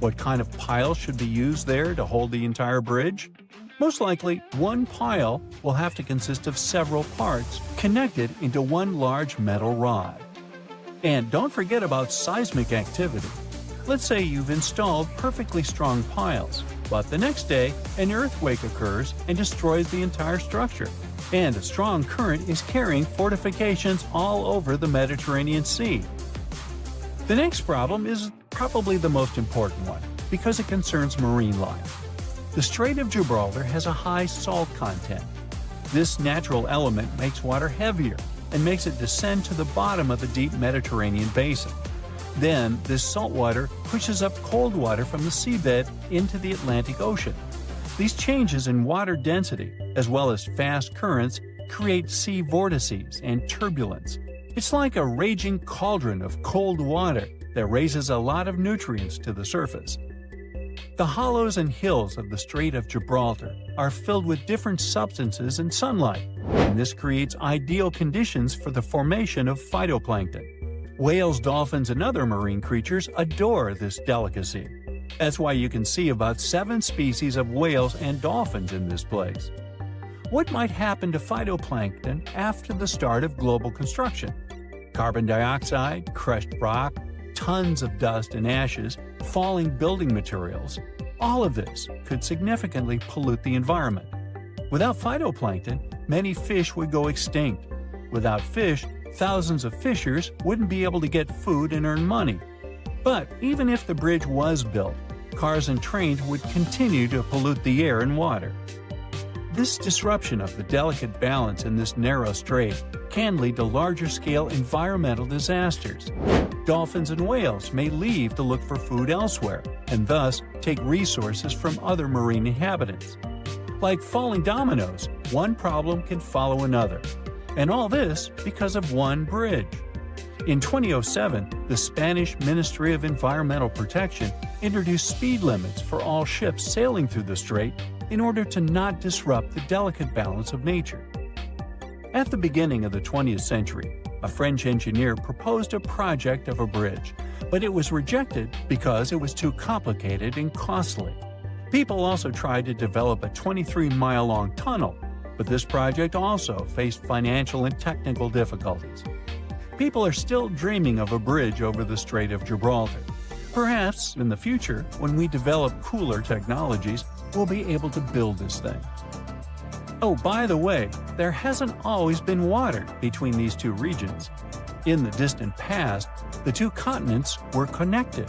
What kind of pile should be used there to hold the entire bridge? Most likely, one pile will have to consist of several parts connected into one large metal rod. And don't forget about seismic activity. Let's say you've installed perfectly strong piles, but the next day an earthquake occurs and destroys the entire structure. And a strong current is carrying fortifications all over the Mediterranean Sea. The next problem is probably the most important one, because it concerns marine life. The Strait of Gibraltar has a high salt content. This natural element makes water heavier and makes it descend to the bottom of the deep Mediterranean basin. Then, this salt water pushes up cold water from the seabed into the Atlantic Ocean. These changes in water density, as well as fast currents, create sea vortices and turbulence. It's like a raging cauldron of cold water that raises a lot of nutrients to the surface. The hollows and hills of the Strait of Gibraltar are filled with different substances and sunlight, and this creates ideal conditions for the formation of phytoplankton. Whales, dolphins, and other marine creatures adore this delicacy. That's why you can see about 7 species of whales and dolphins in this place. What might happen to phytoplankton after the start of global construction? Carbon dioxide, crushed rock, tons of dust and ashes, falling building materials. All of this could significantly pollute the environment. Without phytoplankton, many fish would go extinct. Without fish, thousands of fishers wouldn't be able to get food and earn money. But even if the bridge was built, cars and trains would continue to pollute the air and water. This disruption of the delicate balance in this narrow strait can lead to larger-scale environmental disasters. Dolphins and whales may leave to look for food elsewhere, and thus take resources from other marine inhabitants. Like falling dominoes, one problem can follow another. And all this because of one bridge. In 2007, the Spanish Ministry of Environmental Protection introduced speed limits for all ships sailing through the strait in order to not disrupt the delicate balance of nature. At the beginning of the 20th century, a French engineer proposed a project of a bridge, but it was rejected because it was too complicated and costly. People also tried to develop a 23-mile-long tunnel, but this project also faced financial and technical difficulties. People are still dreaming of a bridge over the Strait of Gibraltar. Perhaps, in the future, when we develop cooler technologies, we'll be able to build this thing. Oh, by the way, there hasn't always been water between these two regions. In the distant past, the two continents were connected.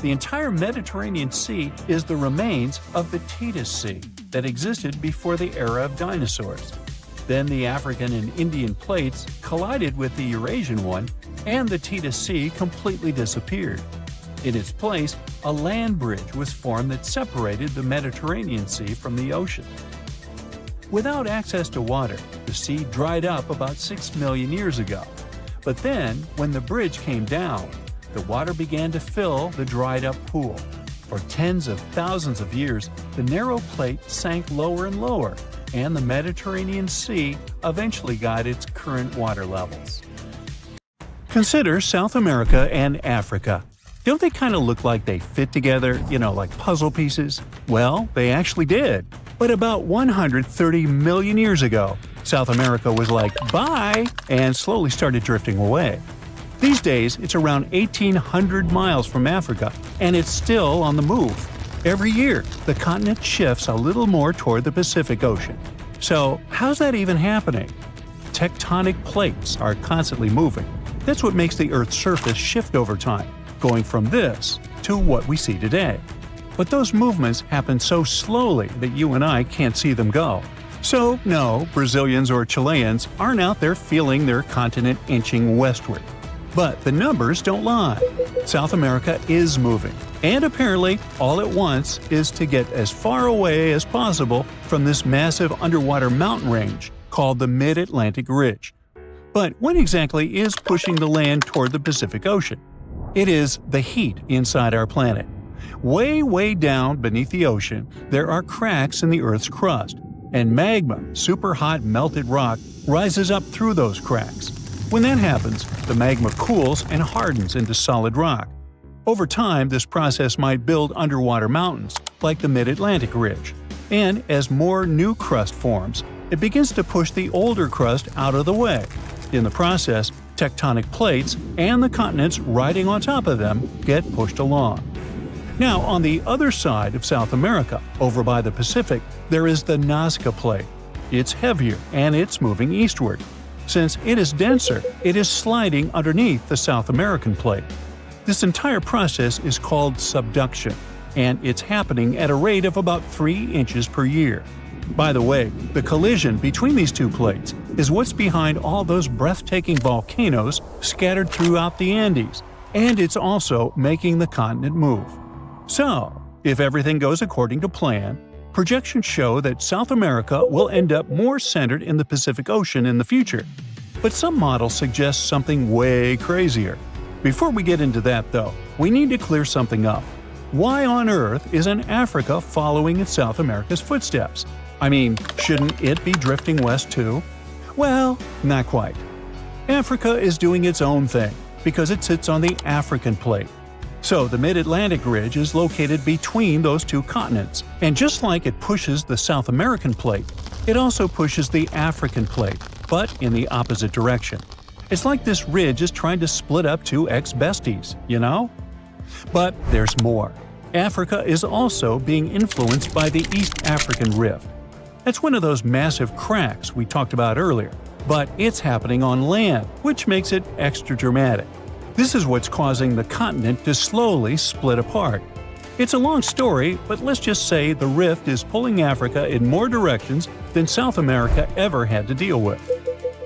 The entire Mediterranean Sea is the remains of the Tethys Sea that existed before the era of dinosaurs. Then the African and Indian plates collided with the Eurasian one, and the Tethys Sea completely disappeared. In its place, a land bridge was formed that separated the Mediterranean Sea from the ocean. Without access to water, the sea dried up about 6 million years ago. But then, when the bridge came down, the water began to fill the dried-up pool. For tens of thousands of years, the narrow plate sank lower and lower, and the Mediterranean Sea eventually got its current water levels. Consider South America and Africa. Don't they kind of look like they fit together, like puzzle pieces? Well, they actually did. But about 130 million years ago, South America was like, bye, and slowly started drifting away. These days, it's around 1,800 miles from Africa, and it's still on the move. Every year, the continent shifts a little more toward the Pacific Ocean. So, how's that even happening? Tectonic plates are constantly moving. That's what makes the Earth's surface shift over time, going from this to what we see today. But those movements happen so slowly that you and I can't see them go. So, no, Brazilians or Chileans aren't out there feeling their continent inching westward. But the numbers don't lie. South America is moving, and apparently all it wants is to get as far away as possible from this massive underwater mountain range called the Mid-Atlantic Ridge. But what exactly is pushing the land toward the Pacific Ocean? It is the heat inside our planet. Way down beneath the ocean, there are cracks in the Earth's crust, and magma, super hot melted rock, rises up through those cracks. When that happens, the magma cools and hardens into solid rock. Over time, this process might build underwater mountains, like the Mid-Atlantic Ridge. And as more new crust forms, it begins to push the older crust out of the way. In the process, tectonic plates and the continents riding on top of them get pushed along. Now, on the other side of South America, over by the Pacific, there is the Nazca Plate. It's heavier, and it's moving eastward. Since it is denser, it is sliding underneath the South American Plate. This entire process is called subduction, and it's happening at a rate of about 3 inches per year. By the way, the collision between these two plates is what's behind all those breathtaking volcanoes scattered throughout the Andes, and it's also making the continent move. So, if everything goes according to plan, projections show that South America will end up more centered in the Pacific Ocean in the future. But some models suggest something way crazier. Before we get into that, though, we need to clear something up. Why on earth isn't Africa following in South America's footsteps? I mean, shouldn't it be drifting west too? Well, not quite. Africa is doing its own thing because it sits on the African plate. So the Mid-Atlantic Ridge is located between those two continents, and just like it pushes the South American plate, it also pushes the African plate, but in the opposite direction. It's like this ridge is trying to split up two ex-besties, you know? But there's more. Africa is also being influenced by the East African Rift. That's one of those massive cracks we talked about earlier, but it's happening on land, which makes it extra dramatic. This is what's causing the continent to slowly split apart. It's a long story, but let's just say the rift is pulling Africa in more directions than South America ever had to deal with.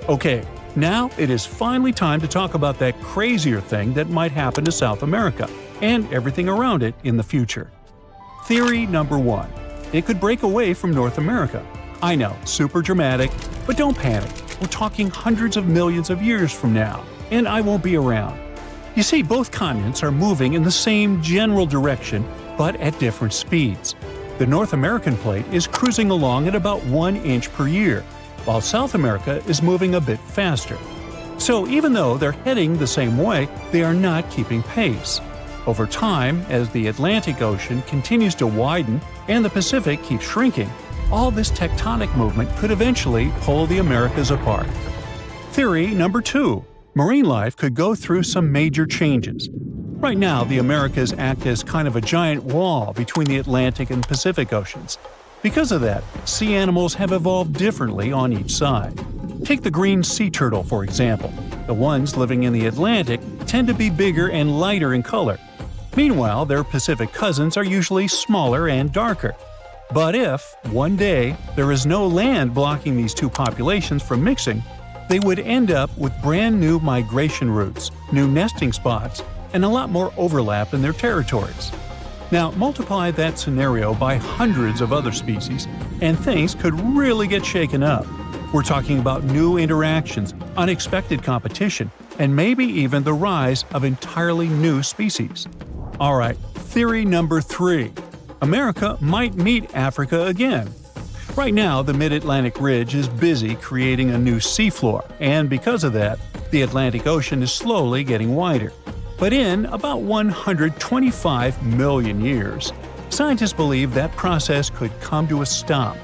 Okay, now it is finally time to talk about that crazier thing that might happen to South America and everything around it in the future. Theory number 1. It could break away from North America. I know, super dramatic, but don't panic. We're talking hundreds of millions of years from now, and I won't be around. You see, both continents are moving in the same general direction, but at different speeds. The North American plate is cruising along at about 1 inch per year, while South America is moving a bit faster. So even though they're heading the same way, they are not keeping pace. Over time, as the Atlantic Ocean continues to widen and the Pacific keeps shrinking, all this tectonic movement could eventually pull the Americas apart. Theory number 2. Marine life could go through some major changes. Right now, the Americas act as kind of a giant wall between the Atlantic and Pacific Oceans. Because of that, sea animals have evolved differently on each side. Take the green sea turtle, for example. The ones living in the Atlantic tend to be bigger and lighter in color. Meanwhile, their Pacific cousins are usually smaller and darker. But if, one day, there is no land blocking these two populations from mixing, they would end up with brand new migration routes, new nesting spots, and a lot more overlap in their territories. Now, multiply that scenario by hundreds of other species, and things could really get shaken up. We're talking about new interactions, unexpected competition, and maybe even the rise of entirely new species. Alright, theory number 3. America might meet Africa again. Right now, the Mid-Atlantic Ridge is busy creating a new seafloor, and because of that, the Atlantic Ocean is slowly getting wider. But in about 125 million years, scientists believe that process could come to a stop.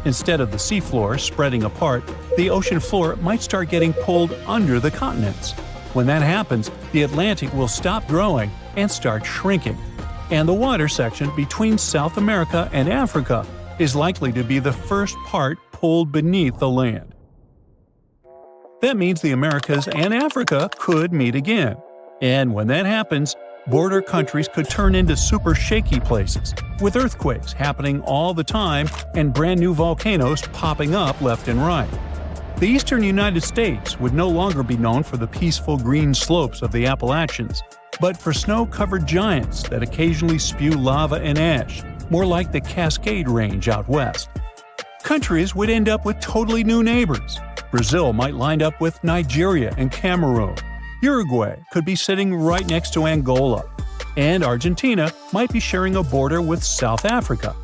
Instead of the seafloor spreading apart, the ocean floor might start getting pulled under the continents. When that happens, the Atlantic will stop growing and start shrinking. And the water section between South America and Africa is likely to be the first part pulled beneath the land. That means the Americas and Africa could meet again. And when that happens, border countries could turn into super shaky places, with earthquakes happening all the time and brand new volcanoes popping up left and right. The eastern United States would no longer be known for the peaceful green slopes of the Appalachians, but for snow-covered giants that occasionally spew lava and ash, more like the Cascade Range out west. Countries would end up with totally new neighbors. Brazil might line up with Nigeria and Cameroon. Uruguay could be sitting right next to Angola. And Argentina might be sharing a border with South Africa.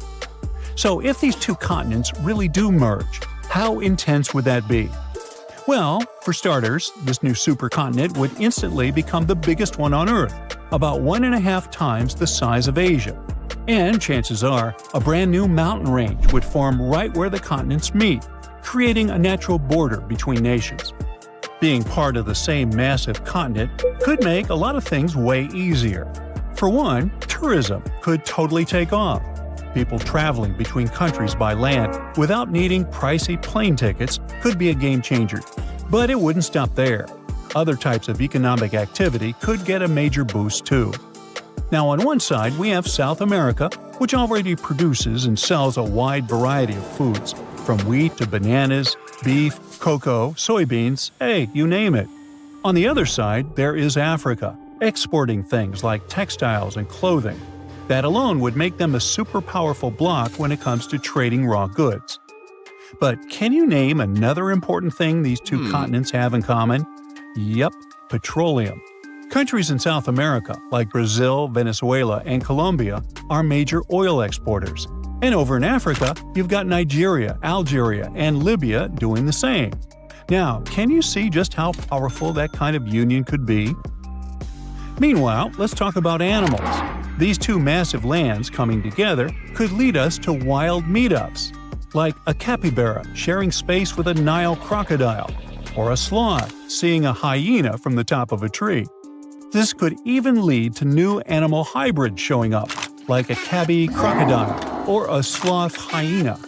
So if these two continents really do merge, how intense would that be? Well, for starters, this new supercontinent would instantly become the biggest one on Earth, about 1.5 times the size of Asia. And chances are, a brand new mountain range would form right where the continents meet, creating a natural border between nations. Being part of the same massive continent could make a lot of things way easier. For one, tourism could totally take off. People traveling between countries by land without needing pricey plane tickets could be a game changer. But it wouldn't stop there. Other types of economic activity could get a major boost too. Now on one side we have South America, which already produces and sells a wide variety of foods, from wheat to bananas, beef, cocoa, soybeans, hey, you name it. On the other side, there is Africa, exporting things like textiles and clothing. That alone would make them a super powerful bloc when it comes to trading raw goods. But can you name another important thing these two continents have in common? Yep, petroleum. Countries in South America, like Brazil, Venezuela, and Colombia, are major oil exporters. And over in Africa, you've got Nigeria, Algeria, and Libya doing the same. Now, can you see just how powerful that kind of union could be? Meanwhile, let's talk about animals. These two massive lands coming together could lead us to wild meetups, like a capybara sharing space with a Nile crocodile, or a sloth seeing a hyena from the top of a tree. This could even lead to new animal hybrids showing up, like a cabby crocodile or a sloth hyena.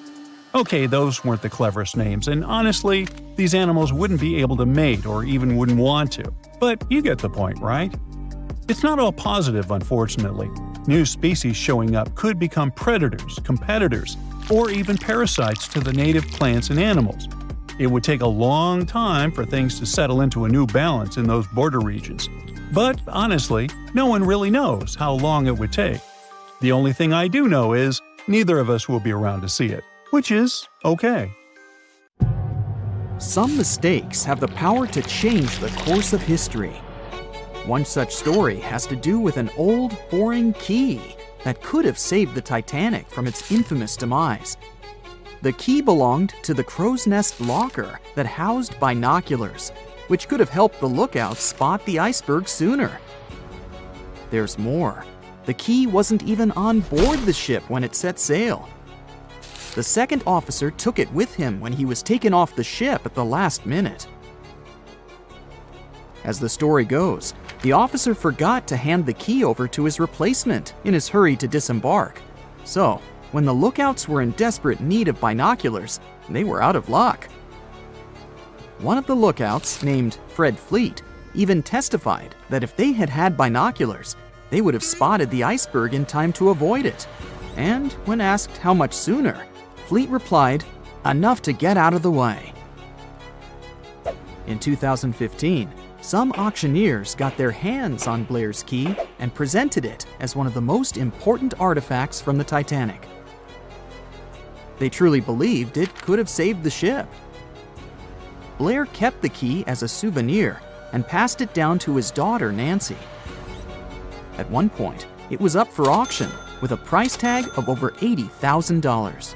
Okay, those weren't the cleverest names, and honestly, these animals wouldn't be able to mate or even wouldn't want to. But you get the point, right? It's not all positive, unfortunately. New species showing up could become predators, competitors, or even parasites to the native plants and animals. It would take a long time for things to settle into a new balance in those border regions. But honestly, no one really knows how long it would take. The only thing I do know is neither of us will be around to see it, which is okay. Some mistakes have the power to change the course of history. One such story has to do with an old, boring key that could have saved the Titanic from its infamous demise. The key belonged to the crow's nest locker that housed binoculars, which could have helped the lookout spot the iceberg sooner. There's more. The key wasn't even on board the ship when it set sail. The second officer took it with him when he was taken off the ship at the last minute. As the story goes, the officer forgot to hand the key over to his replacement in his hurry to disembark. So, when the lookouts were in desperate need of binoculars, they were out of luck. One of the lookouts, named Fred Fleet, even testified that if they had had binoculars, they would have spotted the iceberg in time to avoid it. And when asked how much sooner, Fleet replied, "Enough to get out of the way." In 2015, some auctioneers got their hands on Blair's key and presented it as one of the most important artifacts from the Titanic. They truly believed it could have saved the ship. Blair kept the key as a souvenir and passed it down to his daughter, Nancy. At one point, it was up for auction with a price tag of over $80,000.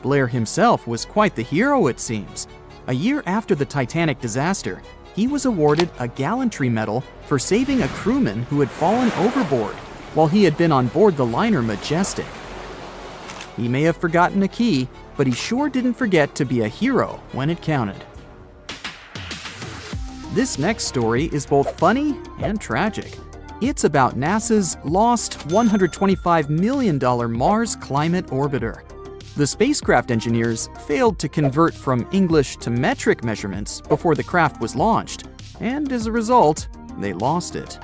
Blair himself was quite the hero, it seems. A year after the Titanic disaster, he was awarded a gallantry medal for saving a crewman who had fallen overboard while he had been on board the liner Majestic. He may have forgotten a key, but he sure didn't forget to be a hero when it counted. This next story is both funny and tragic. It's about NASA's lost $125 million Mars Climate Orbiter. The spacecraft engineers failed to convert from English to metric measurements before the craft was launched, and as a result, they lost it.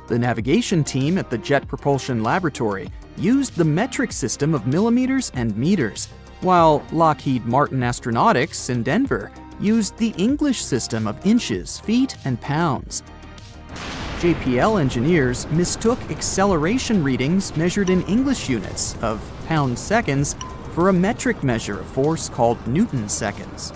The navigation team at the Jet Propulsion Laboratory used the metric system of millimeters and meters, while Lockheed Martin Astronautics in Denver used the English system of inches, feet, and pounds. JPL engineers mistook acceleration readings measured in English units of pound-seconds for a metric measure of force called Newton-seconds.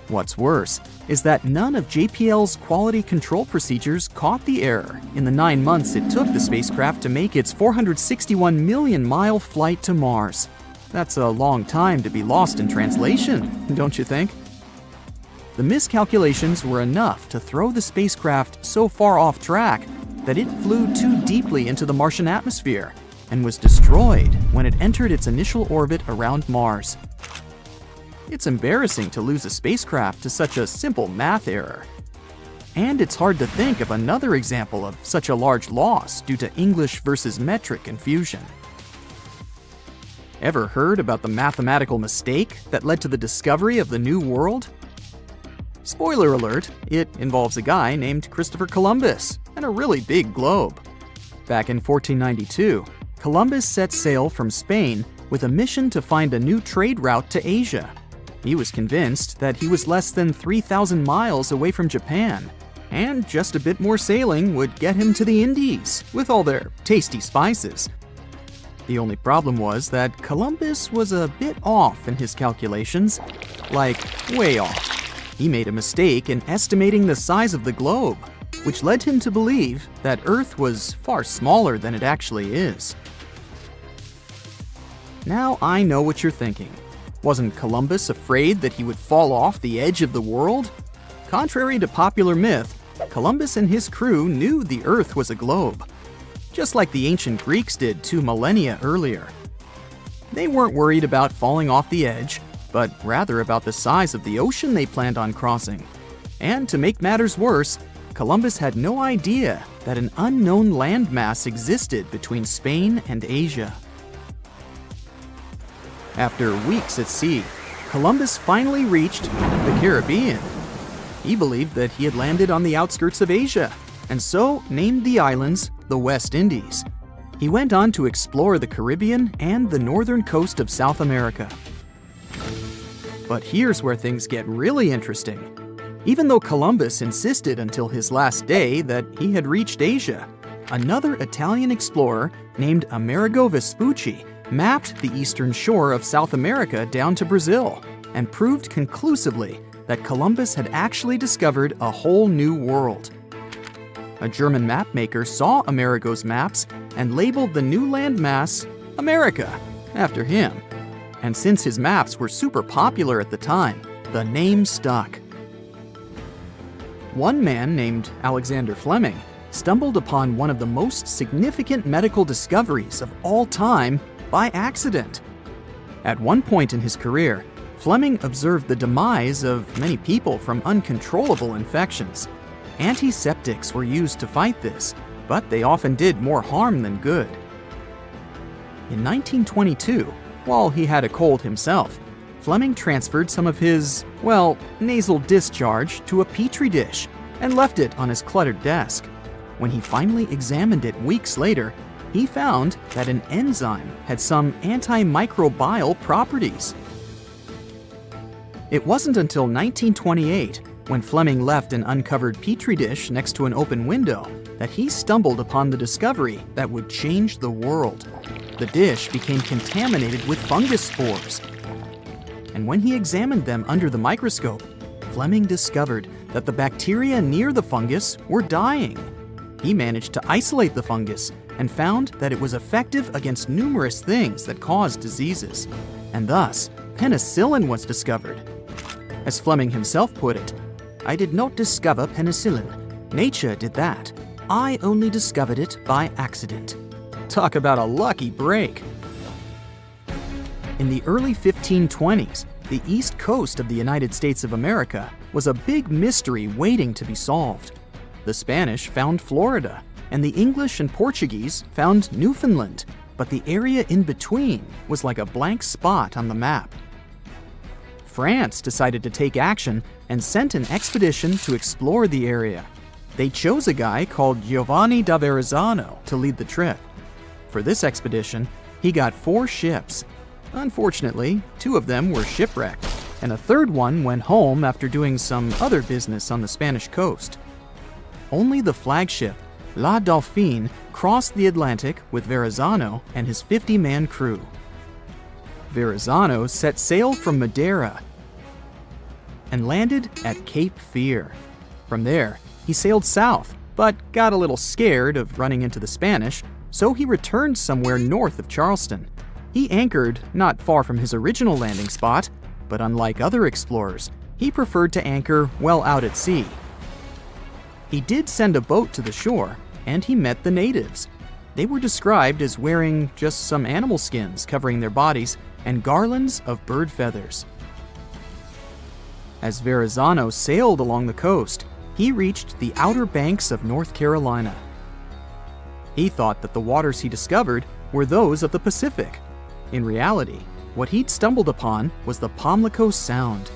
What's worse is that none of JPL's quality control procedures caught the error in the 9 months it took the spacecraft to make its 461 million-mile flight to Mars. That's a long time to be lost in translation, don't you think? The miscalculations were enough to throw the spacecraft so far off track that it flew too deeply into the Martian atmosphere and was destroyed when it entered its initial orbit around Mars. It's embarrassing to lose a spacecraft to such a simple math error. And it's hard to think of another example of such a large loss due to English versus metric confusion. Ever heard about the mathematical mistake that led to the discovery of the New World? Spoiler alert, it involves a guy named Christopher Columbus and a really big globe. Back in 1492, Columbus set sail from Spain with a mission to find a new trade route to Asia. He was convinced that he was less than 3,000 miles away from Japan, and just a bit more sailing would get him to the Indies with all their tasty spices. The only problem was that Columbus was a bit off in his calculations, like way off. He made a mistake in estimating the size of the globe, which led him to believe that Earth was far smaller than it actually is. Now I know what you're thinking. Wasn't Columbus afraid that he would fall off the edge of the world? Contrary to popular myth, Columbus and his crew knew the Earth was a globe, just like the ancient Greeks did 2 millennia earlier. They weren't worried about falling off the edge, but rather about the size of the ocean they planned on crossing. And to make matters worse, Columbus had no idea that an unknown landmass existed between Spain and Asia. After weeks at sea, Columbus finally reached the Caribbean. He believed that he had landed on the outskirts of Asia, and so named the islands the West Indies. He went on to explore the Caribbean and the northern coast of South America. But here's where things get really interesting. Even though Columbus insisted until his last day that he had reached Asia, another Italian explorer named Amerigo Vespucci mapped the eastern shore of South America down to Brazil and proved conclusively that Columbus had actually discovered a whole new world. A German mapmaker saw Amerigo's maps and labeled the new landmass America after him. And since his maps were super popular at the time, the name stuck. One man named Alexander Fleming stumbled upon one of the most significant medical discoveries of all time by accident. At one point in his career, Fleming observed the demise of many people from uncontrollable infections. Antiseptics were used to fight this, but they often did more harm than good. In 1922, while he had a cold himself, Fleming transferred some of his, nasal discharge to a petri dish and left it on his cluttered desk. When he finally examined it weeks later, he found that an enzyme had some antimicrobial properties. It wasn't until 1928, when Fleming left an uncovered petri dish next to an open window, that he stumbled upon the discovery that would change the world. The dish became contaminated with fungus spores. And when he examined them under the microscope, Fleming discovered that the bacteria near the fungus were dying. He managed to isolate the fungus and found that it was effective against numerous things that cause diseases. And thus, penicillin was discovered. As Fleming himself put it, "I did not discover penicillin. Nature did that. I only discovered it by accident." Talk about a lucky break. In the early 1520s, the east coast of the United States of America was a big mystery waiting to be solved. The Spanish found Florida, and the English and Portuguese found Newfoundland, but the area in between was like a blank spot on the map. France decided to take action and sent an expedition to explore the area. They chose a guy called Giovanni da Verrazzano to lead the trip. For this expedition, he got 4 ships. Unfortunately, 2 of them were shipwrecked, and a third one went home after doing some other business on the Spanish coast. Only the flagship, La Dauphine, crossed the Atlantic with Verrazzano and his 50-man crew. Verrazzano set sail from Madeira and landed at Cape Fear. From there, he sailed south, but got a little scared of running into the Spanish, so he returned somewhere north of Charleston. He anchored not far from his original landing spot, but unlike other explorers, he preferred to anchor well out at sea. He did send a boat to the shore, and he met the natives. They were described as wearing just some animal skins covering their bodies and garlands of bird feathers. As Verrazzano sailed along the coast, he reached the outer banks of North Carolina. He thought that the waters he discovered were those of the Pacific. In reality, what he'd stumbled upon was the Pamlico Sound.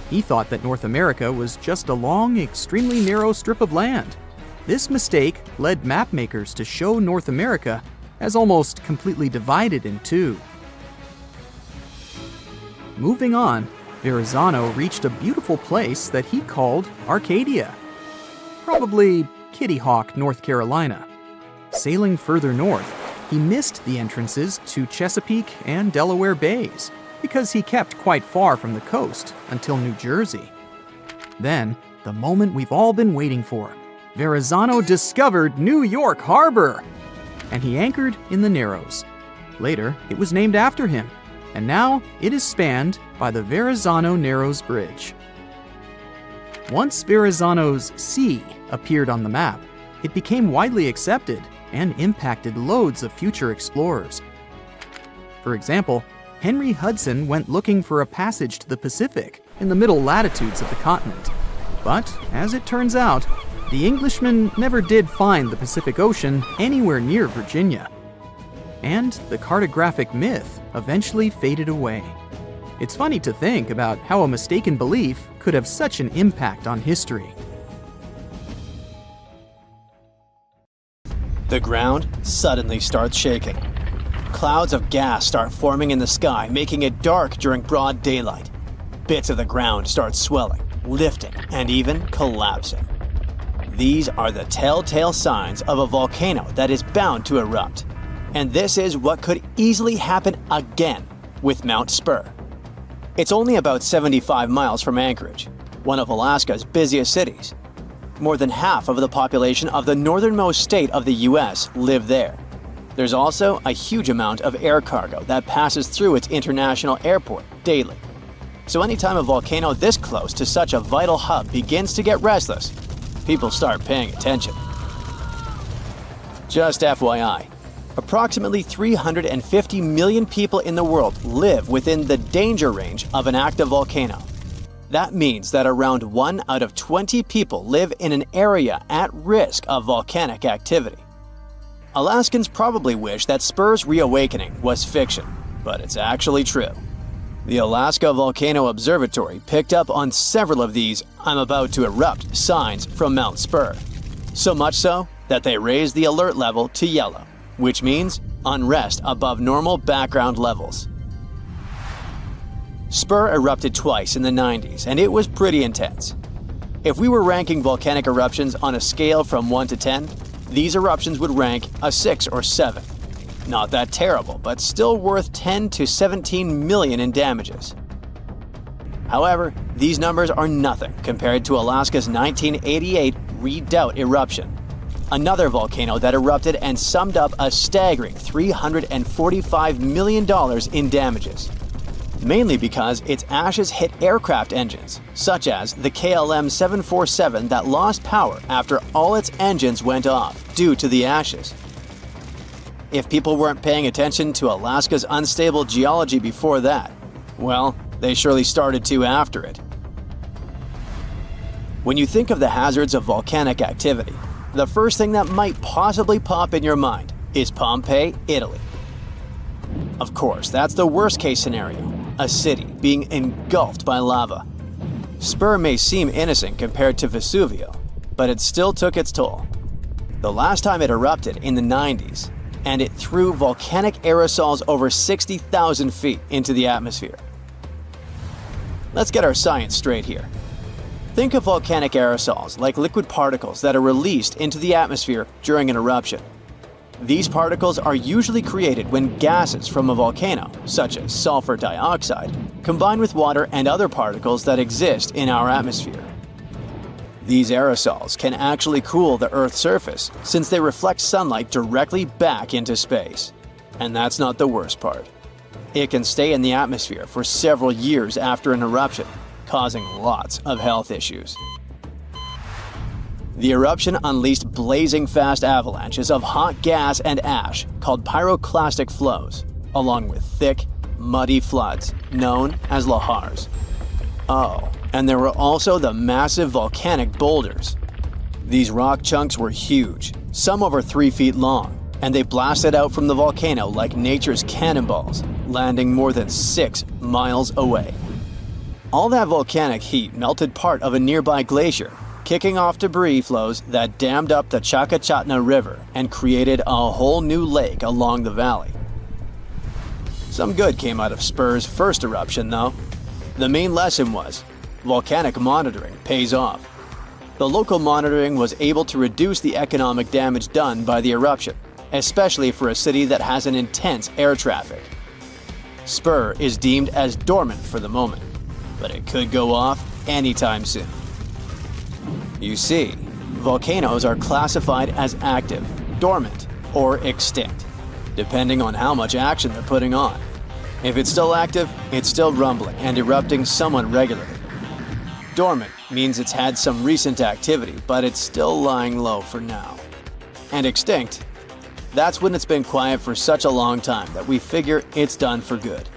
He thought that North America was just a long, extremely narrow strip of land. This mistake led mapmakers to show North America as almost completely divided in two. Moving on, Verrazzano reached a beautiful place that he called Arcadia, probably Kitty Hawk, North Carolina. Sailing further north, he missed the entrances to Chesapeake and Delaware Bays because he kept quite far from the coast until New Jersey. Then, the moment we've all been waiting for. Verrazzano discovered New York Harbor! And he anchored in the Narrows. Later, it was named after him, and now it is spanned by the Verrazzano Narrows Bridge. Once Verrazzano's Sea appeared on the map, it became widely accepted and impacted loads of future explorers. For example, Henry Hudson went looking for a passage to the Pacific in the middle latitudes of the continent. But, as it turns out, the Englishman never did find the Pacific Ocean anywhere near Virginia. And the cartographic myth eventually faded away. It's funny to think about how a mistaken belief could have such an impact on history. The ground suddenly starts shaking. Clouds of gas start forming in the sky, making it dark during broad daylight. Bits of the ground start swelling, lifting, and even collapsing. These are the telltale signs of a volcano that is bound to erupt. And this is what could easily happen again with Mount Spur. It's only about 75 miles from Anchorage, one of Alaska's busiest cities. More than half of the population of the northernmost state of the US live there. There's also a huge amount of air cargo that passes through its international airport daily. So anytime a volcano this close to such a vital hub begins to get restless, people start paying attention. Just FYI, approximately 350 million people in the world live within the danger range of an active volcano. That means that around 1 out of 20 people live in an area at risk of volcanic activity. Alaskans probably wish that Spur's reawakening was fiction, but it's actually true. The Alaska Volcano Observatory picked up on several of these "I'm about to erupt" signs from Mount Spur. So much so that they raised the alert level to yellow, which means unrest above normal background levels. Spur erupted twice in the 90s, and it was pretty intense. If we were ranking volcanic eruptions on a scale from 1 to 10, these eruptions would rank a 6 or 7. Not that terrible, but still worth 10 to 17 million in damages. However, these numbers are nothing compared to Alaska's 1988 Redoubt eruption, another volcano that erupted and summed up a staggering $345 million in damages. Mainly because its ashes hit aircraft engines, such as the KLM 747 that lost power after all its engines went off due to the ashes. If people weren't paying attention to Alaska's unstable geology before that, well, they surely started to after it. When you think of the hazards of volcanic activity, the first thing that might possibly pop in your mind is Pompeii, Italy. Of course, that's the worst-case scenario, a city being engulfed by lava. Spur may seem innocent compared to Vesuvio, but it still took its toll. The last time it erupted in the 90s, and it threw volcanic aerosols over 60,000 feet into the atmosphere. Let's get our science straight here. Think of volcanic aerosols like liquid particles that are released into the atmosphere during an eruption. These particles are usually created when gases from a volcano, such as sulfur dioxide, combine with water and other particles that exist in our atmosphere. These aerosols can actually cool the Earth's surface since they reflect sunlight directly back into space. And that's not the worst part. It can stay in the atmosphere for several years after an eruption, causing lots of health issues. The eruption unleashed blazing fast avalanches of hot gas and ash called pyroclastic flows, along with thick, muddy floods known as lahars. Oh, and there were also the massive volcanic boulders. These rock chunks were huge, some over 3 feet long, and they blasted out from the volcano like nature's cannonballs, landing more than 6 miles away. All that volcanic heat melted part of a nearby glacier, kicking off debris flows that dammed up the Chakachatna River and created a whole new lake along the valley. Some good came out of Spur's first eruption, though. The main lesson was, volcanic monitoring pays off. The local monitoring was able to reduce the economic damage done by the eruption, especially for a city that has an intense air traffic. Spur is deemed as dormant for the moment, but it could go off anytime soon. You see, volcanoes are classified as active, dormant, or extinct, depending on how much action they're putting on. If it's still active, it's still rumbling and erupting somewhat regularly. Dormant means it's had some recent activity, but it's still lying low for now. And extinct, that's when it's been quiet for such a long time that we figure it's done for good.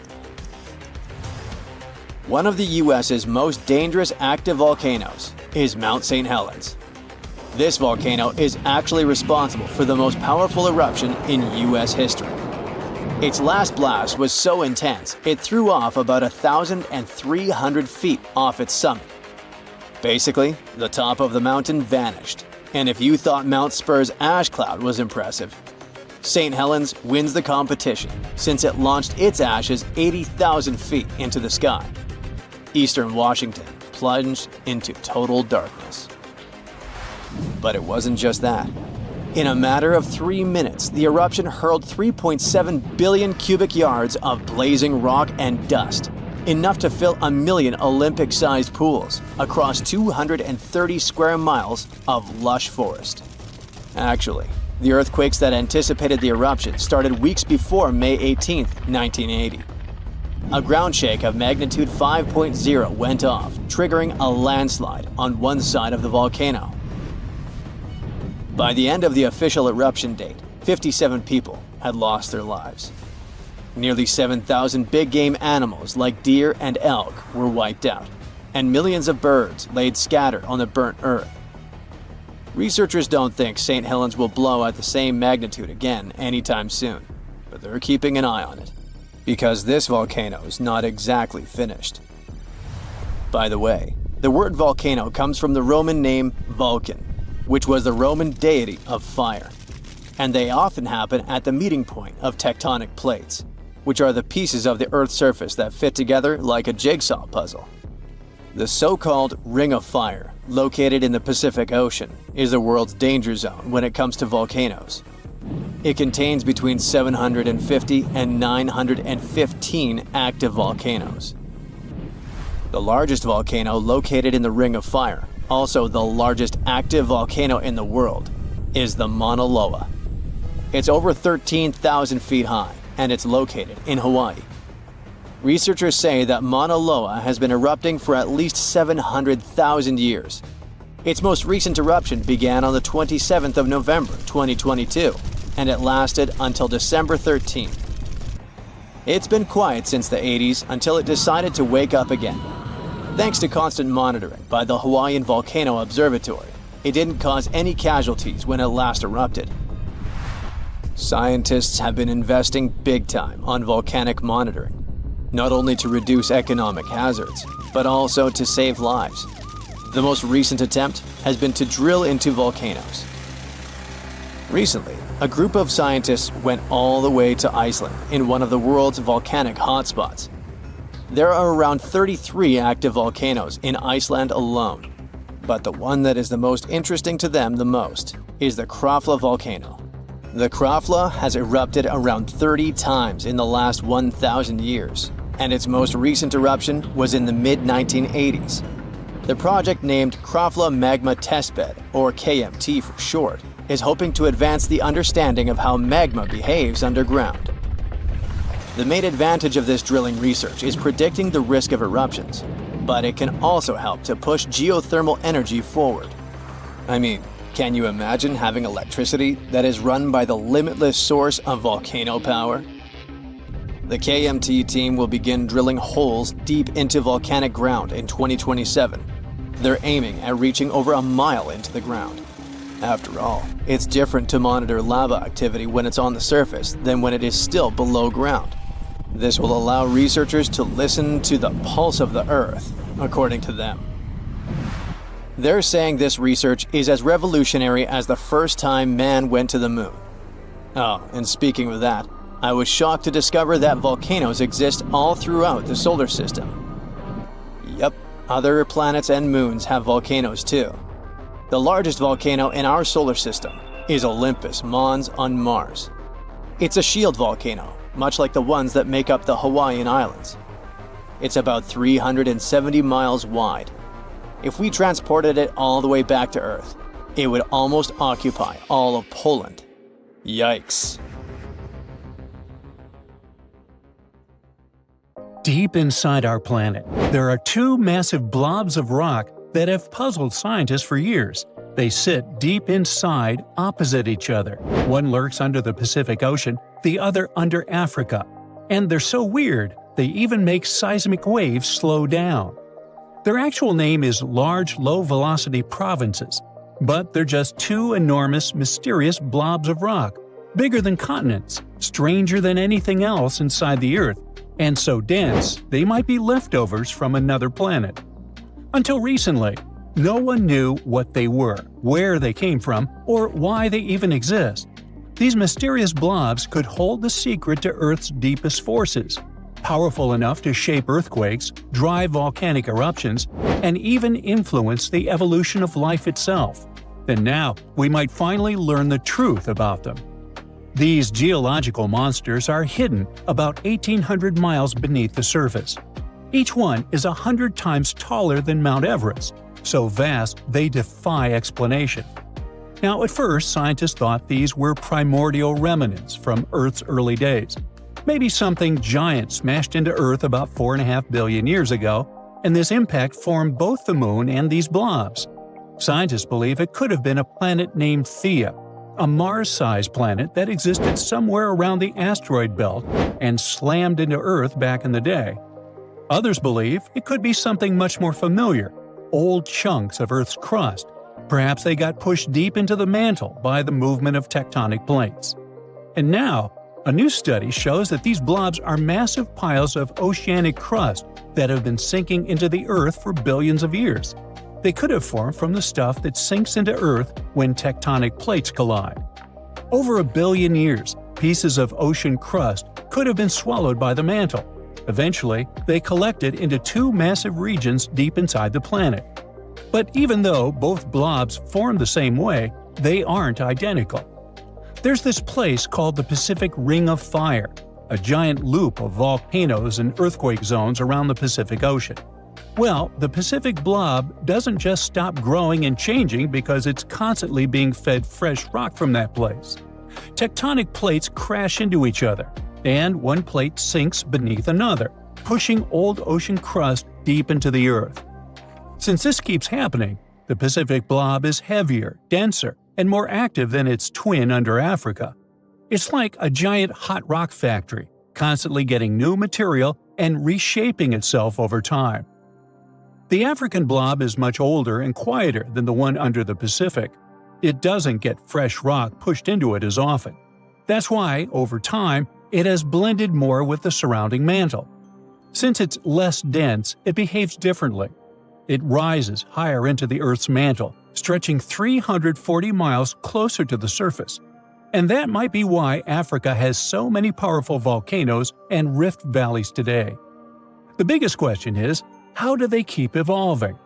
One of the US's most dangerous active volcanoes is Mount St. Helens. This volcano is actually responsible for the most powerful eruption in US history. Its last blast was so intense, it threw off about 1,300 feet off its summit. Basically, the top of the mountain vanished. And if you thought Mount Spur's ash cloud was impressive, St. Helens wins the competition since it launched its ashes 80,000 feet into the sky. Eastern Washington plunged into total darkness. But it wasn't just that. In a matter of 3 minutes, the eruption hurled 3.7 billion cubic yards of blazing rock and dust, enough to fill 1 million Olympic-sized pools across 230 square miles of lush forest. Actually, the earthquakes that anticipated the eruption started weeks before May 18, 1980. A ground shake of magnitude 5.0 went off, triggering a landslide on one side of the volcano. By the end of the official eruption date, 57 people had lost their lives. Nearly 7,000 big-game animals like deer and elk were wiped out, and millions of birds laid scattered on the burnt earth. Researchers don't think St. Helens will blow at the same magnitude again anytime soon, but they're keeping an eye on it, because this volcano is not exactly finished. By the way, the word volcano comes from the Roman name Vulcan, which was the Roman deity of fire, and they often happen at the meeting point of tectonic plates, which are the pieces of the Earth's surface that fit together like a jigsaw puzzle. The so-called Ring of Fire, located in the Pacific Ocean, is the world's danger zone when it comes to volcanoes. It contains between 750 and 915 active volcanoes. The largest volcano located in the Ring of Fire, also the largest active volcano in the world, is the Mauna Loa. It's over 13,000 feet high, and it's located in Hawaii. Researchers say that Mauna Loa has been erupting for at least 700,000 years. Its most recent eruption began on the 27th of November 2022, and it lasted until December 13th. It's been quiet since the 80s until it decided to wake up again. Thanks to constant monitoring by the Hawaiian Volcano Observatory, it didn't cause any casualties when it last erupted. Scientists have been investing big time on volcanic monitoring, not only to reduce economic hazards, but also to save lives. The most recent attempt has been to drill into volcanoes. Recently, a group of scientists went all the way to Iceland in one of the world's volcanic hotspots. There are around 33 active volcanoes in Iceland alone, but the one that is the most interesting to them the most is the Krafla volcano. The Krafla has erupted around 30 times in the last 1,000 years, and its most recent eruption was in the mid-1980s. The project, named Krafla Magma Testbed, or KMT for short, is hoping to advance the understanding of how magma behaves underground. The main advantage of this drilling research is predicting the risk of eruptions, but it can also help to push geothermal energy forward. I mean, can you imagine having electricity that is run by the limitless source of volcano power? The KMT team will begin drilling holes deep into volcanic ground in 2027. They're aiming at reaching over a mile into the ground. After all, it's different to monitor lava activity when it's on the surface than when it is still below ground. This will allow researchers to listen to the pulse of the Earth, according to them. They're saying this research is as revolutionary as the first time man went to the moon. Oh, and speaking of that, I was shocked to discover that volcanoes exist all throughout the solar system. Yep, other planets and moons have volcanoes too. The largest volcano in our solar system is Olympus Mons on Mars. It's a shield volcano, much like the ones that make up the Hawaiian Islands. It's about 370 miles wide. If we transported it all the way back to Earth, it would almost occupy all of Poland. Yikes. Deep inside our planet, there are two massive blobs of rock that have puzzled scientists for years. They sit deep inside, opposite each other. One lurks under the Pacific Ocean, the other under Africa. And they're so weird, they even make seismic waves slow down. Their actual name is large low-velocity provinces, but they're just two enormous, mysterious blobs of rock, bigger than continents, stranger than anything else inside the Earth, and so dense they might be leftovers from another planet. Until recently, no one knew what they were, where they came from, or why they even exist. These mysterious blobs could hold the secret to Earth's deepest forces, powerful enough to shape earthquakes, drive volcanic eruptions, and even influence the evolution of life itself. And now, we might finally learn the truth about them. These geological monsters are hidden about 1,800 miles beneath the surface. Each one is 100 times taller than Mount Everest, so vast they defy explanation. Now, at first, scientists thought these were primordial remnants from Earth's early days. Maybe something giant smashed into Earth about 4.5 billion years ago, and this impact formed both the Moon and these blobs. Scientists believe it could have been a planet named Theia, a Mars-sized planet that existed somewhere around the asteroid belt and slammed into Earth back in the day. Others believe it could be something much more familiar, old chunks of Earth's crust. Perhaps they got pushed deep into the mantle by the movement of tectonic plates. And now, a new study shows that these blobs are massive piles of oceanic crust that have been sinking into the Earth for billions of years. They could have formed from the stuff that sinks into Earth when tectonic plates collide. Over 1 billion years, pieces of ocean crust could have been swallowed by the mantle. Eventually, they collected into two massive regions deep inside the planet. But even though both blobs form the same way, they aren't identical. There's this place called the Pacific Ring of Fire, a giant loop of volcanoes and earthquake zones around the Pacific Ocean. Well, the Pacific blob doesn't just stop growing and changing because it's constantly being fed fresh rock from that place. Tectonic plates crash into each other, and one plate sinks beneath another, pushing old ocean crust deep into the Earth. Since this keeps happening, the Pacific blob is heavier, denser, and more active than its twin under Africa. It's like a giant hot rock factory, constantly getting new material and reshaping itself over time. The African blob is much older and quieter than the one under the Pacific. It doesn't get fresh rock pushed into it as often. That's why, over time, it has blended more with the surrounding mantle. Since it's less dense, it behaves differently. It rises higher into the Earth's mantle, stretching 340 miles closer to the surface. And that might be why Africa has so many powerful volcanoes and rift valleys today. The biggest question is, how do they keep evolving?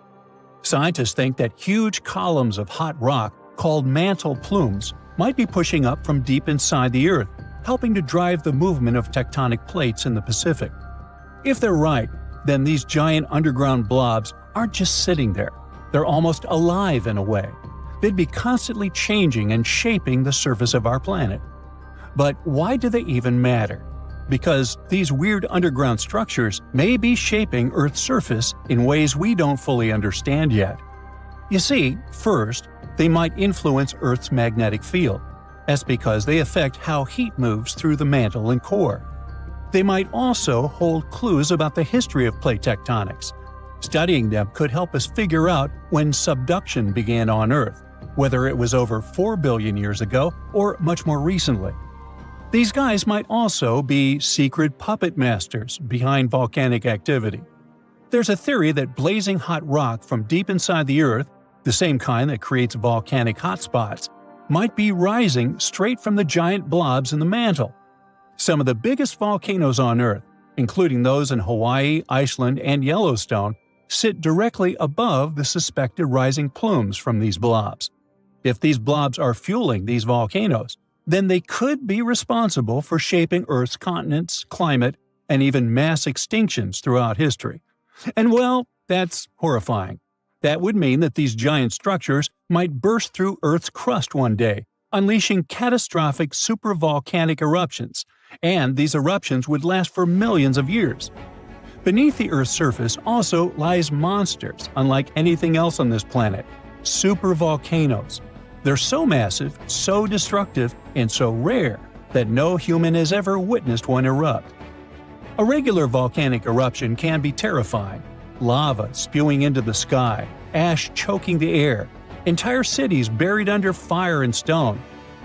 Scientists think that huge columns of hot rock, called mantle plumes, might be pushing up from deep inside the Earth, helping to drive the movement of tectonic plates in the Pacific. If they're right, then these giant underground blobs aren't just sitting there. They're almost alive in a way. They'd be constantly changing and shaping the surface of our planet. But why do they even matter? Because these weird underground structures may be shaping Earth's surface in ways we don't fully understand yet. You see, first, they might influence Earth's magnetic field. That's because they affect how heat moves through the mantle and core. They might also hold clues about the history of plate tectonics. Studying them could help us figure out when subduction began on Earth, whether it was over 4 billion years ago or much more recently. These guys might also be secret puppet masters behind volcanic activity. There's a theory that blazing hot rock from deep inside the Earth, the same kind that creates volcanic hotspots, might be rising straight from the giant blobs in the mantle. Some of the biggest volcanoes on Earth, including those in Hawaii, Iceland, and Yellowstone, sit directly above the suspected rising plumes from these blobs. If these blobs are fueling these volcanoes, then they could be responsible for shaping Earth's continents, climate, and even mass extinctions throughout history. And well, that's horrifying. That would mean that these giant structures might burst through Earth's crust one day, unleashing catastrophic supervolcanic eruptions, and these eruptions would last for millions of years. Beneath the Earth's surface also lies monsters unlike anything else on this planet – supervolcanoes. They're so massive, so destructive, and so rare that no human has ever witnessed one erupt. A regular volcanic eruption can be terrifying. Lava spewing into the sky, ash choking the air, entire cities buried under fire and stone.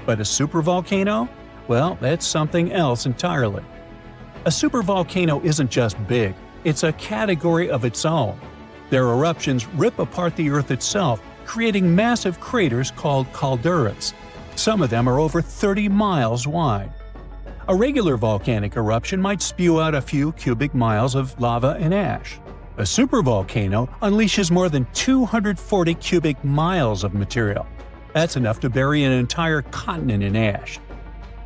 But a supervolcano? Well, that's something else entirely. A supervolcano isn't just big, it's a category of its own. Their eruptions rip apart the Earth itself, creating massive craters called calderas. Some of them are over 30 miles wide. A regular volcanic eruption might spew out a few cubic miles of lava and ash. A supervolcano unleashes more than 240 cubic miles of material. That's enough to bury an entire continent in ash.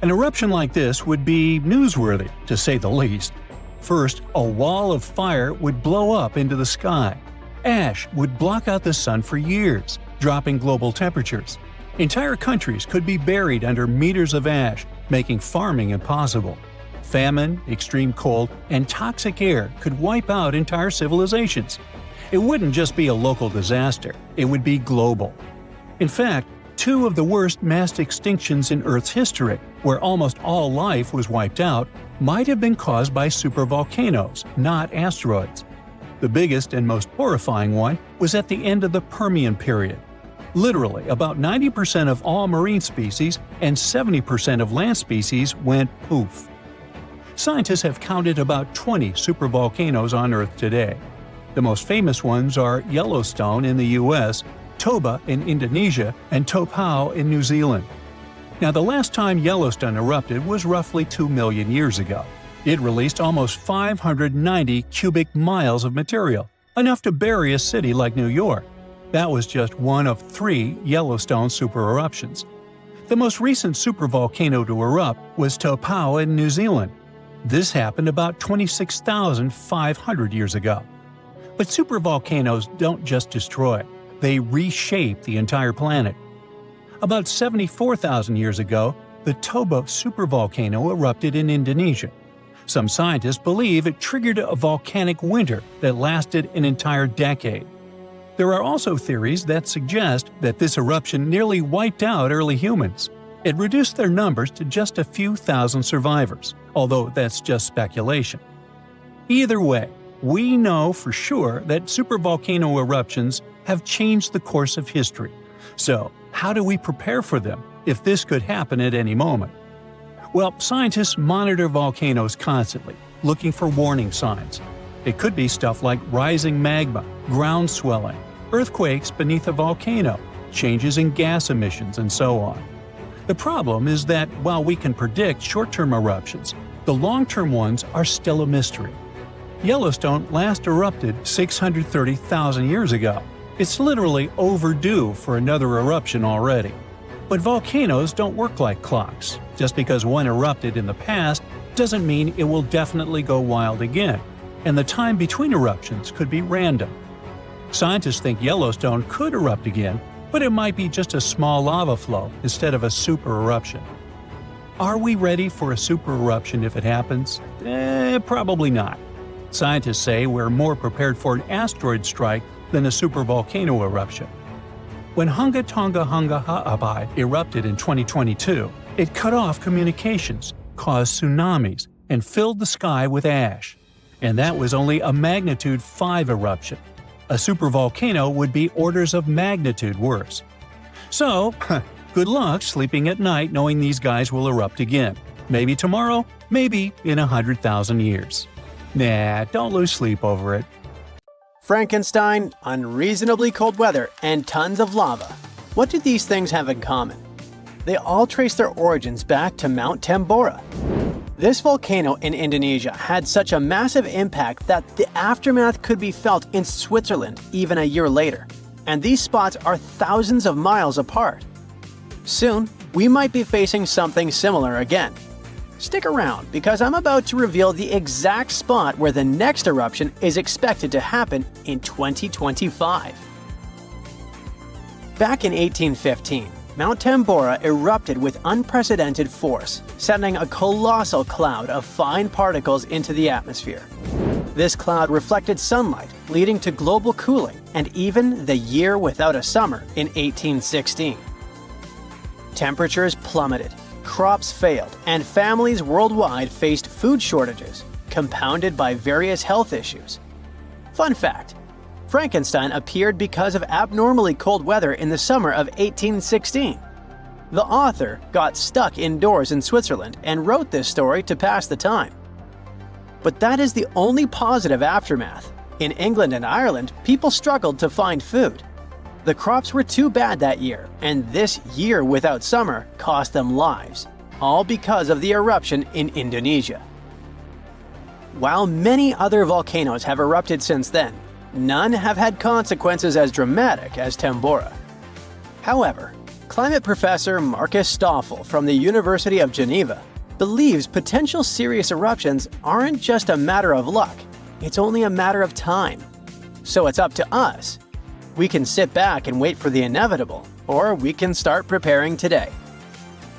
An eruption like this would be newsworthy, to say the least. First, a wall of fire would blow up into the sky. Ash would block out the sun for years, dropping global temperatures. Entire countries could be buried under meters of ash, making farming impossible. Famine, extreme cold, and toxic air could wipe out entire civilizations. It wouldn't just be a local disaster, it would be global. In fact, two of the worst mass extinctions in Earth's history, where almost all life was wiped out, might have been caused by supervolcanoes, not asteroids. The biggest and most horrifying one was at the end of the Permian period. Literally, about 90% of all marine species and 70% of land species went poof. Scientists have counted about 20 supervolcanoes on Earth today. The most famous ones are Yellowstone in the US, Toba in Indonesia, and Topao in New Zealand. Now, the last time Yellowstone erupted was roughly 2 million years ago. It released almost 590 cubic miles of material, enough to bury a city like New York. That was just one of 3 Yellowstone supereruptions. The most recent supervolcano to erupt was Topao in New Zealand. This happened about 26,500 years ago. But supervolcanoes don't just destroy, they reshape the entire planet. About 74,000 years ago, the Toba supervolcano erupted in Indonesia. Some scientists believe it triggered a volcanic winter that lasted an entire decade. There are also theories that suggest that this eruption nearly wiped out early humans. It reduced their numbers to just a few thousand survivors, although that's just speculation. Either way, we know for sure that supervolcano eruptions have changed the course of history. So, how do we prepare for them if this could happen at any moment? Well, scientists monitor volcanoes constantly, looking for warning signs. It could be stuff like rising magma, ground swelling, earthquakes beneath a volcano, changes in gas emissions, and so on. The problem is that while we can predict short-term eruptions, the long-term ones are still a mystery. Yellowstone last erupted 630,000 years ago. It's literally overdue for another eruption already. But volcanoes don't work like clocks. Just because one erupted in the past doesn't mean it will definitely go wild again, and the time between eruptions could be random. Scientists think Yellowstone could erupt again, but it might be just a small lava flow instead of a super eruption. Are we ready for a super eruption if it happens? Probably not. Scientists say we're more prepared for an asteroid strike than a supervolcano eruption. When Hunga Tonga Hunga Ha'apai erupted in 2022, it cut off communications, caused tsunamis, and filled the sky with ash. And that was only a magnitude 5 eruption. A supervolcano would be orders of magnitude worse. So, good luck sleeping at night knowing these guys will erupt again. Maybe tomorrow, maybe in 100,000 years. Nah, don't lose sleep over it. Frankenstein, unreasonably cold weather, and tons of lava. What do these things have in common? They all trace their origins back to Mount Tambora. This volcano in Indonesia had such a massive impact that the aftermath could be felt in Switzerland even a year later. And these spots are thousands of miles apart. Soon, we might be facing something similar again. Stick around because I'm about to reveal the exact spot where the next eruption is expected to happen in 2025. Back in 1815, Mount Tambora erupted with unprecedented force, sending a colossal cloud of fine particles into the atmosphere. This cloud reflected sunlight, leading to global cooling and even the year without a summer in 1816. Temperatures plummeted, crops failed, and families worldwide faced food shortages, compounded by various health issues. Fun fact: Frankenstein appeared because of abnormally cold weather in the summer of 1816. The author got stuck indoors in Switzerland and wrote this story to pass the time. But that is the only positive aftermath. In England and Ireland, people struggled to find food. The crops were too bad that year, and this year without summer cost them lives, all because of the eruption in Indonesia. While many other volcanoes have erupted since then, none have had consequences as dramatic as Tambora. However, climate professor Marcus Stoffel from the University of Geneva believes potential serious eruptions aren't just a matter of luck, it's only a matter of time. So it's up to us. We can sit back and wait for the inevitable, or we can start preparing today.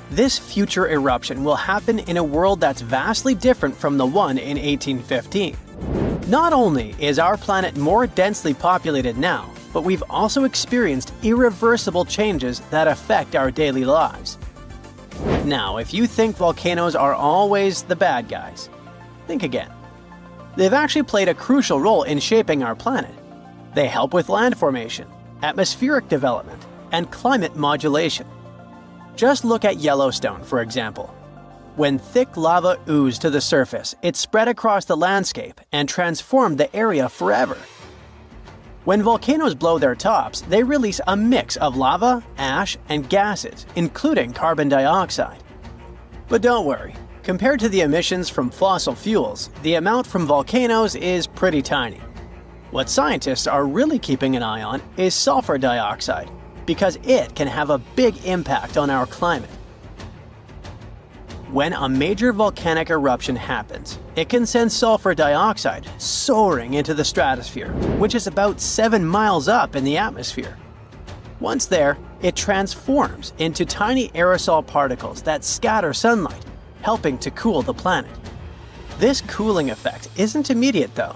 This future eruption will happen in a world that's vastly different from the one in 1815. Not only is our planet more densely populated now, but we've also experienced irreversible changes that affect our daily lives. Now, if you think volcanoes are always the bad guys, think again. They've actually played a crucial role in shaping our planet. They help with land formation, atmospheric development, and climate modulation. Just look at Yellowstone, for example. When thick lava oozed to the surface, it spread across the landscape and transformed the area forever. When volcanoes blow their tops, they release a mix of lava, ash, and gases, including carbon dioxide. But don't worry, compared to the emissions from fossil fuels, the amount from volcanoes is pretty tiny. What scientists are really keeping an eye on is sulfur dioxide, because it can have a big impact on our climate. When a major volcanic eruption happens, it can send sulfur dioxide soaring into the stratosphere, which is about 7 miles up in the atmosphere. Once there, it transforms into tiny aerosol particles that scatter sunlight, helping to cool the planet. This cooling effect isn't immediate though.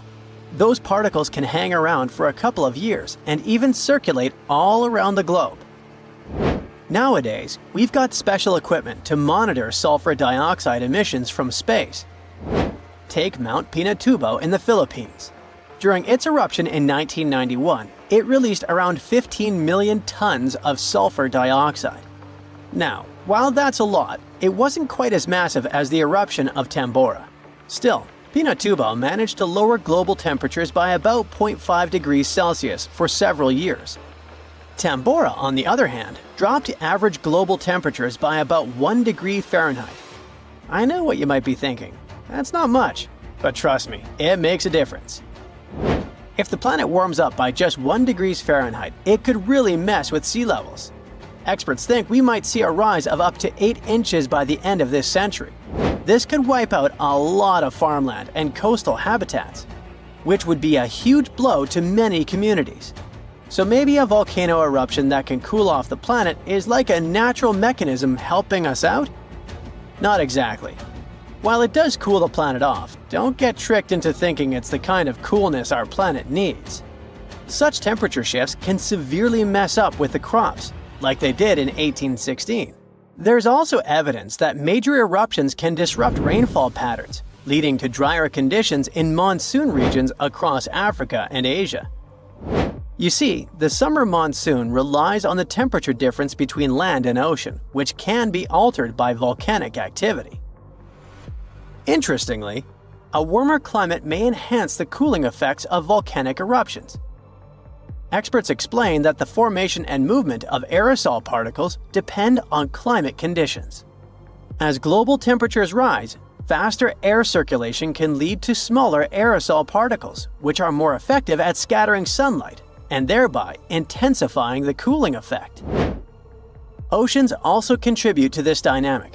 Those particles can hang around for a couple of years and even circulate all around the globe. Nowadays, we've got special equipment to monitor sulfur dioxide emissions from space. Take Mount Pinatubo in the Philippines. During its eruption in 1991, it released around 15 million tons of sulfur dioxide. Now, while that's a lot, it wasn't quite as massive as the eruption of Tambora. Still, Pinatubo managed to lower global temperatures by about 0.5 degrees Celsius for several years. Tambora, on the other hand, dropped average global temperatures by about 1 degree Fahrenheit. I know what you might be thinking. That's not much, but trust me, it makes a difference. If the planet warms up by just 1 degree Fahrenheit, it could really mess with sea levels. Experts think we might see a rise of up to 8 inches by the end of this century. This could wipe out a lot of farmland and coastal habitats, which would be a huge blow to many communities. So maybe a volcano eruption that can cool off the planet is like a natural mechanism helping us out? Not exactly. While it does cool the planet off, don't get tricked into thinking it's the kind of coolness our planet needs. Such temperature shifts can severely mess up with the crops, like they did in 1816. There's also evidence that major eruptions can disrupt rainfall patterns, leading to drier conditions in monsoon regions across Africa and Asia. You see, the summer monsoon relies on the temperature difference between land and ocean, which can be altered by volcanic activity. Interestingly, a warmer climate may enhance the cooling effects of volcanic eruptions. Experts explain that the formation and movement of aerosol particles depend on climate conditions. As global temperatures rise, faster air circulation can lead to smaller aerosol particles, which are more effective at scattering sunlight and thereby intensifying the cooling effect. Oceans also contribute to this dynamic.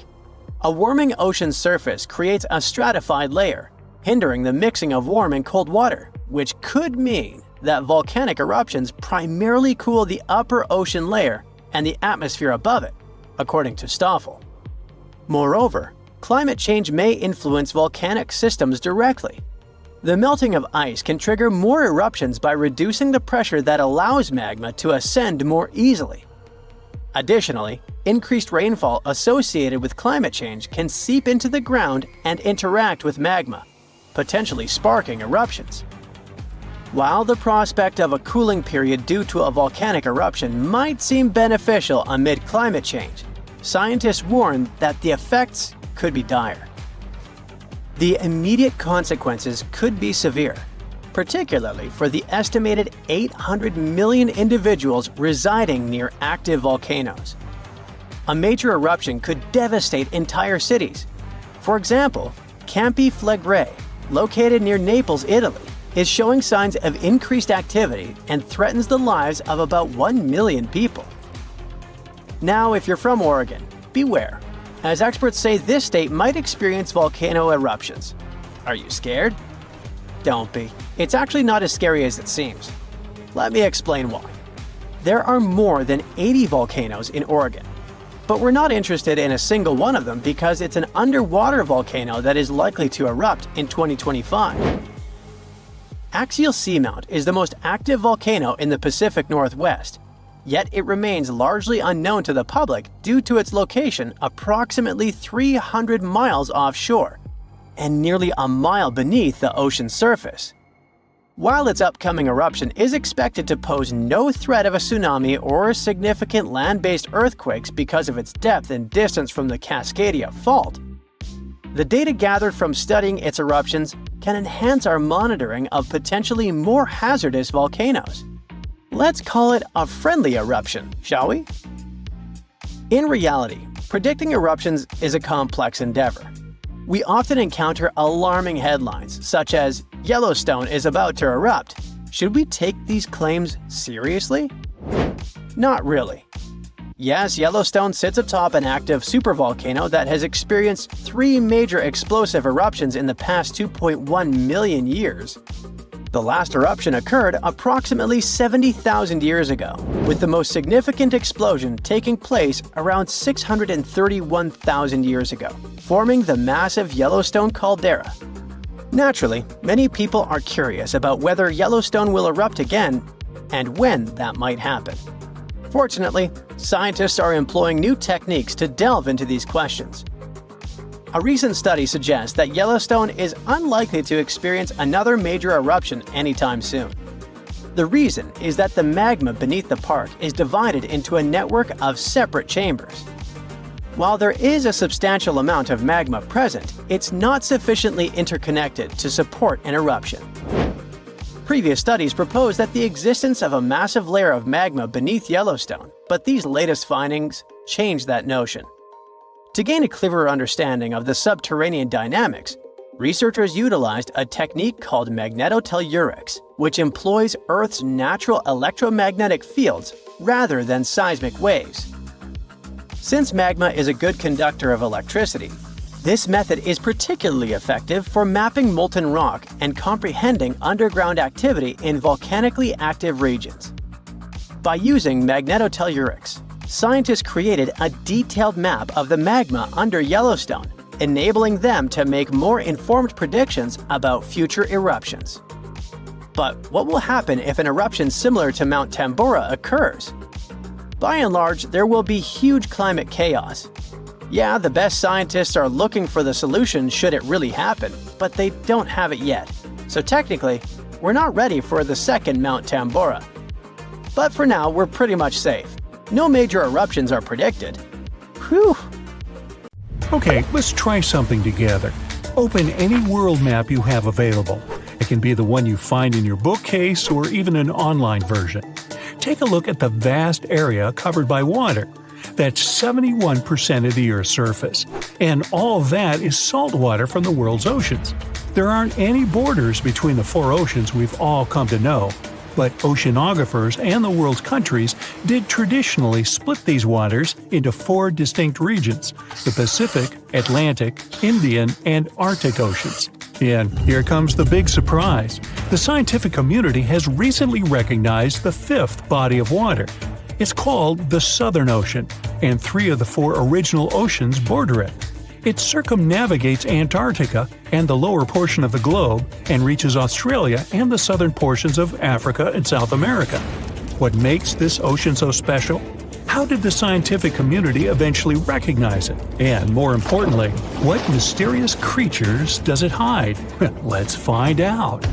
A warming ocean surface creates a stratified layer, hindering the mixing of warm and cold water, which could mean that volcanic eruptions primarily cool the upper ocean layer and the atmosphere above it, according to Stoffel. Moreover, climate change may influence volcanic systems directly. The melting of ice can trigger more eruptions by reducing the pressure that allows magma to ascend more easily. Additionally, increased rainfall associated with climate change can seep into the ground and interact with magma, potentially sparking eruptions. While the prospect of a cooling period due to a volcanic eruption might seem beneficial amid climate change, scientists warn that the effects could be dire. The immediate consequences could be severe, particularly for the estimated 800 million individuals residing near active volcanoes. A major eruption could devastate entire cities. For example, Campi Flegrei, located near Naples, Italy, is showing signs of increased activity and threatens the lives of about 1 million people. Now, if you're from Oregon, beware, as experts say this state might experience volcano eruptions. Are you scared? Don't be. It's actually not as scary as it seems. Let me explain why. There are more than 80 volcanoes in Oregon, but we're not interested in a single one of them because it's an underwater volcano that is likely to erupt in 2025. Axial Seamount is the most active volcano in the Pacific Northwest, yet it remains largely unknown to the public due to its location approximately 300 miles offshore and nearly a mile beneath the ocean surface. While its upcoming eruption is expected to pose no threat of a tsunami or significant land-based earthquakes because of its depth and distance from the Cascadia Fault, the data gathered from studying its eruptions can enhance our monitoring of potentially more hazardous volcanoes. Let's call it a friendly eruption, shall we? In reality, predicting eruptions is a complex endeavor. We often encounter alarming headlines, such as, "Yellowstone is about to erupt." Should we take these claims seriously? Not really. Yes, Yellowstone sits atop an active supervolcano that has experienced 3 major explosive eruptions in the past 2.1 million years. The last eruption occurred approximately 70,000 years ago, with the most significant explosion taking place around 631,000 years ago, forming the massive Yellowstone caldera. Naturally, many people are curious about whether Yellowstone will erupt again and when that might happen. Fortunately, scientists are employing new techniques to delve into these questions. A recent study suggests that Yellowstone is unlikely to experience another major eruption anytime soon. The reason is that the magma beneath the park is divided into a network of separate chambers. While there is a substantial amount of magma present, it's not sufficiently interconnected to support an eruption. Previous studies proposed that the existence of a massive layer of magma beneath Yellowstone, but these latest findings change that notion. To gain a clearer understanding of the subterranean dynamics, researchers utilized a technique called magnetotellurics, which employs Earth's natural electromagnetic fields rather than seismic waves. Since magma is a good conductor of electricity, this method is particularly effective for mapping molten rock and comprehending underground activity in volcanically active regions. By using magnetotellurics, scientists created a detailed map of the magma under Yellowstone, enabling them to make more informed predictions about future eruptions. But what will happen if an eruption similar to Mount Tambora occurs? By and large, there will be huge climate chaos. Yeah, the best scientists are looking for the solution should it really happen, but they don't have it yet. So technically, we're not ready for the second Mount Tambora. But for now, we're pretty much safe. No major eruptions are predicted. Whew! Okay, let's try something together. Open any world map you have available. It can be the one you find in your bookcase or even an online version. Take a look at the vast area covered by water. That's 71% of the Earth's surface. And all that is salt water from the world's oceans. There aren't any borders between the 4 oceans we've all come to know, but oceanographers and the world's countries did traditionally split these waters into 4 distinct regions: the Pacific, Atlantic, Indian, and Arctic Oceans. And here comes the big surprise. The scientific community has recently recognized the fifth body of water. It's called the Southern Ocean, and 3 of the 4 original oceans border it. It circumnavigates Antarctica and the lower portion of the globe and reaches Australia and the southern portions of Africa and South America. What makes this ocean so special? How did the scientific community eventually recognize it? And more importantly, what mysterious creatures does it hide? Let's find out.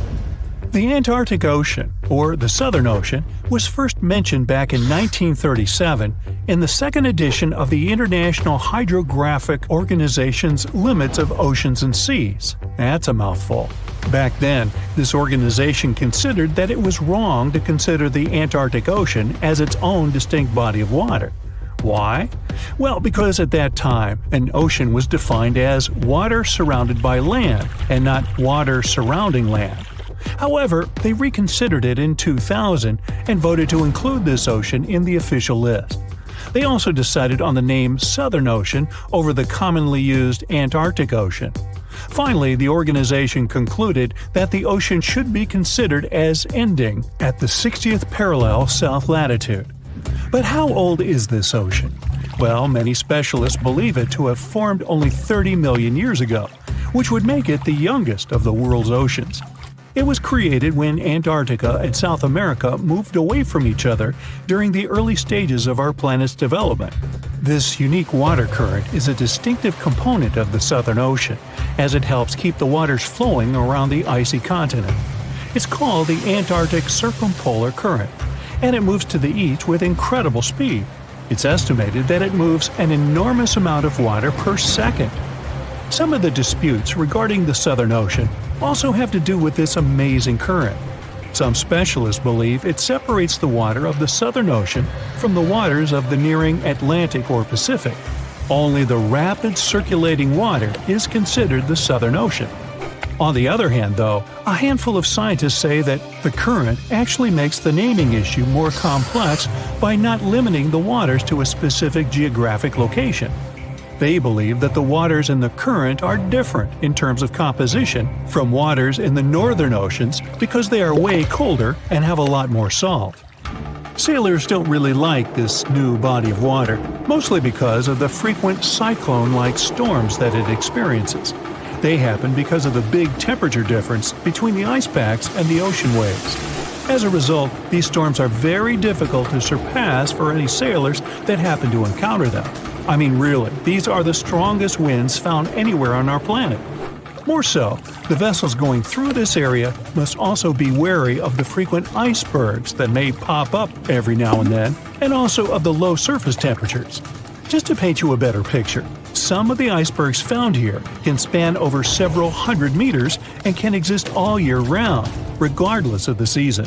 The Antarctic Ocean, or the Southern Ocean, was first mentioned back in 1937 in the second edition of the International Hydrographic Organization's Limits of Oceans and Seas. That's a mouthful. Back then, this organization considered that it was wrong to consider the Antarctic Ocean as its own distinct body of water. Why? Well, because at that time, an ocean was defined as water surrounded by land and not water surrounding land. However, they reconsidered it in 2000 and voted to include this ocean in the official list. They also decided on the name Southern Ocean over the commonly used Antarctic Ocean. Finally, the organization concluded that the ocean should be considered as ending at the 60th parallel south latitude. But how old is this ocean? Well, many specialists believe it to have formed only 30 million years ago, which would make it the youngest of the world's oceans. It was created when Antarctica and South America moved away from each other during the early stages of our planet's development. This unique water current is a distinctive component of the Southern Ocean, as it helps keep the waters flowing around the icy continent. It's called the Antarctic Circumpolar Current, and it moves to the east with incredible speed. It's estimated that it moves an enormous amount of water per second. Some of the disputes regarding the Southern Ocean also have to do with this amazing current. Some specialists believe it separates the water of the Southern Ocean from the waters of the nearing Atlantic or Pacific. Only the rapid circulating water is considered the Southern Ocean. On the other hand, though, a handful of scientists say that the current actually makes the naming issue more complex by not limiting the waters to a specific geographic location. They believe that the waters in the current are different in terms of composition from waters in the northern oceans because they are way colder and have a lot more salt. Sailors don't really like this new body of water, mostly because of the frequent cyclone-like storms that it experiences. They happen because of the big temperature difference between the ice packs and the ocean waves. As a result, these storms are very difficult to surpass for any sailors that happen to encounter them. I mean, really, these are the strongest winds found anywhere on our planet. More so, the vessels going through this area must also be wary of the frequent icebergs that may pop up every now and then, and also of the low surface temperatures. Just to paint you a better picture, some of the icebergs found here can span over several hundred meters and can exist all year round, regardless of the season.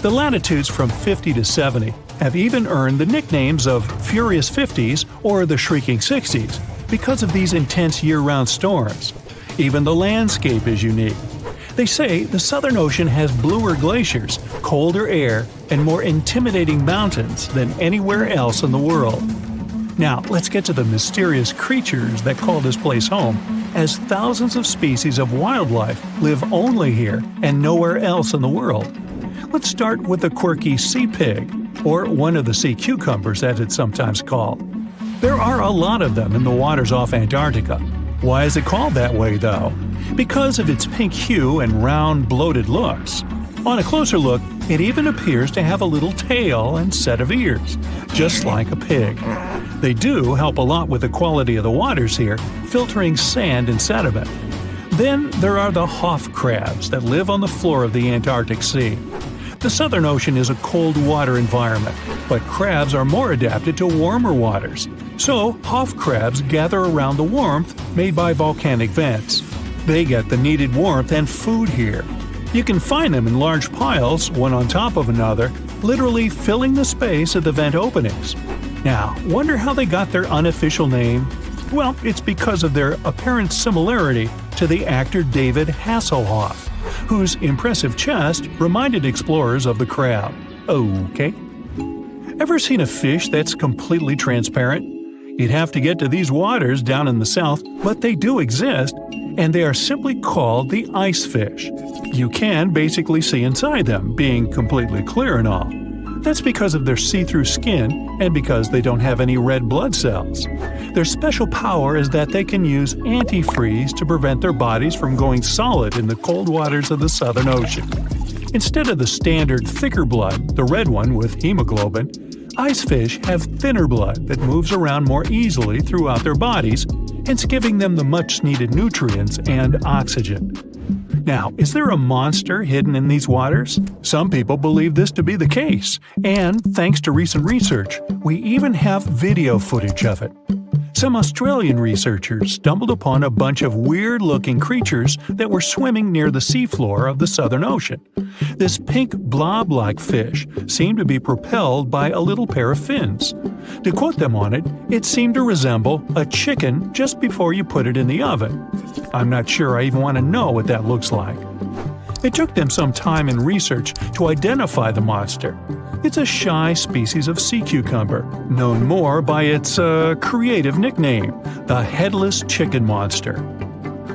The latitudes from 50 to 70 have even earned the nicknames of Furious 50s or the Shrieking 60s because of these intense year-round storms. Even the landscape is unique. They say the Southern Ocean has bluer glaciers, colder air, and more intimidating mountains than anywhere else in the world. Now, let's get to the mysterious creatures that call this place home, as thousands of species of wildlife live only here and nowhere else in the world. Let's start with the quirky sea pig, or one of the sea cucumbers as it's sometimes called. There are a lot of them in the waters off Antarctica. Why is it called that way, though? Because of its pink hue and round, bloated looks. On a closer look, it even appears to have a little tail and set of ears, just like a pig. They do help a lot with the quality of the waters here, filtering sand and sediment. Then there are the Hoff crabs that live on the floor of the Antarctic Sea. The Southern Ocean is a cold water environment, but crabs are more adapted to warmer waters. So, Hoff crabs gather around the warmth made by volcanic vents. They get the needed warmth and food here. You can find them in large piles, one on top of another, literally filling the space of the vent openings. Now, wonder how they got their unofficial name? Well, it's because of their apparent similarity to the actor David Hasselhoff, whose impressive chest reminded explorers of the crab. Okay. Ever seen a fish that's completely transparent? You'd have to get to these waters down in the south, but they do exist, and they are simply called the ice fish. You can basically see inside them, being completely clear and all. That's because of their see-through skin and because they don't have any red blood cells. Their special power is that they can use antifreeze to prevent their bodies from going solid in the cold waters of the Southern Ocean. Instead of the standard thicker blood, the red one with hemoglobin, ice fish have thinner blood that moves around more easily throughout their bodies, hence giving them the much-needed nutrients and oxygen. Now, is there a monster hidden in these waters? Some people believe this to be the case, and thanks to recent research, we even have video footage of it. Some Australian researchers stumbled upon a bunch of weird-looking creatures that were swimming near the seafloor of the Southern Ocean. This pink blob-like fish seemed to be propelled by a little pair of fins. To quote them on it, it seemed to resemble a chicken just before you put it in the oven. I'm not sure I even want to know what that looks like. It took them some time and research to identify the monster. It's a shy species of sea cucumber, known more by its creative nickname, the headless chicken monster.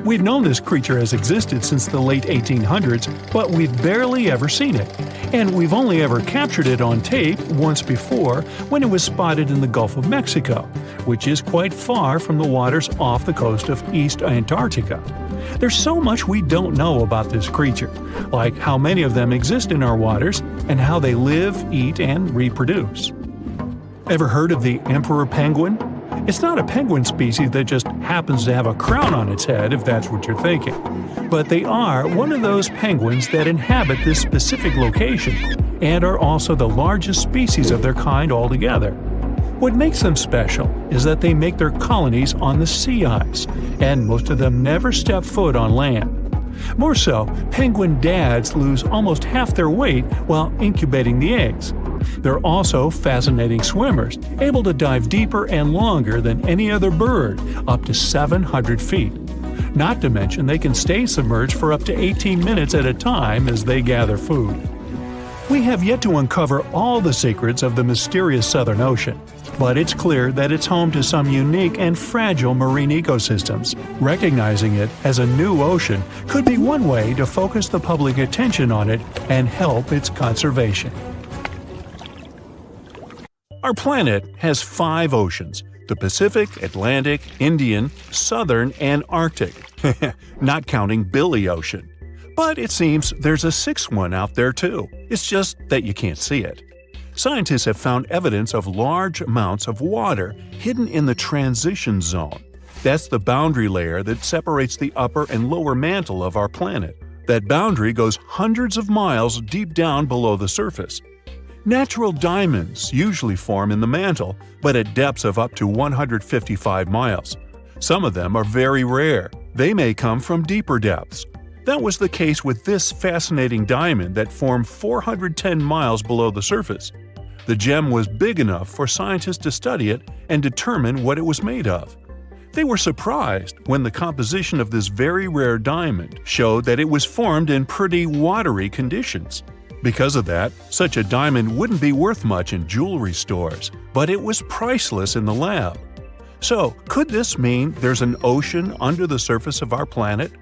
We've known this creature has existed since the late 1800s, but we've barely ever seen it. And we've only ever captured it on tape once before when it was spotted in the Gulf of Mexico, which is quite far from the waters off the coast of East Antarctica. There's so much we don't know about this creature, like how many of them exist in our waters and how they live, eat, and reproduce. Ever heard of the emperor penguin? It's not a penguin species that just happens to have a crown on its head, if that's what you're thinking. But they are one of those penguins that inhabit this specific location and are also the largest species of their kind altogether. What makes them special is that they make their colonies on the sea ice, and most of them never step foot on land. More so, penguin dads lose almost half their weight while incubating the eggs. They're also fascinating swimmers, able to dive deeper and longer than any other bird, up to 700 feet. Not to mention they can stay submerged for up to 18 minutes at a time as they gather food. We have yet to uncover all the secrets of the mysterious Southern Ocean, but it's clear that it's home to some unique and fragile marine ecosystems. Recognizing it as a new ocean could be one way to focus the public attention on it and help its conservation. Our planet has 5 oceans: the Pacific, Atlantic, Indian, Southern, and Arctic, not counting Billy Ocean. But it seems there's a 6th one out there too. It's just that you can't see it. Scientists have found evidence of large amounts of water hidden in the transition zone. That's the boundary layer that separates the upper and lower mantle of our planet. That boundary goes hundreds of miles deep down below the surface. Natural diamonds usually form in the mantle, but at depths of up to 155 miles. Some of them are very rare. They may come from deeper depths. That was the case with this fascinating diamond that formed 410 miles below the surface. The gem was big enough for scientists to study it and determine what it was made of. They were surprised when the composition of this very rare diamond showed that it was formed in pretty watery conditions. Because of that, such a diamond wouldn't be worth much in jewelry stores, but it was priceless in the lab. So, could this mean there's an ocean under the surface of our planet?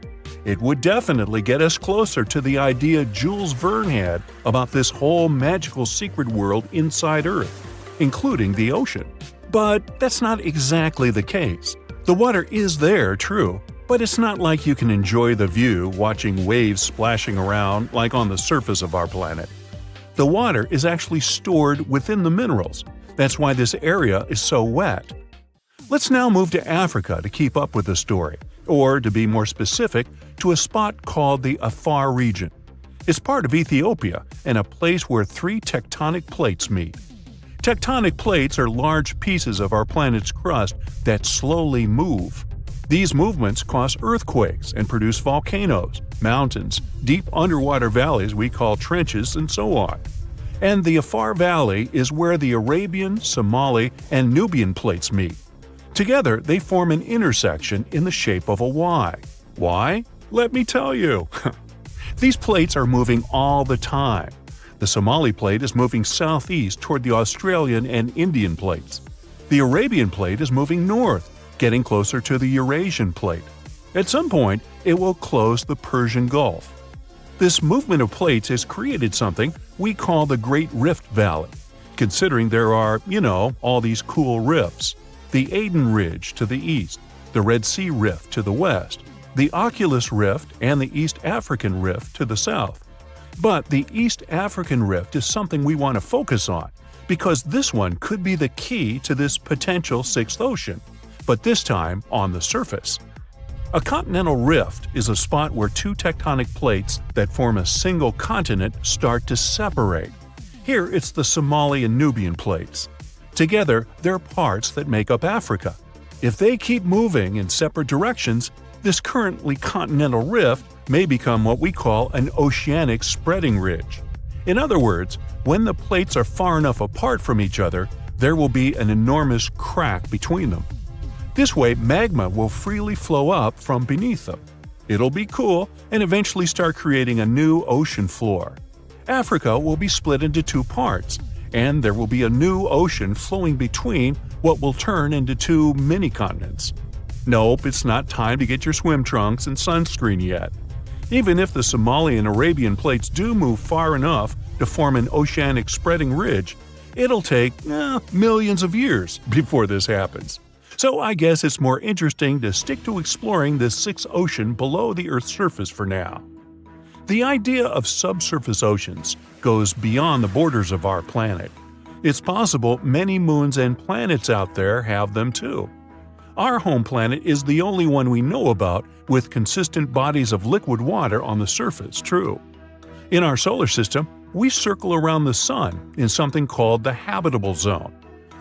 It would definitely get us closer to the idea Jules Verne had about this whole magical secret world inside Earth, including the ocean. But that's not exactly the case. The water is there, true, but it's not like you can enjoy the view watching waves splashing around like on the surface of our planet. The water is actually stored within the minerals. That's why this area is so wet. Let's now move to Africa to keep up with the story, or to be more specific, to a spot called the Afar region. It's part of Ethiopia and a place where 3 tectonic plates meet. Tectonic plates are large pieces of our planet's crust that slowly move. These movements cause earthquakes and produce volcanoes, mountains, deep underwater valleys we call trenches, and so on. And the Afar Valley is where the Arabian, Somali, and Nubian plates meet. Together, they form an intersection in the shape of a Y. Why? Let me tell you. These plates are moving all the time. The Somali plate is moving southeast toward the Australian and Indian plates. The Arabian plate is moving north, getting closer to the Eurasian plate. At some point, it will close the Persian Gulf. This movement of plates has created something we call the Great Rift Valley, considering there are, all these cool rifts. The Aden Ridge to the east, the Red Sea Rift to the west, the Oculus Rift and the East African Rift to the south. But the East African Rift is something we want to focus on, because this one could be the key to this potential sixth ocean, but this time on the surface. A continental rift is a spot where two tectonic plates that form a single continent start to separate. Here it's the Somali and Nubian plates. Together, they're parts that make up Africa. If they keep moving in separate directions, this currently continental rift may become what we call an oceanic spreading ridge. In other words, when the plates are far enough apart from each other, there will be an enormous crack between them. This way, magma will freely flow up from beneath them. It'll be cool and eventually start creating a new ocean floor. Africa will be split into two parts, and there will be a new ocean flowing between what will turn into two mini-continents. Nope, it's not time to get your swim trunks and sunscreen yet. Even if the Somali and Arabian plates do move far enough to form an oceanic spreading ridge, it'll take millions of years before this happens. So I guess it's more interesting to stick to exploring this sixth ocean below the Earth's surface for now. The idea of subsurface oceans goes beyond the borders of our planet. It's possible many moons and planets out there have them too. Our home planet is the only one we know about with consistent bodies of liquid water on the surface, true. In our solar system, we circle around the Sun in something called the habitable zone.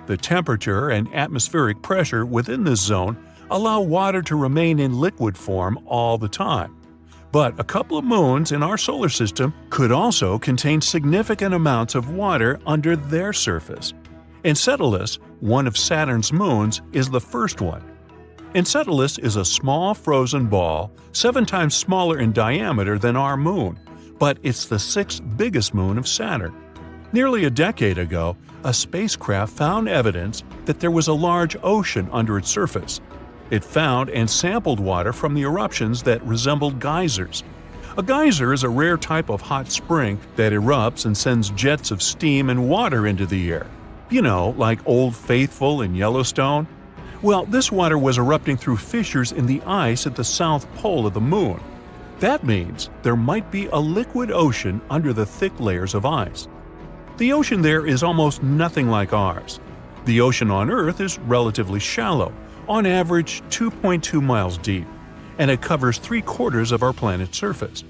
The temperature and atmospheric pressure within this zone allow water to remain in liquid form all the time. But a couple of moons in our solar system could also contain significant amounts of water under their surface. Enceladus, one of Saturn's moons, is the first one. Enceladus is a small frozen ball, 7 times smaller in diameter than our moon, but it's the 6th biggest moon of Saturn. Nearly a decade ago, a spacecraft found evidence that there was a large ocean under its surface. It found and sampled water from the eruptions that resembled geysers. A geyser is a rare type of hot spring that erupts and sends jets of steam and water into the air. Like Old Faithful in Yellowstone? Well, this water was erupting through fissures in the ice at the south pole of the moon. That means there might be a liquid ocean under the thick layers of ice. The ocean there is almost nothing like ours. The ocean on Earth is relatively shallow, on average 2.2 miles deep, and it covers 3/4 of our planet's surface.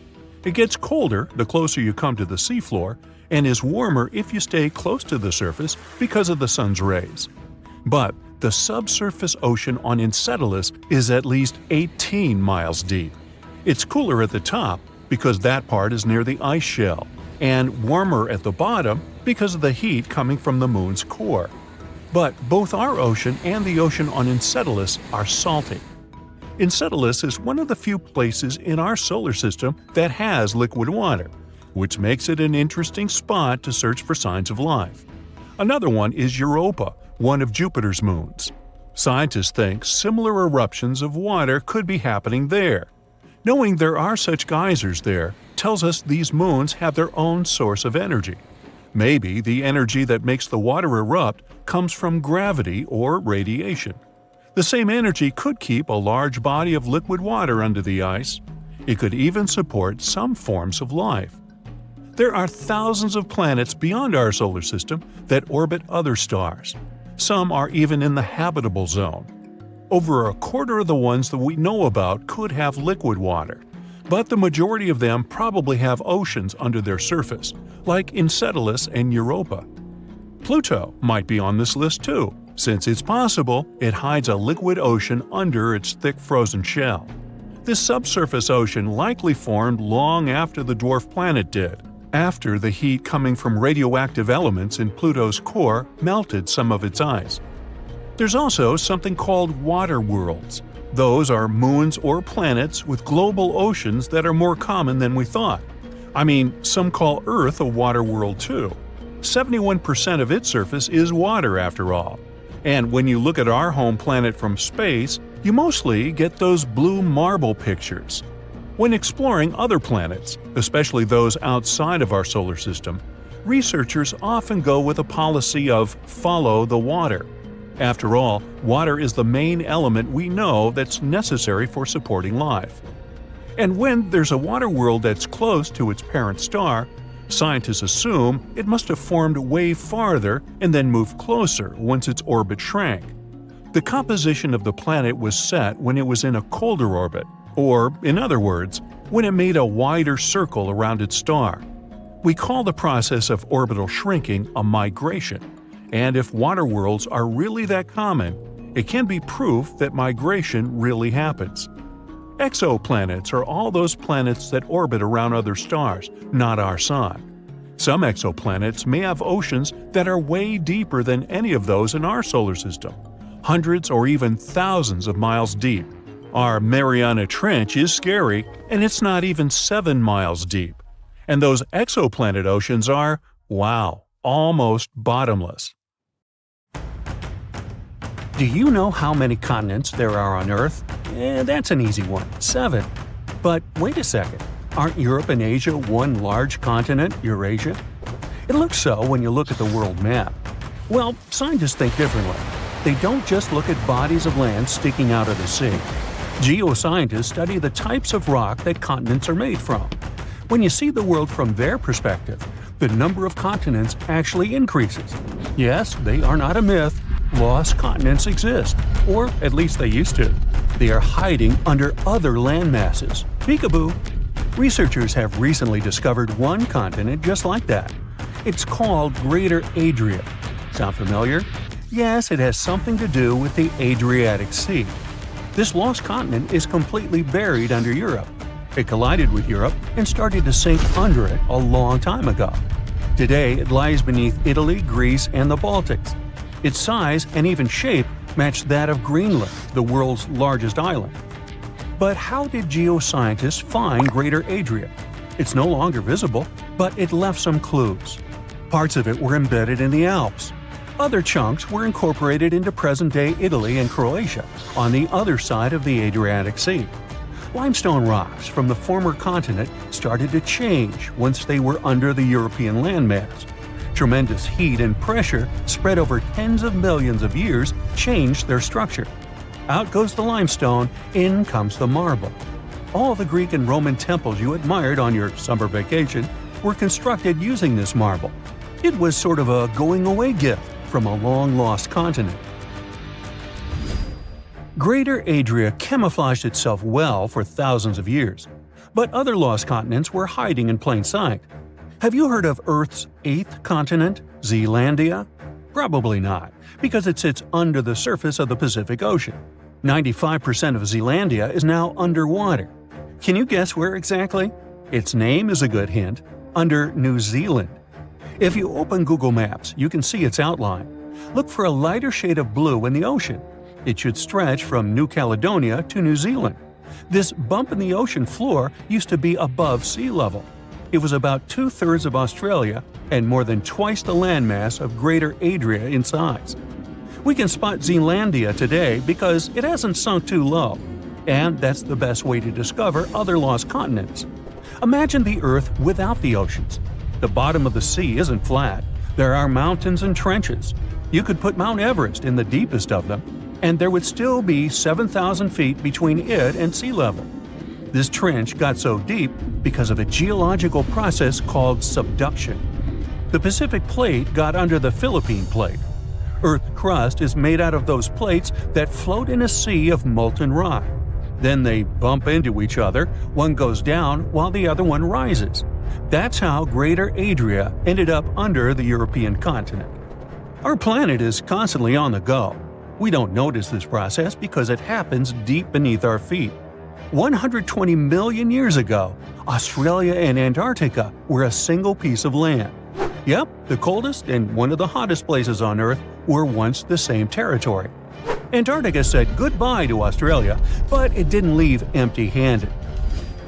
It gets colder the closer you come to the seafloor, and is warmer if you stay close to the surface because of the sun's rays. But the subsurface ocean on Enceladus is at least 18 miles deep. It's cooler at the top because that part is near the ice shell, and warmer at the bottom because of the heat coming from the moon's core. But both our ocean and the ocean on Enceladus are salty. Enceladus is one of the few places in our solar system that has liquid water, which makes it an interesting spot to search for signs of life. Another one is Europa, one of Jupiter's moons. Scientists think similar eruptions of water could be happening there. Knowing there are such geysers there tells us these moons have their own source of energy. Maybe the energy that makes the water erupt comes from gravity or radiation. The same energy could keep a large body of liquid water under the ice. It could even support some forms of life. There are thousands of planets beyond our solar system that orbit other stars. Some are even in the habitable zone. Over 1/4 of the ones that we know about could have liquid water, but the majority of them probably have oceans under their surface, like Enceladus and Europa. Pluto might be on this list too, since it's possible it hides a liquid ocean under its thick frozen shell. This subsurface ocean likely formed long after the dwarf planet did, after the heat coming from radioactive elements in Pluto's core melted some of its ice. There's also something called water worlds. Those are moons or planets with global oceans that are more common than we thought. I mean, some call Earth a water world too. 71% of its surface is water after all. And when you look at our home planet from space, you mostly get those blue marble pictures. When exploring other planets, especially those outside of our solar system, researchers often go with a policy of follow the water. After all, water is the main element we know that's necessary for supporting life. And when there's a water world that's close to its parent star, scientists assume it must have formed way farther and then moved closer once its orbit shrank. The composition of the planet was set when it was in a colder orbit, or, in other words, when it made a wider circle around its star. We call the process of orbital shrinking a migration, and if water worlds are really that common, it can be proof that migration really happens. Exoplanets are all those planets that orbit around other stars, not our Sun. Some exoplanets may have oceans that are way deeper than any of those in our solar system, hundreds or even thousands of miles deep. Our Mariana Trench is scary, and it's not even 7 miles deep. And those exoplanet oceans are, wow, almost bottomless. Do you know how many continents there are on Earth? That's an easy one, 7. But wait a second, aren't Europe and Asia one large continent, Eurasia? It looks so when you look at the world map. Well, scientists think differently. They don't just look at bodies of land sticking out of the sea. Geoscientists study the types of rock that continents are made from. When you see the world from their perspective, the number of continents actually increases. Yes, they are not a myth. Lost continents exist, or at least they used to. They are hiding under other land masses. Peekaboo! Researchers have recently discovered one continent just like that. It's called Greater Adria. Sound familiar? Yes, it has something to do with the Adriatic Sea. This lost continent is completely buried under Europe. It collided with Europe and started to sink under it a long time ago. Today, it lies beneath Italy, Greece, and the Baltics. Its size and even shape match that of Greenland, the world's largest island. But how did geoscientists find Greater Adria? It's no longer visible, but it left some clues. Parts of it were embedded in the Alps. Other chunks were incorporated into present-day Italy and Croatia, on the other side of the Adriatic Sea. Limestone rocks from the former continent started to change once they were under the European landmass. Tremendous heat and pressure spread over tens of millions of years changed their structure. Out goes the limestone, in comes the marble. All the Greek and Roman temples you admired on your summer vacation were constructed using this marble. It was sort of a going-away gift from a long-lost continent. Greater Adria camouflaged itself well for thousands of years, but other lost continents were hiding in plain sight. Have you heard of Earth's 8th continent, Zealandia? Probably not, because it sits under the surface of the Pacific Ocean. 95% of Zealandia is now underwater. Can you guess where exactly? Its name is a good hint – under New Zealand. If you open Google Maps, you can see its outline. Look for a lighter shade of blue in the ocean. It should stretch from New Caledonia to New Zealand. This bump in the ocean floor used to be above sea level. It was about 2/3 of Australia and more than twice the landmass of Greater Adria in size. We can spot Zealandia today because it hasn't sunk too low, and that's the best way to discover other lost continents. Imagine the Earth without the oceans. The bottom of the sea isn't flat. There are mountains and trenches. You could put Mount Everest in the deepest of them, and there would still be 7,000 feet between it and sea level. This trench got so deep because of a geological process called subduction. The Pacific Plate got under the Philippine Plate. Earth crust is made out of those plates that float in a sea of molten rock. Then they bump into each other, one goes down while the other one rises. That's how Greater Adria ended up under the European continent. Our planet is constantly on the go. We don't notice this process because it happens deep beneath our feet. 120 million years ago, Australia and Antarctica were a single piece of land. Yep, the coldest and one of the hottest places on Earth were once the same territory. Antarctica said goodbye to Australia, but it didn't leave empty-handed.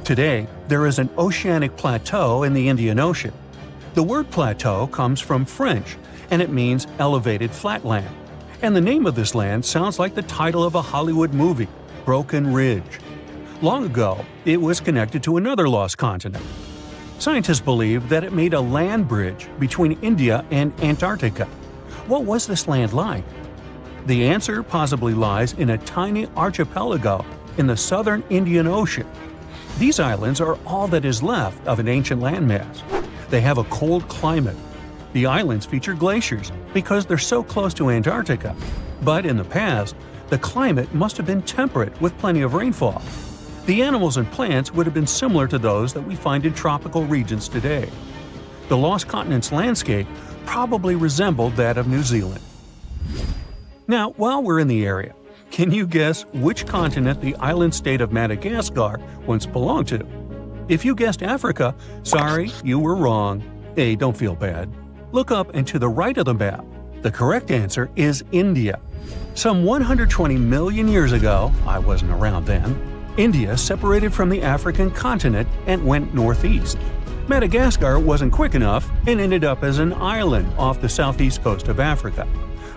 Today, there is an oceanic plateau in the Indian Ocean. The word plateau comes from French, and it means elevated flatland. And the name of this land sounds like the title of a Hollywood movie, Broken Ridge. Long ago, it was connected to another lost continent. Scientists believe that it made a land bridge between India and Antarctica. What was this land like? The answer possibly lies in a tiny archipelago in the southern Indian Ocean. These islands are all that is left of an ancient landmass. They have a cold climate. The islands feature glaciers because they're so close to Antarctica. But in the past, the climate must have been temperate with plenty of rainfall. The animals and plants would have been similar to those that we find in tropical regions today. The Lost Continents landscape probably resembled that of New Zealand. Now, while we're in the area, can you guess which continent the island state of Madagascar once belonged to? If you guessed Africa, sorry, you were wrong. Hey, don't feel bad. Look up and to the right of the map. The correct answer is India. Some 120 million years ago, I wasn't around then, India separated from the African continent and went northeast. Madagascar wasn't quick enough and ended up as an island off the southeast coast of Africa.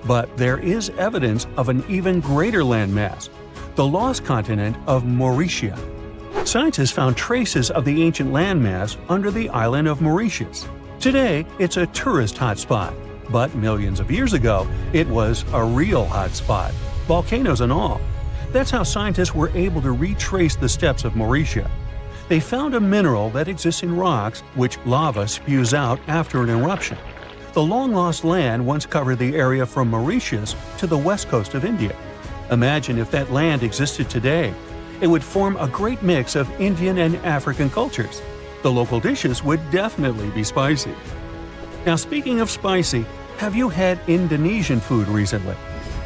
But there is evidence of an even greater landmass, the lost continent of Mauritius. Scientists found traces of the ancient landmass under the island of Mauritius. Today, it's a tourist hotspot, but millions of years ago, it was a real hotspot, volcanoes and all. That's how scientists were able to retrace the steps of Mauritius. They found a mineral that exists in rocks which lava spews out after an eruption. The long-lost land once covered the area from Mauritius to the west coast of India. Imagine if that land existed today. It would form a great mix of Indian and African cultures. The local dishes would definitely be spicy. Now, speaking of spicy, have you had Indonesian food recently?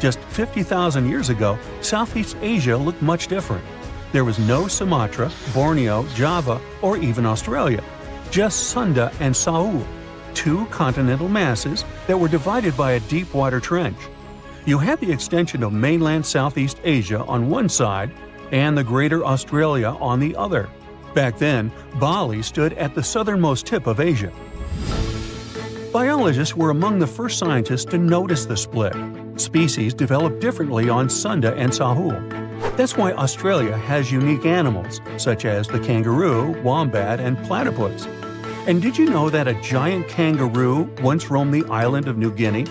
Just 50,000 years ago, Southeast Asia looked much different. There was no Sumatra, Borneo, Java, or even Australia. Just Sunda and Saul, two continental masses that were divided by a deep water trench. You had the extension of mainland Southeast Asia on one side and the Greater Australia on the other. Back then, Bali stood at the southernmost tip of Asia. Biologists were among the first scientists to notice the split. Species develop differently on Sunda and Sahul. That's why Australia has unique animals, such as the kangaroo, wombat, and platypus. And did you know that a giant kangaroo once roamed the island of New Guinea?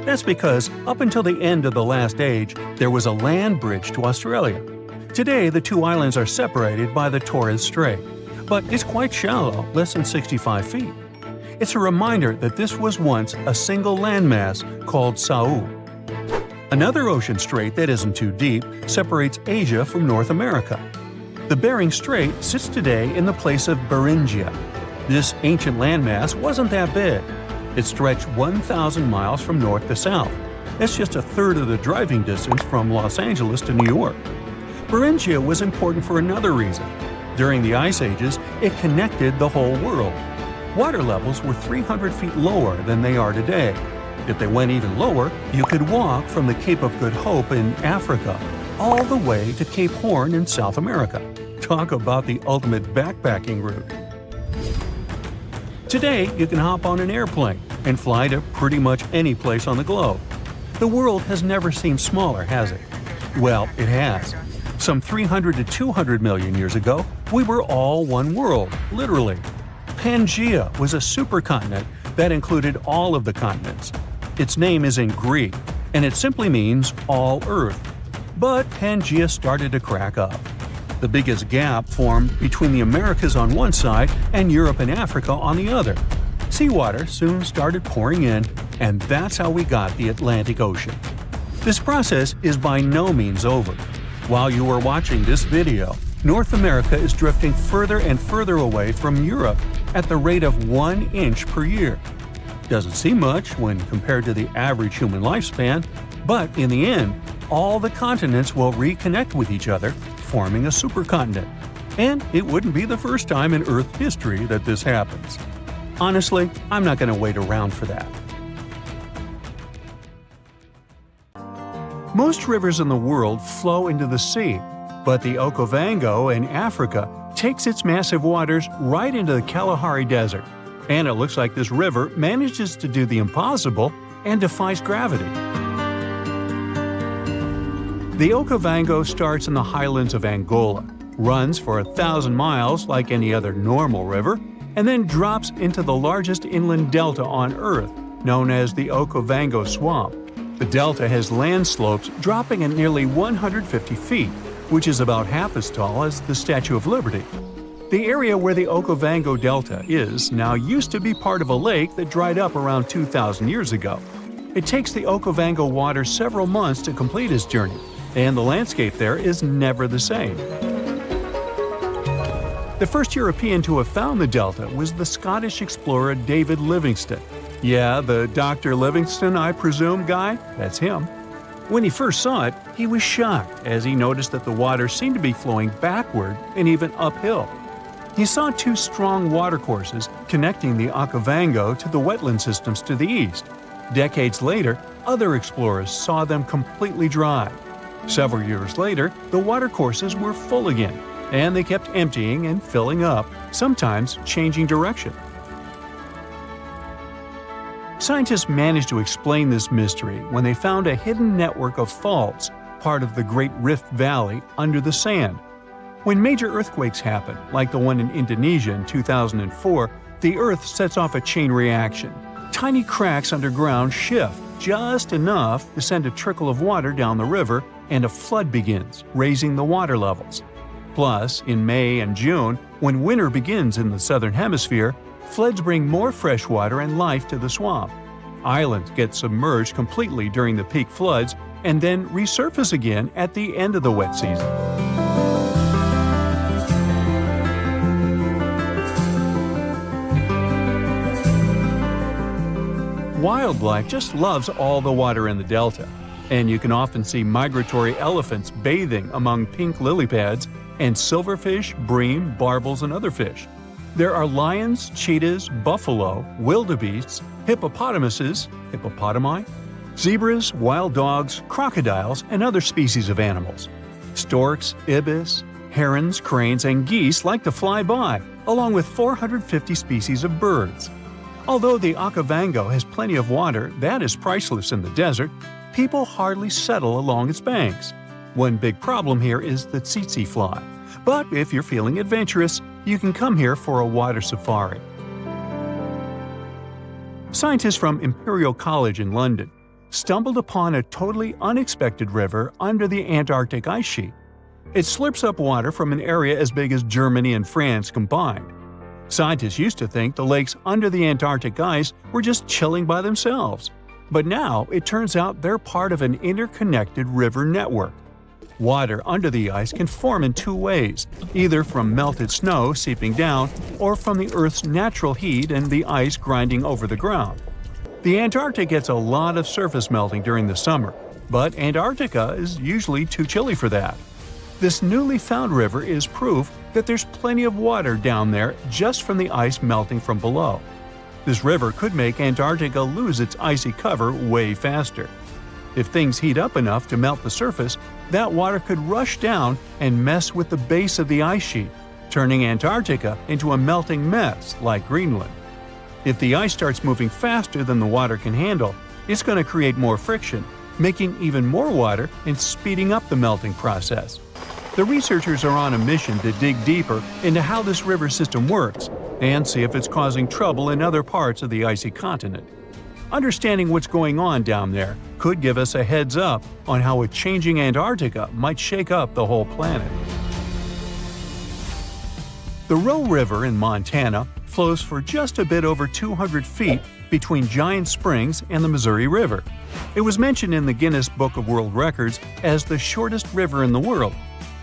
That's because, up until the end of the last age, there was a land bridge to Australia. Today, the two islands are separated by the Torres Strait, but it's quite shallow, less than 65 feet. It's a reminder that this was once a single landmass called Saul. Another ocean strait that isn't too deep separates Asia from North America. The Bering Strait sits today in the place of Beringia. This ancient landmass wasn't that big. It stretched 1,000 miles from north to south. That's just a third of the driving distance from Los Angeles to New York. Beringia was important for another reason. During the Ice Ages, it connected the whole world. Water levels were 300 feet lower than they are today. If they went even lower, you could walk from the Cape of Good Hope in Africa all the way to Cape Horn in South America. Talk about the ultimate backpacking route. Today, you can hop on an airplane and fly to pretty much any place on the globe. The world has never seemed smaller, has it? Well, it has. Some 300 to 200 million years ago, we were all one world, literally. Pangea was a supercontinent that included all of the continents. Its name is in Greek, and it simply means all Earth. But Pangea started to crack up. The biggest gap formed between the Americas on one side and Europe and Africa on the other. Seawater soon started pouring in, and that's how we got the Atlantic Ocean. This process is by no means over. While you are watching this video, North America is drifting further and further away from Europe at the rate of 1 inch per year. Doesn't seem much when compared to the average human lifespan, but in the end, all the continents will reconnect with each other, forming a supercontinent. And it wouldn't be the first time in Earth history that this happens. Honestly, I'm not going to wait around for that. Most rivers in the world flow into the sea, but the Okavango in Africa takes its massive waters right into the Kalahari Desert. And it looks like this river manages to do the impossible and defies gravity. The Okavango starts in the highlands of Angola. runs for 1,000 miles like any other normal river, and then drops into the largest inland delta on Earth, known as the Okavango Swamp. The delta has land slopes dropping at nearly 150 feet, which is about half as tall as the Statue of Liberty. The area where the Okavango Delta is now used to be part of a lake that dried up around 2,000 years ago. It takes the Okavango water several months to complete its journey, and the landscape there is never the same. The first European to have found the delta was the Scottish explorer David Livingstone. Yeah, the Dr. Livingstone, I presume, guy? That's him. When he first saw it, he was shocked as he noticed that the water seemed to be flowing backward and even uphill. He saw two strong watercourses connecting the Okavango to the wetland systems to the east. Decades later, other explorers saw them completely dry. Several years later, the watercourses were full again, and they kept emptying and filling up, sometimes changing direction. Scientists managed to explain this mystery when they found a hidden network of faults, part of the Great Rift Valley, under the sand. When major earthquakes happen, like the one in Indonesia in 2004, the Earth sets off a chain reaction. Tiny cracks underground shift just enough to send a trickle of water down the river, and a flood begins, raising the water levels. Plus, in May and June, when winter begins in the southern hemisphere, floods bring more fresh water and life to the swamp. Islands get submerged completely during the peak floods and then resurface again at the end of the wet season. Wildlife just loves all the water in the delta, and you can often see migratory elephants bathing among pink lily pads and silverfish, bream, barbels, and other fish. There are lions, cheetahs, buffalo, wildebeests, hippopotamuses, hippopotami, zebras, wild dogs, crocodiles, and other species of animals. Storks, ibis, herons, cranes, and geese like to fly by, along with 450 species of birds. Although the Okavango has plenty of water that is priceless in the desert, people hardly settle along its banks. One big problem here is the tsetse fly. But if you're feeling adventurous, you can come here for a water safari. Scientists from Imperial College in London stumbled upon a totally unexpected river under the Antarctic ice sheet. It slurps up water from an area as big as Germany and France combined. Scientists used to think the lakes under the Antarctic ice were just chilling by themselves. But now it turns out they're part of an interconnected river network. Water under the ice can form in two ways, either from melted snow seeping down or from the Earth's natural heat and the ice grinding over the ground. The Antarctic gets a lot of surface melting during the summer, but Antarctica is usually too chilly for that. This newly found river is proof that there's plenty of water down there just from the ice melting from below. This river could make Antarctica lose its icy cover way faster. If things heat up enough to melt the surface, that water could rush down and mess with the base of the ice sheet, turning Antarctica into a melting mess like Greenland. If the ice starts moving faster than the water can handle, it's going to create more friction, making even more water and speeding up the melting process. The researchers are on a mission to dig deeper into how this river system works and see if it's causing trouble in other parts of the icy continent. Understanding what's going on down there could give us a heads up on how a changing Antarctica might shake up the whole planet. The Roe River in Montana flows for just a bit over 200 feet between Giant Springs and the Missouri River. It was mentioned in the Guinness Book of World Records as the shortest river in the world,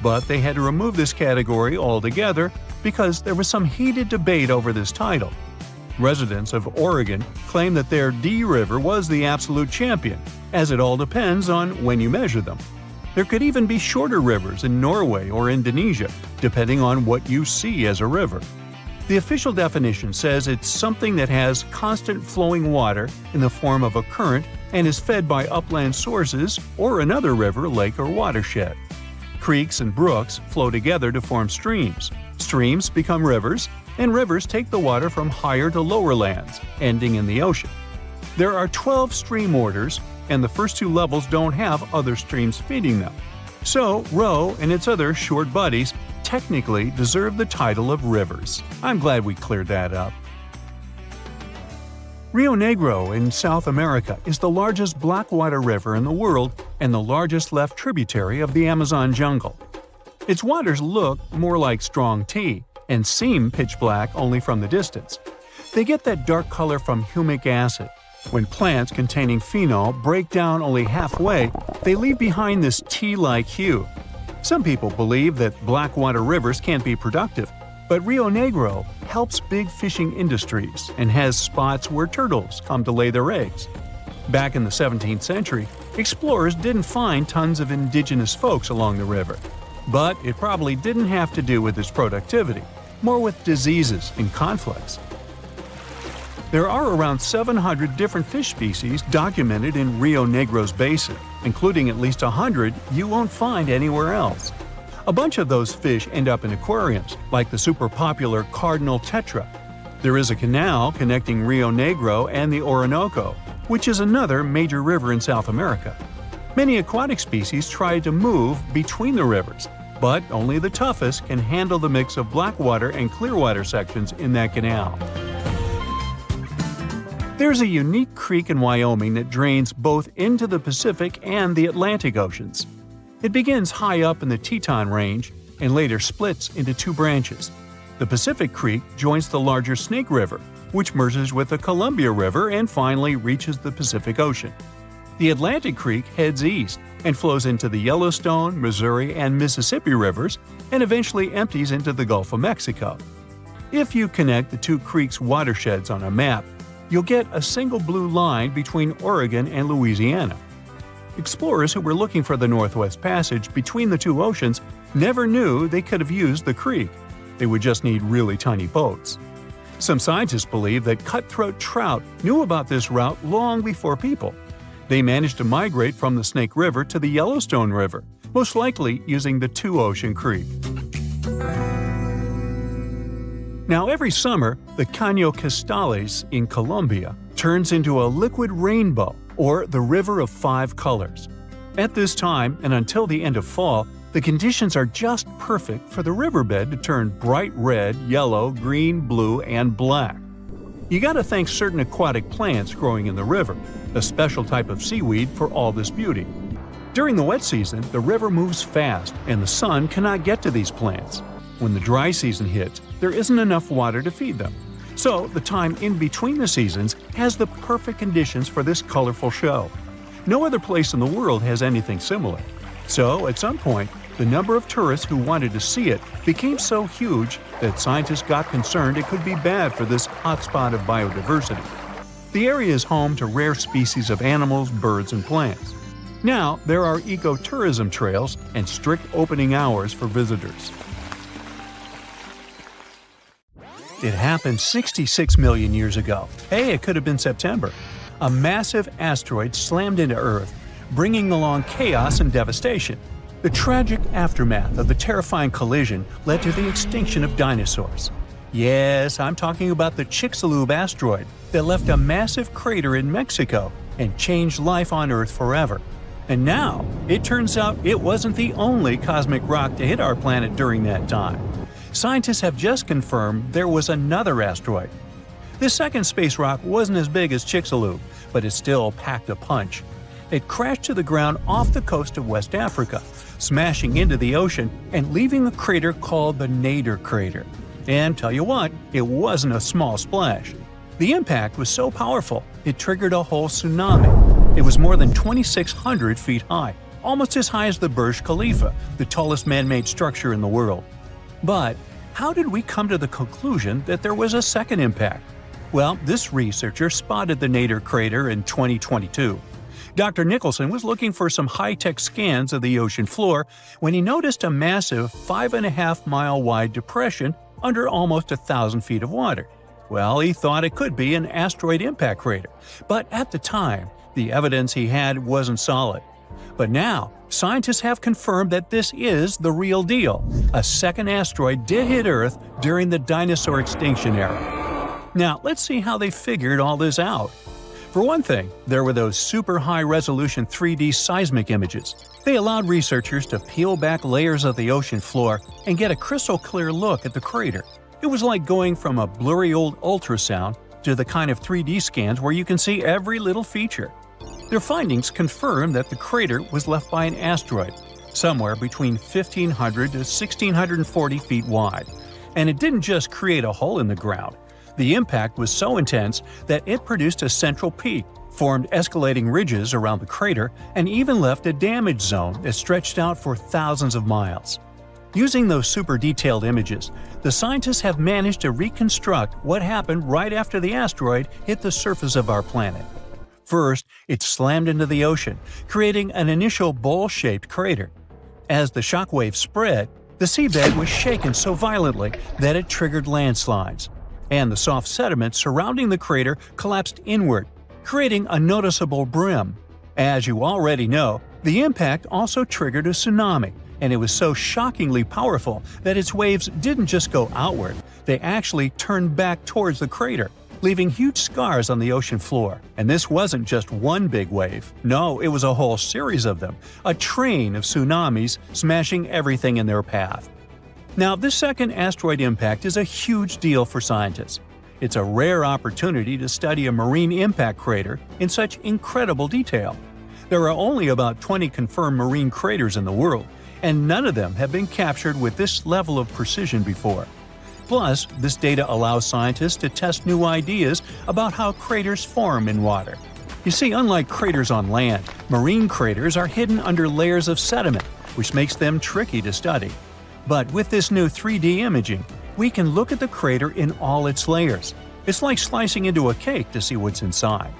but they had to remove this category altogether because there was some heated debate over this title. Residents of Oregon claim that their D River was the absolute champion, as it all depends on when you measure them. There could even be shorter rivers in Norway or Indonesia, depending on what you see as a river. The official definition says it's something that has constant flowing water in the form of a current and is fed by upland sources or another river, lake, or watershed. Creeks and brooks flow together to form streams. Streams become rivers, and rivers take the water from higher to lower lands, ending in the ocean. There are 12 stream orders, and the first two levels don't have other streams feeding them. So, Roe and its other short buddies technically deserve the title of rivers. I'm glad we cleared that up. Rio Negro in South America is the largest blackwater river in the world and the largest left tributary of the Amazon jungle. Its waters look more like strong tea and seem pitch black only from the distance. They get that dark color from humic acid. When plants containing phenol break down only halfway, they leave behind this tea-like hue. Some people believe that blackwater rivers can't be productive, but Rio Negro helps big fishing industries and has spots where turtles come to lay their eggs. Back in the 17th century, explorers didn't find tons of indigenous folks along the river. But it probably didn't have to do with its productivity, more with diseases and conflicts. There are around 700 different fish species documented in Rio Negro's basin, including at least 100 you won't find anywhere else. A bunch of those fish end up in aquariums, like the super popular cardinal tetra. There is a canal connecting Rio Negro and the Orinoco, which is another major river in South America. Many aquatic species try to move between the rivers, but only the toughest can handle the mix of blackwater and clearwater sections in that canal. There's a unique creek in Wyoming that drains both into the Pacific and the Atlantic Oceans. It begins high up in the Teton Range and later splits into two branches. The Pacific Creek joins the larger Snake River, which merges with the Columbia River and finally reaches the Pacific Ocean. The Atlantic Creek heads east and flows into the Yellowstone, Missouri, and Mississippi rivers and eventually empties into the Gulf of Mexico. If you connect the two creeks' watersheds on a map, you'll get a single blue line between Oregon and Louisiana. Explorers who were looking for the Northwest Passage between the two oceans never knew they could have used the creek. They would just need really tiny boats. Some scientists believe that cutthroat trout knew about this route long before people. They managed to migrate from the Snake River to the Yellowstone River, most likely using the two-ocean creek. Now, every summer, the Caño Cristales in Colombia turns into a liquid rainbow, or the River of Five Colors. At this time, and until the end of fall, the conditions are just perfect for the riverbed to turn bright red, yellow, green, blue, and black. You gotta thank certain aquatic plants growing in the river, a special type of seaweed for all this beauty. During the wet season, the river moves fast, and the sun cannot get to these plants. When the dry season hits, there isn't enough water to feed them. So, the time in between the seasons has the perfect conditions for this colorful show. No other place in the world has anything similar. So, at some point, the number of tourists who wanted to see it became so huge that scientists got concerned it could be bad for this hotspot of biodiversity. The area is home to rare species of animals, birds, and plants. Now, there are ecotourism trails and strict opening hours for visitors. It happened 66 million years ago. Hey, it could have been September. A massive asteroid slammed into Earth, bringing along chaos and devastation. The tragic aftermath of the terrifying collision led to the extinction of dinosaurs. Yes, I'm talking about the Chicxulub asteroid that left a massive crater in Mexico and changed life on Earth forever. And now, it turns out it wasn't the only cosmic rock to hit our planet during that time. Scientists have just confirmed there was another asteroid. This second space rock wasn't as big as Chicxulub, but it still packed a punch. It crashed to the ground off the coast of West Africa, smashing into the ocean and leaving a crater called the Nader crater. And tell you what, it wasn't a small splash. The impact was so powerful, it triggered a whole tsunami. It was more than 2,600 feet high, almost as high as the Burj Khalifa, the tallest man-made structure in the world. But how did we come to the conclusion that there was a second impact? Well, this researcher spotted the Nader crater in 2022. Dr. Nicholson was looking for some high-tech scans of the ocean floor when he noticed a massive 5.5-mile-wide depression under almost 1,000 feet of water. Well, he thought it could be an asteroid impact crater, but at the time, the evidence he had wasn't solid. But now, scientists have confirmed that this is the real deal. A second asteroid did hit Earth during the dinosaur extinction era. Now, let's see how they figured all this out. For one thing, there were those super high-resolution 3D seismic images. They allowed researchers to peel back layers of the ocean floor and get a crystal-clear look at the crater. It was like going from a blurry old ultrasound to the kind of 3D scans where you can see every little feature. Their findings confirmed that the crater was left by an asteroid, somewhere between 1,500 to 1,640 feet wide. And it didn't just create a hole in the ground. The impact was so intense that it produced a central peak, formed escalating ridges around the crater, and even left a damage zone that stretched out for thousands of miles. Using those super detailed images, the scientists have managed to reconstruct what happened right after the asteroid hit the surface of our planet. First, it slammed into the ocean, creating an initial bowl-shaped crater. As the shockwave spread, the seabed was shaken so violently that it triggered landslides, and the soft sediment surrounding the crater collapsed inward, creating a noticeable brim. As you already know, the impact also triggered a tsunami, and it was so shockingly powerful that its waves didn't just go outward, they actually turned back towards the crater, leaving huge scars on the ocean floor. And this wasn't just one big wave. No, it was a whole series of them, a train of tsunamis smashing everything in their path. Now, this second asteroid impact is a huge deal for scientists. It's a rare opportunity to study a marine impact crater in such incredible detail. There are only about 20 confirmed marine craters in the world, and none of them have been captured with this level of precision before. Plus, this data allows scientists to test new ideas about how craters form in water. You see, unlike craters on land, marine craters are hidden under layers of sediment, which makes them tricky to study. But with this new 3D imaging, we can look at the crater in all its layers. It's like slicing into a cake to see what's inside.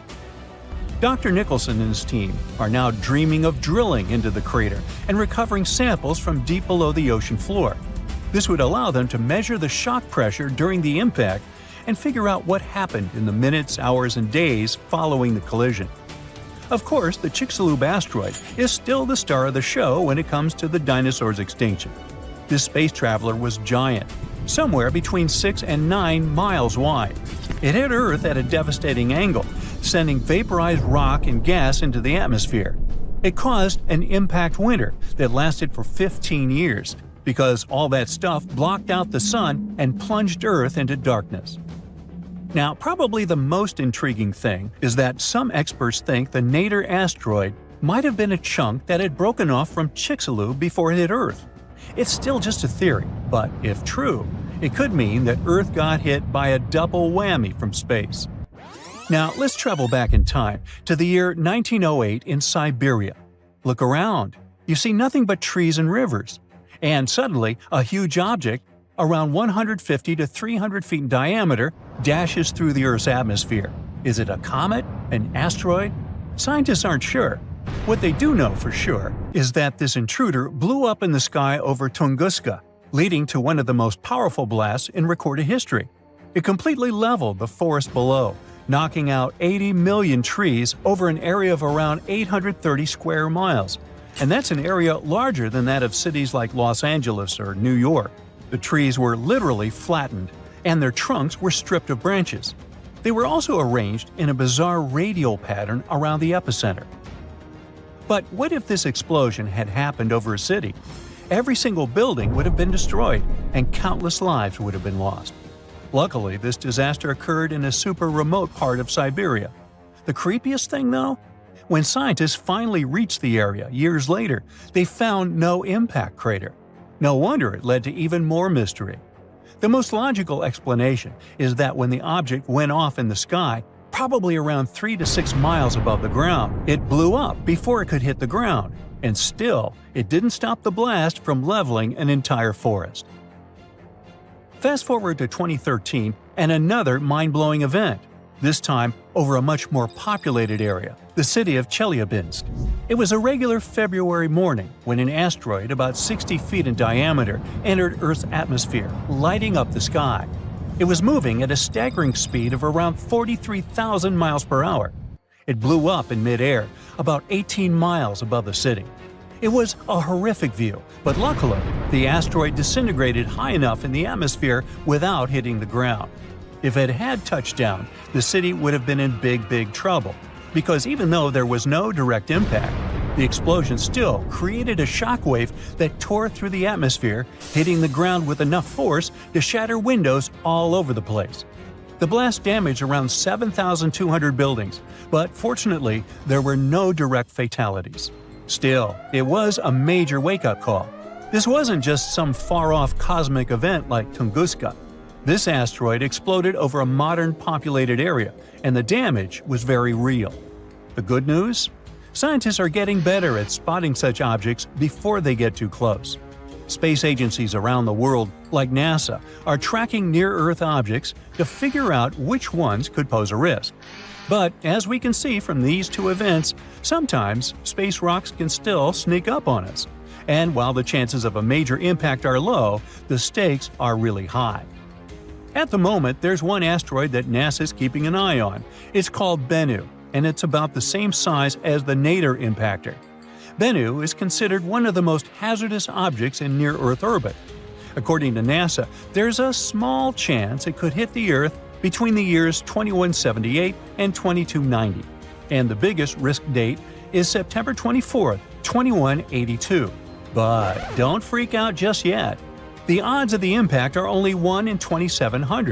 Dr. Nicholson and his team are now dreaming of drilling into the crater and recovering samples from deep below the ocean floor. This would allow them to measure the shock pressure during the impact and figure out what happened in the minutes, hours, and days following the collision. Of course, the Chicxulub asteroid is still the star of the show when it comes to the dinosaurs' extinction. This space traveler was giant, somewhere between 6 and 9 miles wide. It hit Earth at a devastating angle, sending vaporized rock and gas into the atmosphere. It caused an impact winter that lasted for 15 years, because all that stuff blocked out the sun and plunged Earth into darkness. Now, probably the most intriguing thing is that some experts think the Nader asteroid might have been a chunk that had broken off from Chicxulub before it hit Earth. It's still just a theory, but if true, it could mean that Earth got hit by a double whammy from space. Now, let's travel back in time to the year 1908 in Siberia. Look around. You see nothing but trees and rivers. And suddenly, a huge object, around 150 to 300 feet in diameter, dashes through the Earth's atmosphere. Is it a comet? An asteroid? Scientists aren't sure. What they do know for sure is that this intruder blew up in the sky over Tunguska, leading to one of the most powerful blasts in recorded history. It completely leveled the forest below, knocking out 80 million trees over an area of around 830 square miles. And that's an area larger than that of cities like Los Angeles or New York. The trees were literally flattened, and their trunks were stripped of branches. They were also arranged in a bizarre radial pattern around the epicenter. But what if this explosion had happened over a city? Every single building would have been destroyed, and countless lives would have been lost. Luckily, this disaster occurred in a super remote part of Siberia. The creepiest thing, though? When scientists finally reached the area years later, they found no impact crater. No wonder it led to even more mystery. The most logical explanation is that when the object went off in the sky, probably around 3 to 6 miles above the ground, it blew up before it could hit the ground, and still, it didn't stop the blast from leveling an entire forest. Fast forward to 2013 and another mind-blowing event, this time over a much more populated area, the city of Chelyabinsk. It was a regular February morning when an asteroid about 60 feet in diameter entered Earth's atmosphere, lighting up the sky. It was moving at a staggering speed of around 43,000 miles per hour. It blew up in midair, about 18 miles above the city. It was a horrific view, but luckily, the asteroid disintegrated high enough in the atmosphere without hitting the ground. If it had touched down, the city would have been in big trouble, because even though there was no direct impact, the explosion still created a shockwave that tore through the atmosphere, hitting the ground with enough force to shatter windows all over the place. The blast damaged around 7,200 buildings, but fortunately, there were no direct fatalities. Still, it was a major wake-up call. This wasn't just some far-off cosmic event like Tunguska. This asteroid exploded over a modern populated area, and the damage was very real. The good news? Scientists are getting better at spotting such objects before they get too close. Space agencies around the world, like NASA, are tracking near-Earth objects to figure out which ones could pose a risk. But as we can see from these two events, sometimes space rocks can still sneak up on us. And while the chances of a major impact are low, the stakes are really high. At the moment, there's one asteroid that NASA's keeping an eye on. It's called Bennu, and it's about the same size as the Nader impactor. Bennu is considered one of the most hazardous objects in near-Earth orbit. According to NASA, there's a small chance it could hit the Earth between the years 2178 and 2290, and the biggest risk date is September 24, 2182. But don't freak out just yet. The odds of the impact are only 1 in 2,700.